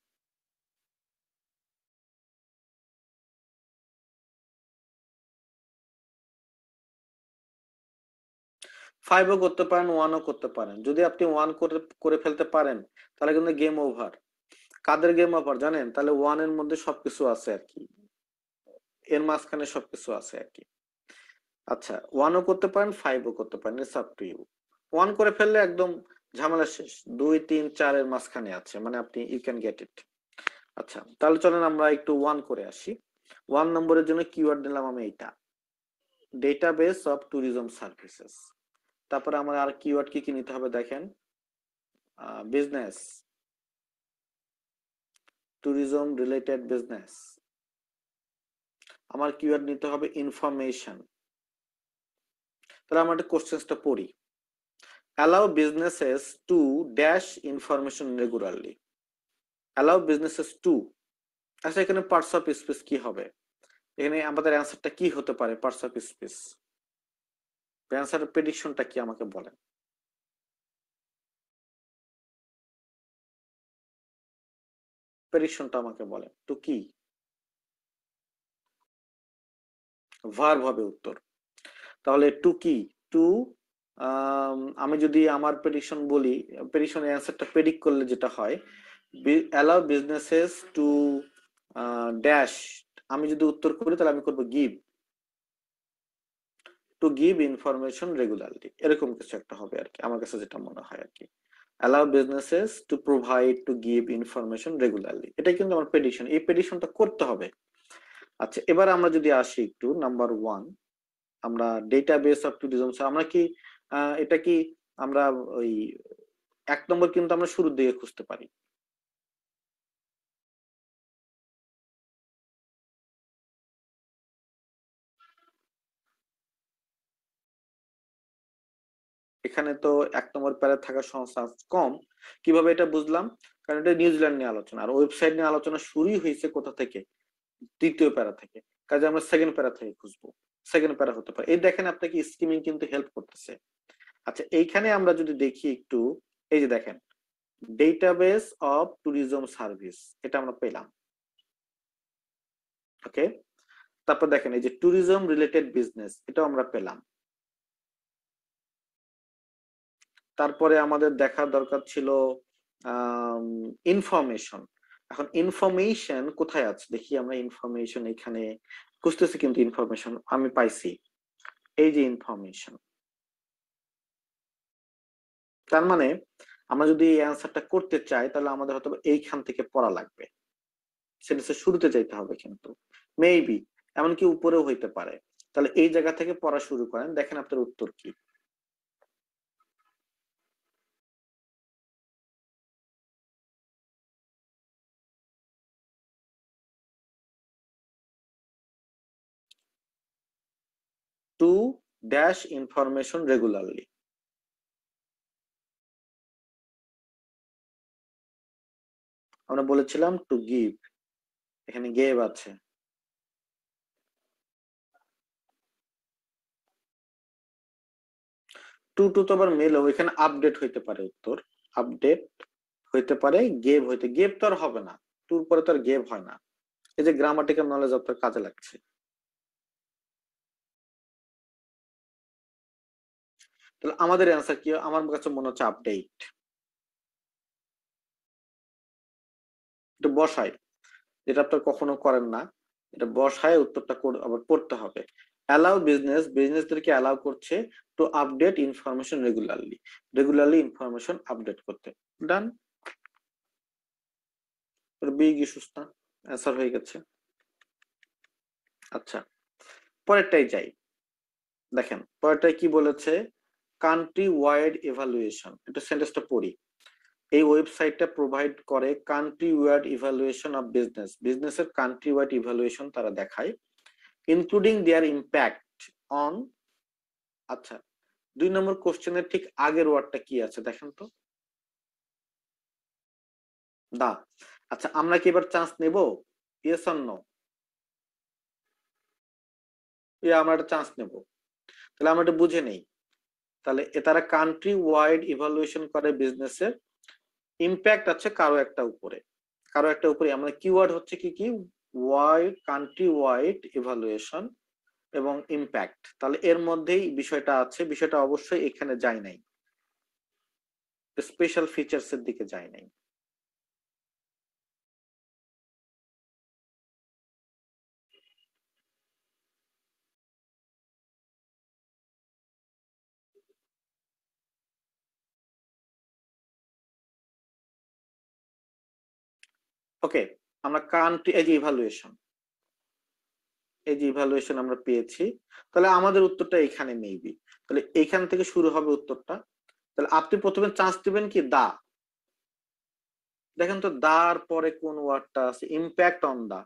5ও করতে পারেন, 1ও করতে পারেন। যদি আপনি 1 করে করে ফেলতে পারেন, তাহলে কিন্তু গেম ওভার। কাদের গেম ওভার জানেন? তাহলে 1 এর মধ্যে সবকিছু আছে আর কি, এর মাঝখানে সবকিছু আছে আর কি। আচ্ছা, 1ও করতে পারেন, 5ও করতে পারেন, ইটস আপ টু ইউ। 1 করে ফেললে একদম ঝামেলা শেষ। 2 3 4 এর মাঝখানে আছে, মানে আপনি ইউ ক্যান গেট ইট। আচ্ছা, তাহলে চলেন আমরা একটু 1 করে আসি। 1 নম্বরের জন্য কিওয়ার্ড নিলাম আমি এইটা, ডেটাবেস অফ ট্যুরিজম সার্ভিসেস। তারপরে আমার আর কিওয়ার্ড কি কি নিতে হবে দেখেন, বিজনেস, ট্যুরিজম রিলেটেড বিজনেস। আমার কিওয়ার্ড নিতে হবে ইনফরমেশন। তাহলে আমরা একটা কোশ্চেনটা পড়ি, allow businesses to dash information regularly, allow businesses to। আচ্ছা, এখানে পার্টস অফ স্পিচ কি হবে? এখানে আমাদের অ্যান্সারটা কি হতে পারে? পার্টস অফ স্পিচ, অ্যান্সারের প্রেডিকশনটা কি আমাকে বলেন। পেডিশনটা আমাকে বলেন টু কি ভার্ব হবে উত্তর। তাহলে টু কি টু আমি যদি আমার প্রেডিকশন বলি, প্রেডিকশনের অ্যান্সারটা প্রেডিক্ট করলে যেটা হয় অ্যালাউ বিজনেসেস টু ড্যাশ, আমি যদি উত্তর করি তাহলে আমি করব give, to give information regularly, এরকম কিছু একটা হবে আর কি, আমার কাছে যেটা মনে হয় আর কি। Allow businesses to provide to give information regularly, এটাই কিন্তু আমার প্রেডিকশন, এই প্রেডিকশনটা করতে হবে। আচ্ছা, এবার আমরা যদি আসি একটু নাম্বার 1, আমরা ডেটাবেস অফ ট্যুরিজম, আমরা কি এটা কি আমরা ওই 1 নম্বর কিন্তু আমরা শুরুর দিকে খুঁজতে পারি। এখানে তো 1 নম্বর প্যারা থাকার চান্স কম। কিভাবে এটা বুঝলাম? কারণ এটা নিউজিল্যান্ড নিয়ে আলোচনা, আর ওয়েবসাইট নিয়ে আলোচনা শুরুই হয়েছে কোথা থেকে? দ্বিতীয় প্যারা থেকে। কাজে আমরা সেকেন্ড প্যারা থেকে খুঁজবো, সেকেন্ড প্যারা হতে পারে। এই দেখেন আপনাকে স্কিমিং কিন্তু হেল্প করতেছে। আচ্ছা, এইখানে আমরা যদি দেখি একটু, এই যে দেখেন ডেটাবেস অফ ট্যুরিজম সার্ভিস, এটা আমরা পেলাম। ওকে, তারপর দেখেন এই যে ট্যুরিজম রিলেটেড বিজনেস, এটাও আমরা পেলাম। তারপরে আমাদের দেখার দরকার ছিল ইনফরমেশন। এখন ইনফরমেশন কোথায় আছে দেখি আমরা, ইনফরমেশন এখানে খুঁজতেছি, কিন্তু ইনফরমেশন আমি পাইছি, এই যে ইনফরমেশন। তার মানে আমরা যদি এই অ্যান্সারটা করতে চাই তাহলে আমাদের হয়তো এইখান থেকে পড়া লাগবে, সেন্টেন্সের শুরুতে যাইতে হবে, কিন্তু মেবি এমনকি উপরেও হইতে পারে। তাহলে এই জায়গা থেকে পড়া শুরু করেন, দেখেন আপনার উত্তর কি। টু ড্যাশ ইনফরমেশন রেগুলারলি, আমরা বলেছিলাম টু গিভ, এখানে গেভ আছে। টু টু তো আবার মেল, এখানে আপডেট হইতে পারে, উত্তর আপডেট হইতে পারে, গেভ হইতে, গেভ তো আর হবে না, টুর পরে তো আর গেভ হয় না। এই যে গ্রামাটিক্যাল নলেজ আপনার কাজে লাগছে। তাহলে আমাদের অ্যান্সার কি? আমার কাছে মনে হচ্ছে আপডেট। এটা বসাই, যেটা আপনার কখনো করেন না, এটা বসায় উত্তরটা আবার পড়তে হবে। অ্যালাউ বিজনেস, বিজনেসদেরকে অ্যালাউ করছে to update information regularly, regularly information update করতে। ডান, বিগ ইস্যুস না, অ্যান্সার হয়ে গেছে। আচ্ছা, পরেরটাই যাই। দেখেন পরেরটাই কি বলেছে, কান্ট্রি ওয়াইড এভালুয়েশন, এটা সেন্টেন্সটা পড়ি। এই ওয়েবসাইটটা প্রোভাইড করে country wide evaluation of business, বিজনেসের কান্ট্রি ওয়াইড ইভালুয়েশন তারা দেখায়, ইনক্লুডিং দেয়ার ইম্প্যাক্ট অন। আচ্ছা, 2 নম্বর কোশ্চেনের ঠিক আগের ওয়ার্ডটা কি আছে দেখেন তো, দা। আচ্ছা, আমরা কি এবার চান্স নেব? Yes or no? আমরা একটা চান্স নেব। তাহলে আমরা এটা বুঝে নেই। তাহলে তারা কান্ট্রি ওয়াইড ইভালুয়েশন করে বিজনেসের, ইম্প্যাক্ট আছে কারো একটা উপরে, কারো একটা উপরে, আমরা কিওয়ার্ড হচ্ছে কি কি, ওয়াইড, কান্ট্রি ওয়াইড ইভালুয়েশন এবং ইম্প্যাক্ট। তাহলে এর মধ্যেই বিষয়টা আছে, বিষয়টা অবশ্যই এখানে যায় নাই, স্পেশাল ফিচার্স এর দিকে যায় নাই। ওকে, আমরা কান্ট্রি, এই যে ইভালুয়েশন, এই যে ইভালুয়েশন আমরা পেয়েছি, তাহলে আমাদের উত্তরটা এখানে মেবি, তাহলে এইখান থেকে শুরু হবে উত্তরটা। তাহলে আপনি প্রথমে চান্স দিবেন কি দা, দেখেন তো দার পরে কোন ওয়ার্ডটা আছে, ইম্প্যাক্ট অন দা,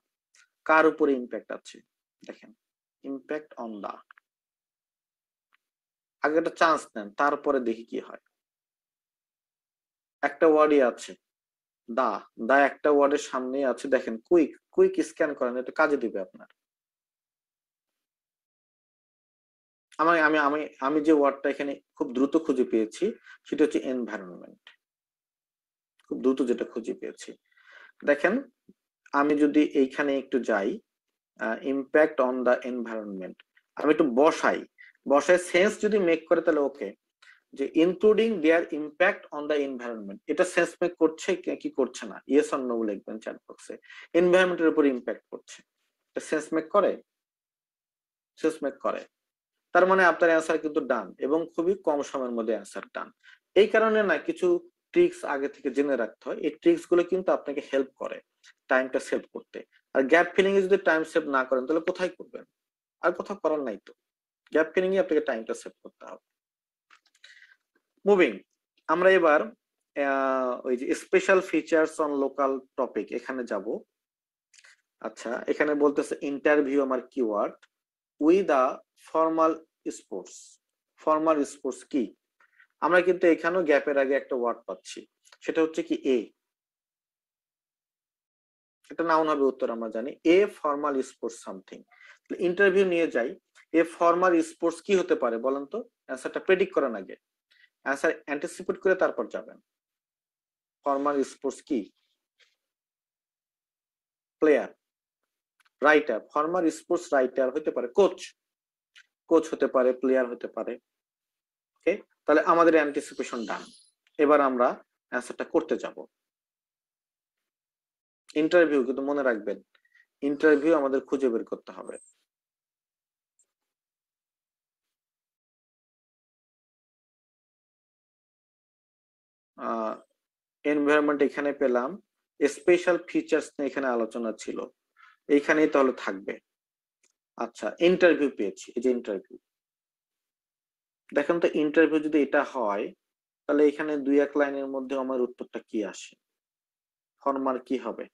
কার উপরে ইম্প্যাক্ট আছে দেখেন, ইম্প্যাক্ট অন দা, আগে একটা চান্স নেন তারপরে দেখি কি হয়। একটা ওয়ার্ডই আছে দা, দা একটা ওয়ার্ডের সামনেই আছে, দেখেন কুইক, কুইক স্ক্যান করেন, এটা কাজে দিবে আপনার। আমি আমি আমি আমি যে ওয়ার্ডটা এখানে খুব দ্রুত খুঁজে পেয়েছি সেটা হচ্ছে এনভায়রনমেন্ট, খুব দ্রুত যেটা খুঁজে পেয়েছি। দেখেন আমি যদি এইখানে একটু যাই, ইম্প্যাক্ট অন দা এনভায়রনমেন্ট, আমি একটু বসায় সেন্স যদি মেক করে তাহলে ওকে, যে including their impact on the environment, এটা সেন্স মেক করছে কি করছে না, ইয়েস অর নো লিখবেন চ্যাট বক্সে। এনভায়রনমেন্টের উপর ইম্প্যাক্ট করছে, এটা সেন্স মেক করে, সেন্স মেক করে। তার মানে আপনার অ্যান্সার কিন্তু ডান, এবং খুবই কম সময়ের মধ্যে অ্যান্সার ডান। এই কারণে না কিছু ট্রিক্স আগে থেকে জেনে রাখতে হয়, এই ট্রিক্স গুলো কিন্তু আপনাকে হেল্প করে টাইমটা সেভ করতে। আর গ্যাপ ফিলিং এ যদি টাইম সেভ না করেন তাহলে কোথায় করবেন, আর কোথাও করার নাই তো। গ্যাপ ফিলিং এ আপনাকে টাইমটা সেভ করতে হবে। মুভিং, আমরা এবার ওই যে special features on local topic এখানে যাব। আচ্ছা, এখানে বলতেছে ইন্টারভিউ আমার keyword with a formal sports. Formal sports কি? আমরা কিন্তু এখানেও গ্যাপের আগে একটা ওয়ার্ড পাচ্ছি, সেটা হচ্ছে কি এ। এটা নাউন হবে উত্তর, আমরা জানি a formal sports something. Interview নিয়ে যাই, এ ফর্মাল স্পোর্টস কি হতে পারে বলেন তো? অ্যান্সারটা প্রেডিক্ট করেন আগে, অ্যান্সার অ্যান্টিসিপেট করে তারপর যাবেন। ফর্মাল স্পোর্টস কি? Player, writer. Formal sports writer হতে পারে, কোচ, কোচ হতে পারে, প্লেয়ার হতে পারে। ওকে, তাহলে আমাদের অ্যান্টিসিপেশন ডান। এবার আমরা অ্যান্সারটা করতে যাব। ইন্টারভিউ কিন্তু মনে রাখবেন, ইন্টারভিউ আমাদের খুঁজে বের করতে হবে। এনভায়রনমেন্ট এখানে পেলাম, স্পেশাল ফিচার্স নিয়ে এখানে আলোচনা ছিল, এইখানেই তাহলে থাকবে। আচ্ছা, ইন্টারভিউ পেয়েছি, এই যে ইন্টারভিউ। দেখেন তো ইন্টারভিউ যদি এটা হয় তাহলে এখানে দুই এক লাইনের মধ্যে আমার উত্তরটা কি আসে, ফর্মাল কি হবে?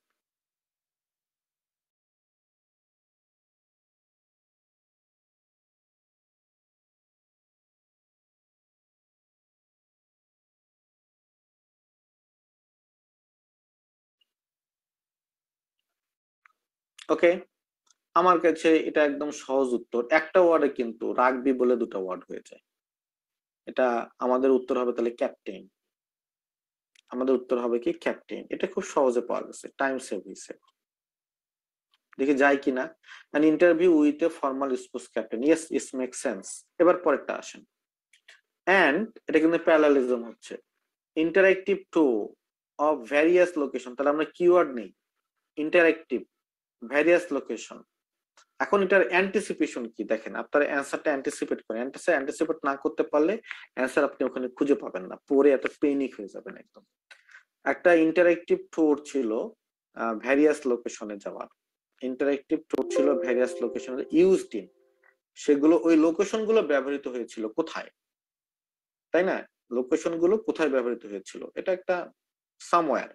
ওকে, আমার কাছে এটা একদম সহজ উত্তর, একটা ওয়ার্ডে কিন্তু রাগবি বলে দুটো ওয়ার্ড হয়ে যায়। এটা আমাদের উত্তর হবে তাহলে ক্যাপ্টেন। আমাদের উত্তর হবে কি ক্যাপ্টেন। এটা খুব সহজে পাওয়া গেছে, টাইম সেভ হয়েছে। দেখি যায় কিনা। an interview with a formal sports captain, yes it makes sense। এবার পরেরটা আসেন, and এটা কিন্তু প্যারালালিজম হচ্ছে, interactive to of various location, তাহলে আমরা কিওয়ার্ড নেই, ইন্টারঅ্যাক্টিভ ভ্যারিয়াস লোকেশন। এখন এটার অ্যান্টিসিপেশন কি? দেখেন আপনার অ্যান্সারটা অ্যান্টিসিপেট করেন, অ্যান্টিসিপেট না করতে পারলে অ্যান্সার আপনি ওখানে খুঁজে পাবেন না, পরে এত পেনিক হয়ে যাবেন একদম। একটা ইন্টারঅ্যাক্টিভ ট্যুর ছিল ভ্যারিয়াস লোকেশনে যাওয়ার, ইন্টারঅ্যাক্টিভ ট্যুর ছিল ভ্যারিয়াস লোকেশনে ইউজড ইন, সেগুলো ওই লোকেশন গুলো ব্যবহৃত হয়েছিল কোথায়, তাই না? লোকেশন গুলো কোথায় ব্যবহৃত হয়েছিল, এটা একটা সামওয়্যার,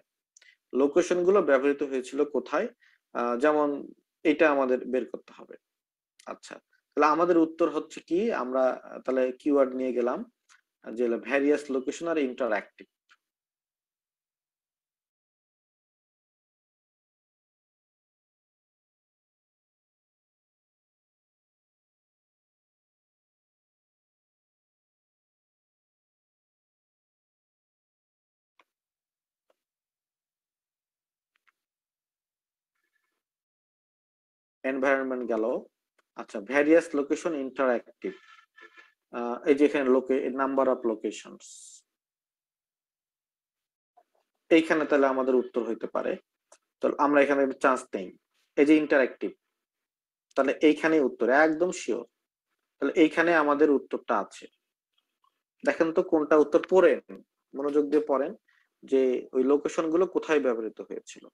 লোকেশন গুলো ব্যবহৃত হয়েছিল কোথায়, যেমন এটা আমাদের বের করতে হবে। আচ্ছা, তাহলে আমাদের উত্তর হচ্ছে কি, আমরা তাহলে কিওয়ার্ড নিয়ে গেলাম যে ভ্যারিয়াস লোকেশন আর ইন্টারঅ্যাক্টিভ। এনভায়রনমেন্ট গেল। আচ্ছা, ভ্যারিয়াস লোকেশন ইন্টারঅ্যাক্টিভ, এই যে এখানে নাম্বার অফ লোকেশনস, এইখানে তাহলে আমাদের উত্তর হইতে পারে। তো আমরা এখানে চান্স নেই, এই যে ইন্টারঅ্যাক্টিভ, তাহলে এইখানেই উত্তর একদম শিওর। তাহলে এইখানে আমাদের উত্তরটা আছে। দেখেন তো কোনটা উত্তর, পড়েন, মনোযোগ দিয়ে পড়েন যে ওই লোকেশন গুলো কোথায় ব্যবহৃত হয়েছিল।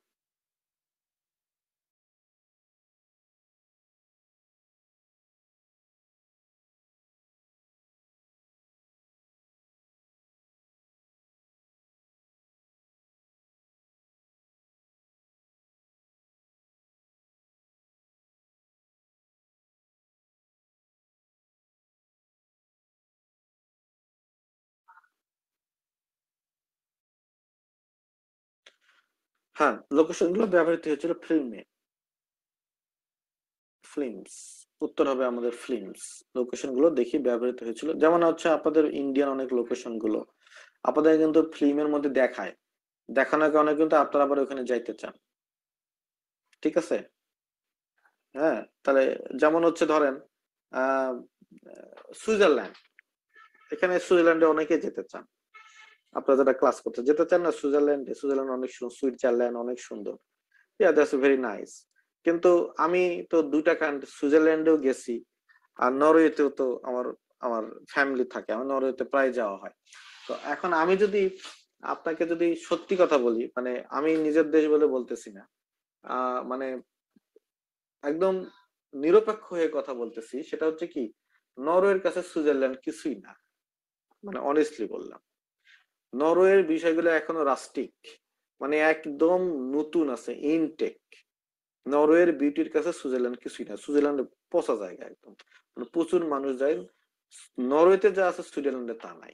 হ্যাঁ, লোকেশন গুলো ব্যবহৃত হয়েছিল ফিল্মে, ফিল্মস। উত্তর হবে আমাদের ফিল্মস। লোকেশন গুলো দেখি ব্যবহৃত হয়েছিল, যেমন হচ্ছে আপনাদের ইন্ডিয়ান অনেক লোকেশন গুলো আপনাদের কিন্তু ফিল্মের মধ্যে দেখায়, দেখানোর কারণে কিন্তু আপনারা আবার ওখানে যাইতে চান, ঠিক আছে? হ্যাঁ, তাহলে যেমন হচ্ছে ধরেন আহ সুইজারল্যান্ড, এখানে সুইজারল্যান্ডে অনেকে যেতে চান, আপনারা যারা ক্লাস করতে যেতে চান না সুইজারল্যান্ডে, সুইজারল্যান্ড অনেক সুইজারল্যান্ড অনেক সুন্দর, ইয়া দ্যাটস ভেরি নাইস। কিন্তু আমি তো দুইটা কান্ট্রি সুইজারল্যান্ডেও গেছি, আর নরওয়েতেও তো আমার আমার ফ্যামিলি থাকে, আমার নরওয়েতে প্রায় যাওয়া হয়। তো এখন আমি যদি আপনাকে যদি সত্যি কথা বলি, মানে আমি নিজের দেশ বলে বলতেছি না, মানে একদম নিরপেক্ষ হয়ে কথা বলতেছি, সেটা হচ্ছে কি, নরওয়ের কাছে সুইজারল্যান্ড কিছুই না, মানে অনেস্টলি বললাম। নরওয়ের বিষয়গুলো এখনো রাস্টিক, মানে একদম নতুন আছে, ইনটেক। নরওয়ের বিউটির কাছে সুইজারল্যান্ড কিছুই না, সুইজারল্যান্ড পচা জায়গা একদম, মানে প্রচুর মানুষ যায়। নরওয়েতে যা আছে সুইজারল্যান্ডে তা নাই,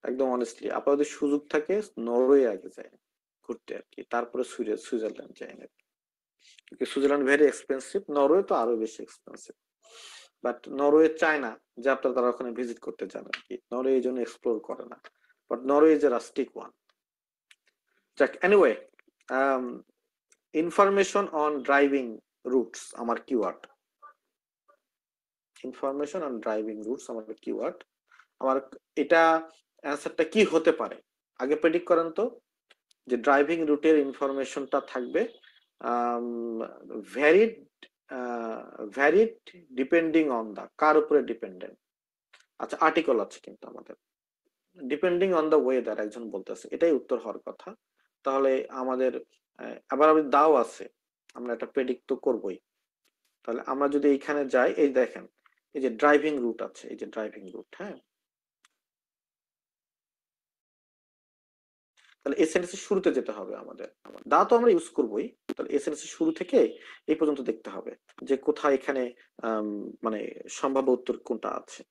একদম অনেস্টলি। আপনার যদি সুযোগ থাকে নরওয়ে আগে যায় ঘুরতে আর কি, তারপরে সুইজারল্যান্ড যায় না। সুইজারল্যান্ড ভেরি এক্সপেন্সিভ, নরওয়ে তো আরো বেশি এক্সপেন্সিভ। বাট নরওয়ে চায় না যে আপনারা তারা ওখানে ভিজিট করতে চান আর কি, নরওয়ে এই জন্য এক্সপ্লোর করে না। But Norway is a rustic one. যাক, anyway, information on driving routes আমার keyword, information on driving routes আমার কিওয়ার্ড। আমার এটা অ্যান্সারটা কি হতে পারে আগে প্রেডিক্ট করেন তো, যে ড্রাইভিং রুটের ইনফরমেশনটা থাকবে varied, varied depending on the, কার উপরে ডিপেন্ডেন্ট। আচ্ছা, আর্টিকেল আছে কিন্তু আমাদের, ডিপেন্ডিং অন দা ওয়েদার একজন বলতেছে, এটাই উত্তর হওয়ার কথা। তাহলে আমাদের আবার আমি দাও আছে, আমরা একটা প্রেডিক্ট তো করবোই। তাহলে আমরা যদি এইখানে যাই, এই দেখেন এই যে ড্রাইভিং রুট আছে, এই যে ড্রাইভিং রুট, হ্যাঁ, তাহলে এই সেন্টেন্সের শুরুতে যেতে হবে আমাদের, দা তো আমরা ইউজ করবোই। তাহলে এই সেন্টেন্সের শুরু থেকে এই পর্যন্ত দেখতে হবে যে কোথায় এখানে মানে সম্ভাব্য উত্তর কোনটা আছে।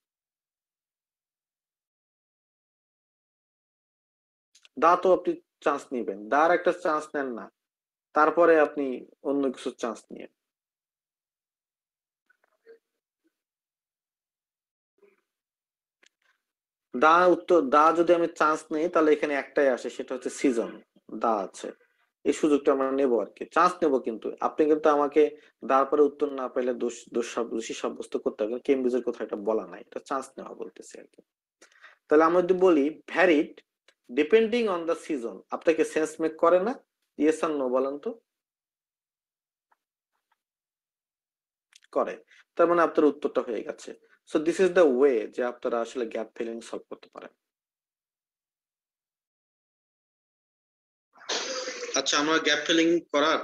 দা তো আপনি চান্স নিবেন, দার একটা চান্স নেন না, তারপরে আপনি অন্য কিছু চান্স নিয়ে। দা উত্তর, দা যদি আমি চান্স নেই তাহলে এখানে একটাই আসে, সেটা হচ্ছে সিজন। দা আছে, এই সুযোগটা আমরা নেবো আর কি, চান্স নেবো। কিন্তু আপনি কিন্তু আমাকে তারপরে উত্তর না পাইলে দোষী সাব্যস্ত করতে হবে, কেমব্রিজের কথা এটা বলা নাই, এটা চান্স নেওয়া বলতেছি আর কি। তাহলে আমরা যদি বলি varied depending on the season, আপনাকে সেন্স মেক করে না? ইয়েস আর নো বলেন তো। করে, তার মানে আপনার উত্তরটা হয়ে গেছে। So this is the way যে আপনারা আসলে গ্যাপ ফিলিং সলভ করতে পারেন। আচ্ছা, আমরা গ্যাপ ফিলিং করার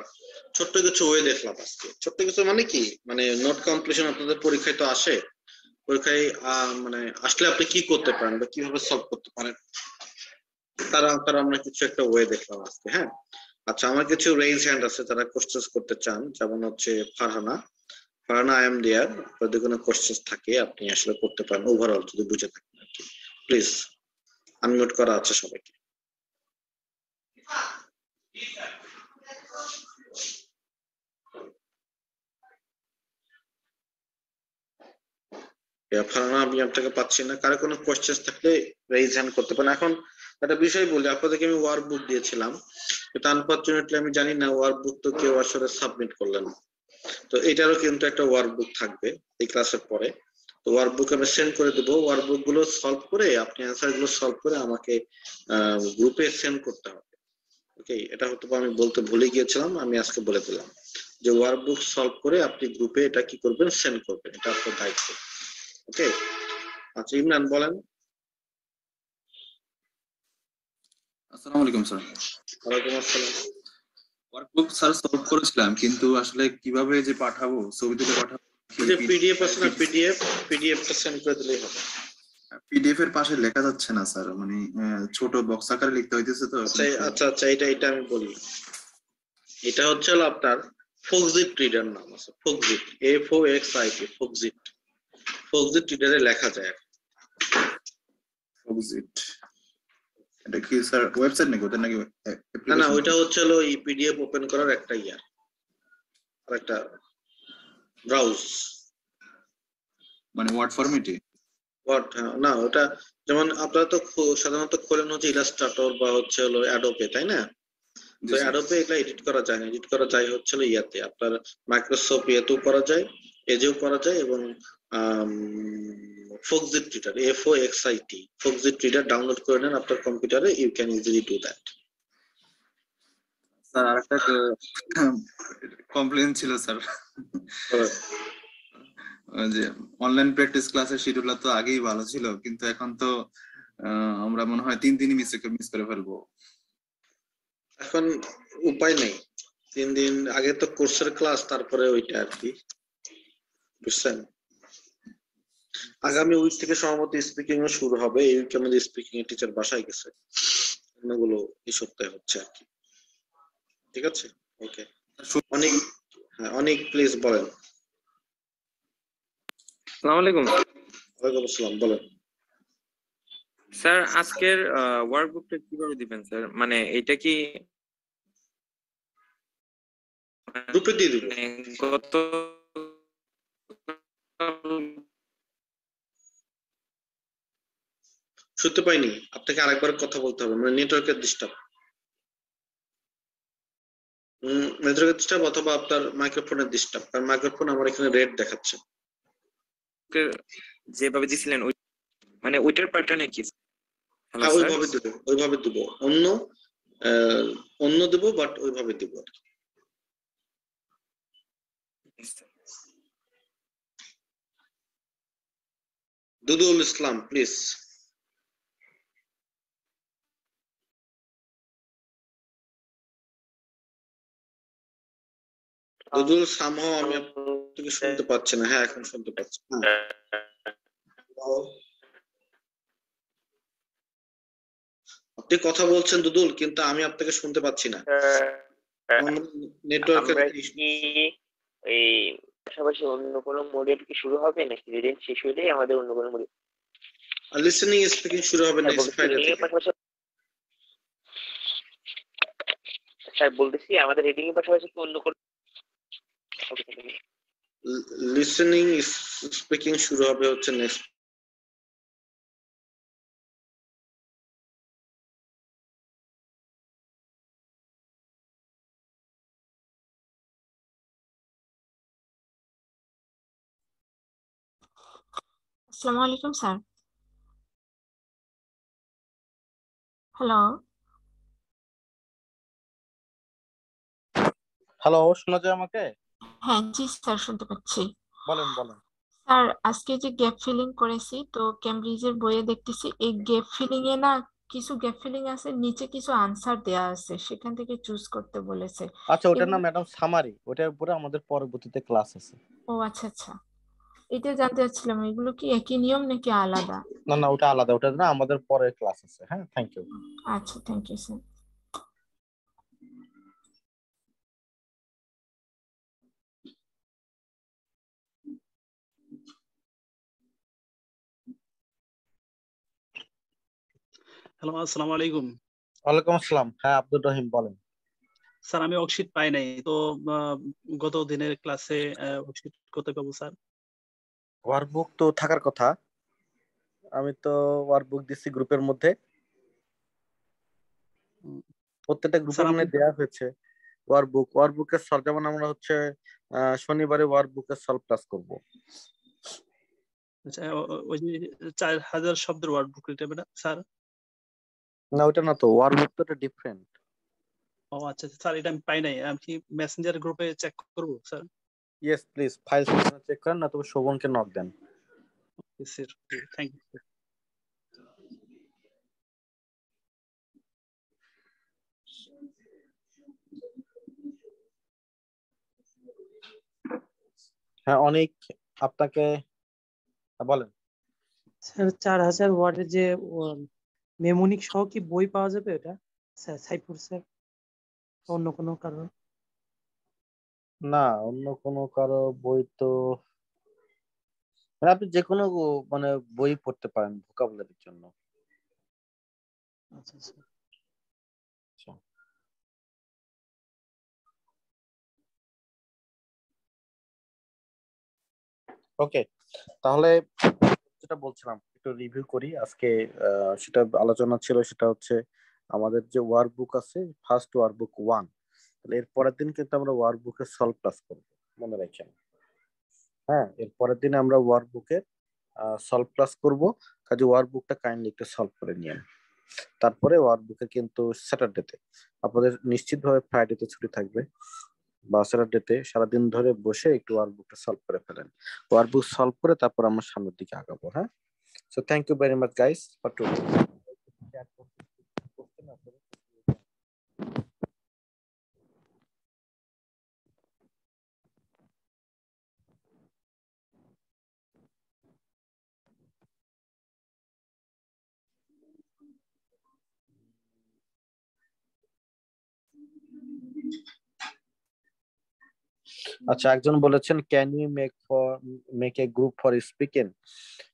ছোট্ট কিছু ওয়ে দেখলাম আজকে। ছোট্ট কিছু মানে কি, মানে নোট কমপ্লিশন আপনাদের পরীক্ষায় তো আসে, পরীক্ষায় মানে আসলে আপনি কি করতে পারেন বা কিভাবে সলভ করতে পারেন, তারা আমরা কিছু একটা ওয়ে দেখলাম আজকে, হ্যাঁ। আচ্ছা, আমার কিছু রেইজ হ্যান্ড আছে যারা কোশ্চেন করতে চান, যেমন হচ্ছে Farhana. Farhana, I am there, যদি কোনো কোশ্চেন থাকে আপনি আসলে করতে পারেন, ওভারঅল যদি বুঝে থাকেন আর কি। প্লিজ, আনমিউট করা আছে সবাইকে। ফারহানা, আমি আপনাকে পাচ্ছি না, কারো কোনো কোশ্চেন থাকলে রেইজ হ্যান্ড করতে পারেন। এখন একটা বিষয় বলি, আপনাদেরকে আমি ওয়ার্ক বুক দিয়েছিলাম, কিন্তু আনফরচুনেটলি আমি জানি না ওয়ার্ক বুক তো কেউ আসলে সাবমিট করলেন না। তো এটারও কিন্তু একটা ওয়ার্ক বুক থাকবে এই ক্লাসের পরে। তো ওয়ার্ক বুক আমি সেন্ড করে দেবো, ওয়ার্ক বুক গুলো সলভ করে আপনি অ্যান্সার গুলো সলভ করে আমাকে গ্রুপে সেন্ড করতে হবে। ওকে, এটা হয়তো আমি বলতে ভুলে গিয়েছিলাম, আমি আজকে বলে দিলাম যে ওয়ার্ক বুক সলভ করে আপনি গ্রুপে এটা কি করবেন, সেন্ড করবেন, এটা আপনার দায়িত্ব। ওকে। আচ্ছা, ইমরান বলেন। আসসালামু আলাইকুম স্যার। ওয়ালাইকুম আসসালাম। ওয়ার্কবুক স্যার সলভ করেছিলাম, কিন্তু আসলে কিভাবে যে পাঠাবো, ছবি তুলে পাঠাবো, যে পিডিএফ আছে না, পিডিএফটা সেন্ড করে দিলেই হবে। পিডিএফ এর পাশে লেখা যাচ্ছে না স্যার, মানে ছোট বক্স আকারে লিখতে হইতেছে তো। আচ্ছা আচ্ছা আচ্ছা, এটা আমি বলি। এটা হচ্ছে হলো আপনার ফোকজিট রিডার, নাম আছে ফোকজিট, FOXIT, ফোকজিট। ফোকজিট রিডারে লেখা যায়। ফোকজিট, এটা কি স্যার ওয়েবসাইট নাকি, ওটা নাকি না না, অ্যাপ্লিকেশন? ওইটা হচ্ছে হলো এই পিডিএফ ওপেন করার একটা আর একটা ব্রাউজ, মানে ওয়ার্ড ফরম্যাটে? ওয়ার্ড, না ওটা যেমন আপনারা তো সাধারণত খোলেন হচ্ছে ইলাস্ট্রেটর বা হচ্ছে হলো অ্যাডোবে, তাই না? তো জি স্যার। অ্যাডোবে এগুলা এডিট করা যায় না, এডিট করা যায় হচ্ছে হলো ইয়াতে আপনার মাইক্রোসফট ইয়েতেও করা যায়, এজেও করা যায়, এবং Foxit reader, FOXIT Foxit reader download করে নেন আপনার কম্পিউটারে, you can easily do that. Sir আরেকটা কমপ্লেন ছিল স্যার, ওই যে অনলাইন প্র্যাকটিস ক্লাসের শিডিউলটা তো আগেই ভালো ছিল, কিন্তু এখন তো আমরা মনে হয় 3 দিনই মিস করে ফেলবো। এখন উপায় নেই, 3 দিন আগে তো কোর্সের ক্লাস, তারপরে ওইটা আর কি, বুঝছেন? আগামী উইক থেকে সম্ভবত স্পিকিং ও শুরু হবে, এই উইকে আমাদের স্পিকিং এর টিচার বাসায় গেছে, অন্যগুলো এই সপ্তাহে হচ্ছে আর কি। ঠিক আছে, ওকে। অনেক, হ্যাঁ অনেক, প্লিজ বলেন। আসসালামু আলাইকুম ওয়ালাইকুম আসসালাম, বলেন। স্যার। আজকের ওয়ার্কবুকটা কিভাবে দিবেন স্যার? মানে এটা কি গ্রুপে দিয়ে দিব। মানে গত শুনতে পাইনি, আপনাকে আরেকবার কথা বলতে হবে, মানে নেটওয়ার্কের ডিস্টার্ব, নেটওয়ার্কের ডিস্টার্ব অথবা আপনার মাইক্রোফোনের ডিস্টার্ব, কারণ মাইক্রোফোন আমার এখানে রেড দেখাচ্ছে। যেভাবে দিছিলেন ওই মানে ওইটার প্যাটার্নে কি? হ্যালো হ্যাঁ স্যার। ওইভাবে দেবো, ওইভাবে দেবো, অন্য অন্য দেবো, বাট ওইভাবে দেবো আর কি। দুদুল ইসলাম, প্লিজ। দুদুল সামহাও আমি আপনাকে শুনতে পাচ্ছি না। হ্যাঁ এখন শুনতে পাচ্ছি। আপনি কথা বলছেন দুদুল, কিন্তু আমি আপনাকে শুনতে পাচ্ছি না। নেটওয়ার্কের আমরা কি এই পাশাপাশি অন্য কোনো মডিউল কি শুরু হবে, নাকি রিডিং শেষ হইলেই আমাদের অন্য কোনো মডিউল? লিসেনিং স্পিকিং শুরু হবে নেক্সট ফ্রাইডে রিডিং এর থেকে। পাশাপাশি স্যার বলতেছি আমাদের রিডিং এর পাশাপাশি কি অন্য কোনো লিসেনিং স্পিকিং শুরু হবে হচ্ছে নেক্সট। আসসালামু আলাইকুম স্যার। হ্যালো। হ্যালো, শোনা যায় আমাকে? হ্যাঁ জি স্যার, শুনতে পাচ্ছি। বলেন বলেন। স্যার আজকে যে গ্যাপ ফিলিং করেছি, তো কেমব্রিজের বইয়ে দেখতেছি এই গ্যাপ ফিলিং এ না কিছু গ্যাপ ফিলিং আছে, নিচে কিছু আনসার দেয়া আছে, সেখান থেকে চুজ করতে বলেছে। আচ্ছা, ওটার এগুলো নাম ম্যাডাম সামারি, ওটার উপরে আমাদের পরবর্তীতে ক্লাস আছে। ও আচ্ছা আচ্ছা, এটা জানতে চাচ্ছিলাম এগুলো কি একই নিয়ম নাকি আলাদা? না না, ওটা আলাদা, ওটা না আমাদের পরে ক্লাস আছে। হ্যাঁ, থ্যাংক ইউ। আচ্ছা, থ্যাংক ইউ স্যার। হ্যালো, আসসালামু আলাইকুম। ওয়ালাইকুম আসসালাম। হ্যাঁ, আব্দুর রহিম বলেন। স্যার আমি ওয়ার্কশিট পাই নাই, তো গত দিনের ক্লাসে ওয়ার্কশিট কোথায় পাবো স্যার? ওয়ার্কবুক তো থাকার কথা, আমি তো ওয়ার্কবুক দিচ্ছি গ্রুপের মধ্যে, প্রত্যেকটা গ্রুপে স্যার মানে দেয়া হয়েছে ওয়ার্কবুকের সলভ। যেমন আমরা হচ্ছে শনিবারে ওয়ার্কবুকের সলভ ক্লাস করব। আচ্ছা, ওই যে 4000 শব্দের ওয়ার্কবুক এটা স্যার? না, ওটা না তো, ওয়ার্কবুক তো এটা ডিফারেন্ট। ও আচ্ছা স্যার, এটা আমি পাই নাই। আমি কি মেসেঞ্জার গ্রুপে চেক করবো sir? Yes please, file check করেন, না তবে শোভনকে নক দেন। Sir thank you. হ্যাঁ অনেক, আপনাকে বলেন। স্যার 4000 ওয়ার্ডের যে মেমোনিক সহ কি বই পাওয়া যাবে এটা স্যার, সাইফুর স্যার? অন্য কোনো কারণ? না, অন্য কোনো কারো বই তো মানে আপনি যে কোনো মানে বই পড়তে পারেন ভোকাবুলারির জন্য। আচ্ছা আচ্ছা। ওকে, তাহলে যেটা বলছিলাম, একটু রিভিউ করি আজকে। সেটা আলোচনা ছিল, সেটা হচ্ছে আমাদের যে ওয়ার্কবুক আছে, ফার্স্ট ওয়ার্কবুক 1, তাহলে এর পরের দিন কিন্তু আমরা ওয়ার্কবুকের সলভ ক্লাস করব, মনে রাখেন। হ্যাঁ, এর পরের দিন আমরা ওয়ার্কবুকের সলভ ক্লাস করব, কাজে ওয়ার্কবুকটা কাইন্ডলি একটু সলভ করে নিয়েন। তারপরে ওয়ার্কবুকে কিন্তু স্যাটারডেতে আপনাদের নিশ্চিতভাবে ফ্রাইডেতে ছুটি থাকবে, বা স্যাটারডেতে সারাদিন ধরে বসে একটু ওয়ার্কবুকটা সলভ করে ফেলেন। ওয়ার্কবুক সলভ করে তারপর আমরা সামনের দিকে আগাবো। হ্যাঁ, so thank you very much guys for today. আচ্ছা, একজন বলেছেন can you make a group for speaking?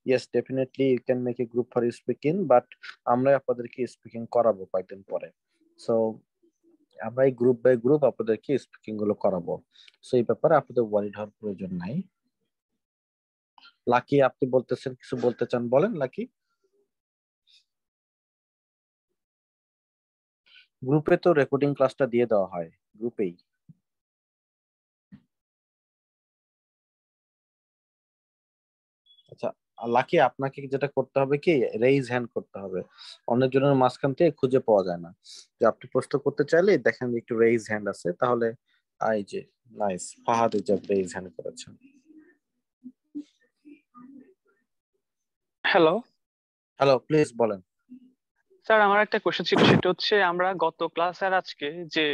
Yes, definitely you can make a group for speaking, but আমরা আপনাদেরকে স্পিকিং করাবো কয়েকদিন পরে। সো আমরা এই গ্রুপ বাই গ্রুপ আপনাদেরকে স্পিকিং গুলো করাবো। সো এই ব্যাপারে আপনাদের ওয়ারিড হওয়ার প্রয়োজন নাই। লাকি, আপনি বলতেছেন, কিছু বলতে চান, বলেন লাকি। গ্রুপে তো রেকর্ডিং ক্লাসটা দিয়ে দেওয়া হয় গ্রুপেই। আচ্ছা লাকি, আপনাকে যেটা করতে হবে কি, রেইজ হ্যান্ড করতে হবে। অনেকজনের মাঝখান থেকে খুঁজে পাওয়া যায় না। যে আপনি প্রশ্ন করতে চাইলে দেখেন একটু রেইজ হ্যান্ড আছে, তাহলে এই যে নাইস, ফাহাদ ইজাব রেইজ হ্যান্ড করেছেন। হ্যালো হ্যালো, প্লিজ বলেন। স্যার, আমার একটা কোশ্চেন ছিল, সেটা হচ্ছে আমরা গত ক্লাস আর আজকে যে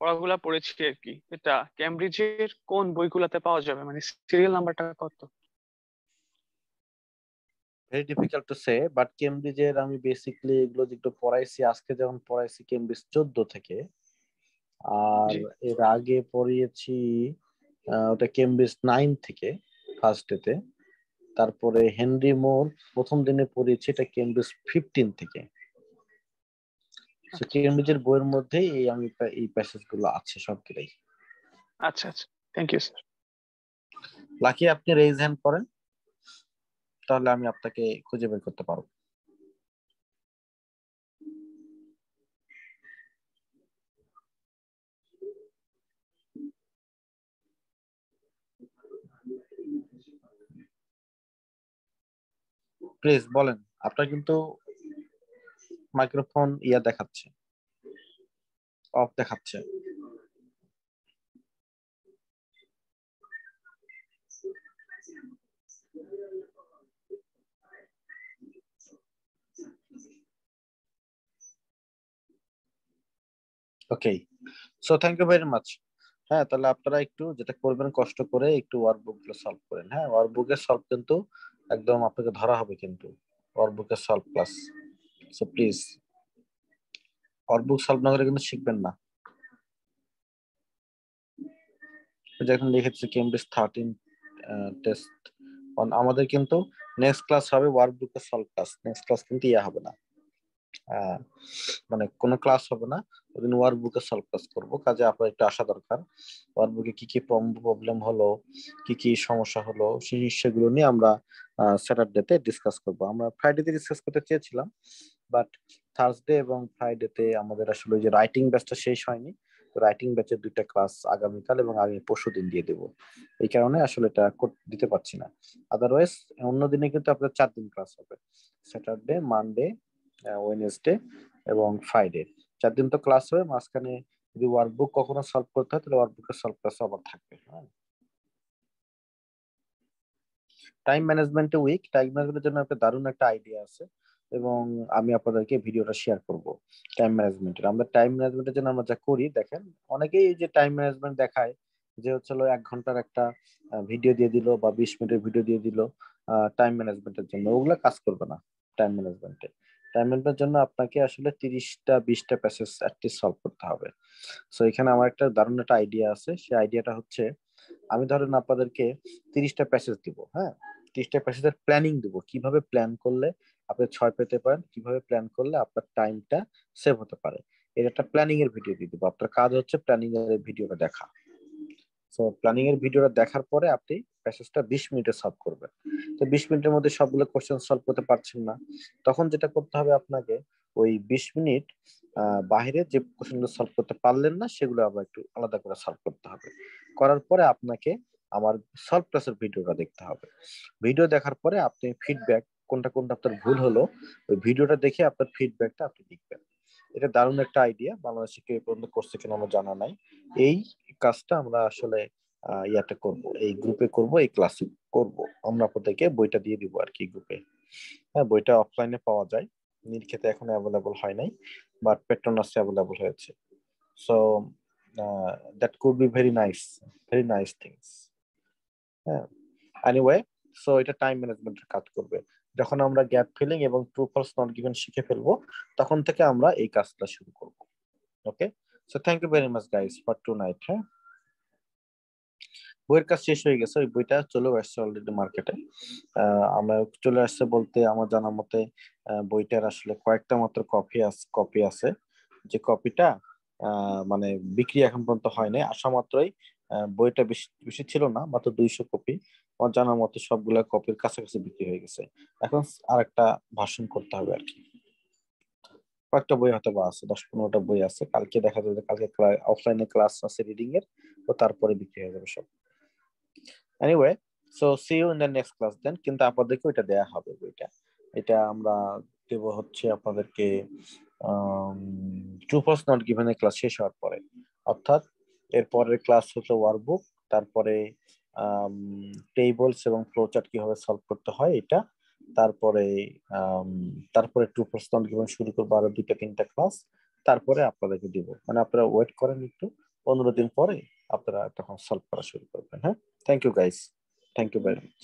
পড়াগুলা পড়েছি আর কি, এটা ক্যামব্রিজের কোন বইগুলাতে পাওয়া যাবে, মানে সিরিয়াল নাম্বারটা কত? Very difficult to say, but কেমব্রিজের আমি বেসিকলি এগুলো যেগুলো পড়াইছি, আজকে যেমন পড়াইছি কেমব্রিজ 14 থেকে, আর জি। এর আগে পড়িয়েছি ওটা কেমব্রিজ 9 থেকে ফার্স্ট ডেতে। তারপরে হেনরি মোর প্রথম দিনে পড়িয়েছি, এটা কেমব্রিজ 15 থেকে। কেমব্রিজের বইয়ের মধ্যে এই প্যাসেজ গুলো আছে সবগুলোই। আচ্ছা আচ্ছা, থ্যাংক ইউ স্যার। লাকি, আপনি রেইজ হ্যান্ড করেন, তাহলে আমি আপনাকে খুঁজে বের করতে পারবো। প্লিজ বলেন, আপনার কিন্তু মাইক্রোফোন দেখাচ্ছে, অফ দেখাচ্ছে। Okay, so thank you very much. হ্যাঁ, তাহলে আপনারা একটু যেটা করবেন, কষ্ট করে একটু ওয়ার্কবুক গুলো সলভ করেন। হ্যাঁ, ওয়ার্কবুকের সলভ কিন্তু একদম আপনাকে ধরা হবে, কিন্তু ওয়ার্কবুকের solve class. So please workbook solve না করে কিন্তু শিখবেন না। যখন লিখেছি কেমব্রিজ 13 টেস্ট, আমাদের কিন্তু নেক্সট ক্লাস হবে ওয়ার্কবুকের সলভ ক্লাস। নেক্সট ক্লাস কিন্তু হবে না, মানে কোনো ক্লাস হবে না ওদিন, ওয়ার্কবুকে সলভ ক্লাস করবো। কাজে আপনার একটু আসা দরকার। ওয়ার্কবুকে কি কি প্রবলেম হলো, কি কি সমস্যা হলো, সেই সেগুলো নিয়ে আমরা স্যাটারডেতে ডিসকাস করবো। আমরা ফ্রাইডেতে ডিসকাস করতে চেয়েছিলাম, বাট থার্সডে এবং ফ্রাইডেতে আমাদের আসলে যে রাইটিং ব্যাচটা শেষ হয়নি। তো রাইটিং ব্যাচের 2টা ক্লাস আগামীকাল এবং আগামী পরশু দিন দিয়ে দেবো। এই কারণে আসলে এটা দিতে পারছি না। আদারওয়াইজ অন্য দিনে কিন্তু আপনার 4 দিন ক্লাস হবে, স্যাটারডে, মানডে, ওয়েডনেসডে এবং ফ্রাইডে। 4 দিন তো ক্লাস হবে। মাঝখানে যদি ওয়ার্কবুক কখনো সলভ করতে হয়, তাহলে ওয়ার্কবুকের সলভ ক্লাস আবার থাকবে। টাইম ম্যানেজমেন্টে উইক, টাইম ম্যানেজমেন্টের জন্য একটা দারুণ একটা আইডিয়া আছে, এবং আমি আপনাদেরকে ভিডিওটা শেয়ার করব টাইম ম্যানেজমেন্টের। আমরা টাইম ম্যানেজমেন্টের জন্য আমরা যা করি দেখেন, অনেকেই এই যে টাইম ম্যানেজমেন্ট দেখায় যে হচ্ছে 1 ঘন্টার একটা ভিডিও দিয়ে দিল বা 20 মিনিটের ভিডিও দিয়ে দিল টাইম ম্যানেজমেন্টের জন্য। ওগুলো কাজ করবে না টাইম ম্যানেজমেন্টে। টাইম ম্যানেজমেন্টের জন্য আপনাকে আসলে 30টা 20টা প্যাসেজ অ্যাটলিস্ট সলভ করতে হবে। সো এখানে আমার একটা দারুণ একটা আইডিয়া আছে। সেই আইডিয়াটা হচ্ছে, আমি ধরেন আপনাদেরকে 30টা প্যাসেজ দিব। হ্যাঁ, 30টা প্যাসেজের প্ল্যানিং দিব, কিভাবে প্ল্যান করলে আপনি 6 পেতে পারেন, কিভাবে প্ল্যান করলে আপনার টাইমটা সেভ হতে পারে। এর একটা প্ল্যানিং এর ভিডিও দিয়ে দিব। আপনার কাজ হচ্ছে প্ল্যানিং এর ভিডিওটা দেখা। সো প্ল্যানিং এর ভিডিওটা দেখার পরে আপনি প্যাসেজটা 20 মিনিটে সলভ করবেন। তো 20 মিনিটের মধ্যে সবগুলো কোশ্চেন সলভ করতে পারছেন না, তখন যেটা করতে হবে আপনাকে ওই 20 মিনিট বাইরে যে কোশ্চেনগুলো সলভ করতে পারলেন না সেগুলো আবার একটু আলাদা করে সলভ করতে হবে। করার পরে আপনাকে আমার সলভ ক্লাসের ভিডিওটা দেখতে হবে। ভিডিও দেখার পরে আপনি ফিডব্যাক কোনটা কোনটা আপনার ভুল হলো ওই ভিডিওটা দেখে আপনার ফিডব্যাকটা আপনি লিখবেন। এটা দারুণ একটা আইডিয়া, বাংলাদেশে কেউ পর্যন্ত করছে কিনা আমার জানা নাই। এই কাজটা আমরা আসলে ইয়াতে করব, এই গ্রুপে করব, এই ক্লাসে করব। আমরা আপনাদেরকে বইটা দিয়ে দিব আর কি গ্রুপে। হ্যাঁ, বইটা অফলাইনে পাওয়া যায়, নীলক্ষেতে এখন অ্যাভেলেবল হয় নাই, বাট পেট্রোনাসে অ্যাভেলেবল হয়েছে। So that could be very nice things. হ্যাঁ, এনিওয়ে, সো এটা টাইম ম্যানেজমেন্টের কাজ করবে। যখন আমরা গ্যাপ ফিলিং এবং ট্রু ফলস নট গিভেন শিখে ফেলবো তখন থেকে আমরা এই কাজটা শুরু করব। Okay, so thank you very much guys for tonight. হ্যাঁ, বইয়ের কাজ শেষ হয়ে গেছে, ওই বইটা চলেও আসছে অলরেডি মার্কেটে। আমরা চলে আসছে বলতে আমার জানা মতে বইটার আসলে কয়েকটা মাত্র কপি আছে, যে কপিটা মানে বিক্রি এখন পর্যন্ত হয় নাই। আসা মাত্রই বইটা বেশি ছিল না, মাত্র 200 কপি। আমার জানা মতে সবগুলা কপির কাছাকাছি বিক্রি হয়ে গেছে। এখন আরেকটা ভার্সন করতে হবে আর কি। কয়েকটা বই হয়তো বা আছে, 10-15টা বই আছে। কালকে দেখা যাবে, কালকে অফলাইনে ক্লাস আছে রিডিং এর, তো তারপরে বিক্রি হয়ে যাবে সব। Anyway, so see you in the next class then. কিন্তু আপনাদেরকে ওইটা দেয়া হবে বইটা, এটা আমরা দেব হচ্ছে আপনাদেরকে ট্রু ফলস নট গিভেন এর ক্লাস শেষ হওয়ার পরে। অর্থাৎ এর পরের ক্লাস হচ্ছে ওয়ার্কবুক, তারপরে টেবলস এবং ফ্লোচার্ট কিভাবে সলভ করতে হয় এটা, তারপরে ট্রু ফলস নট গিভেন শুরু করবো আরো 2-3টা ক্লাস, তারপরে আপনাদেরকে দিব। মানে আপনারা ওয়েট করেন একটু, 15 দিন পরে আপনারা তখন সলভ করা শুরু করবেন। হ্যাঁ, thank you guys, thank you very much.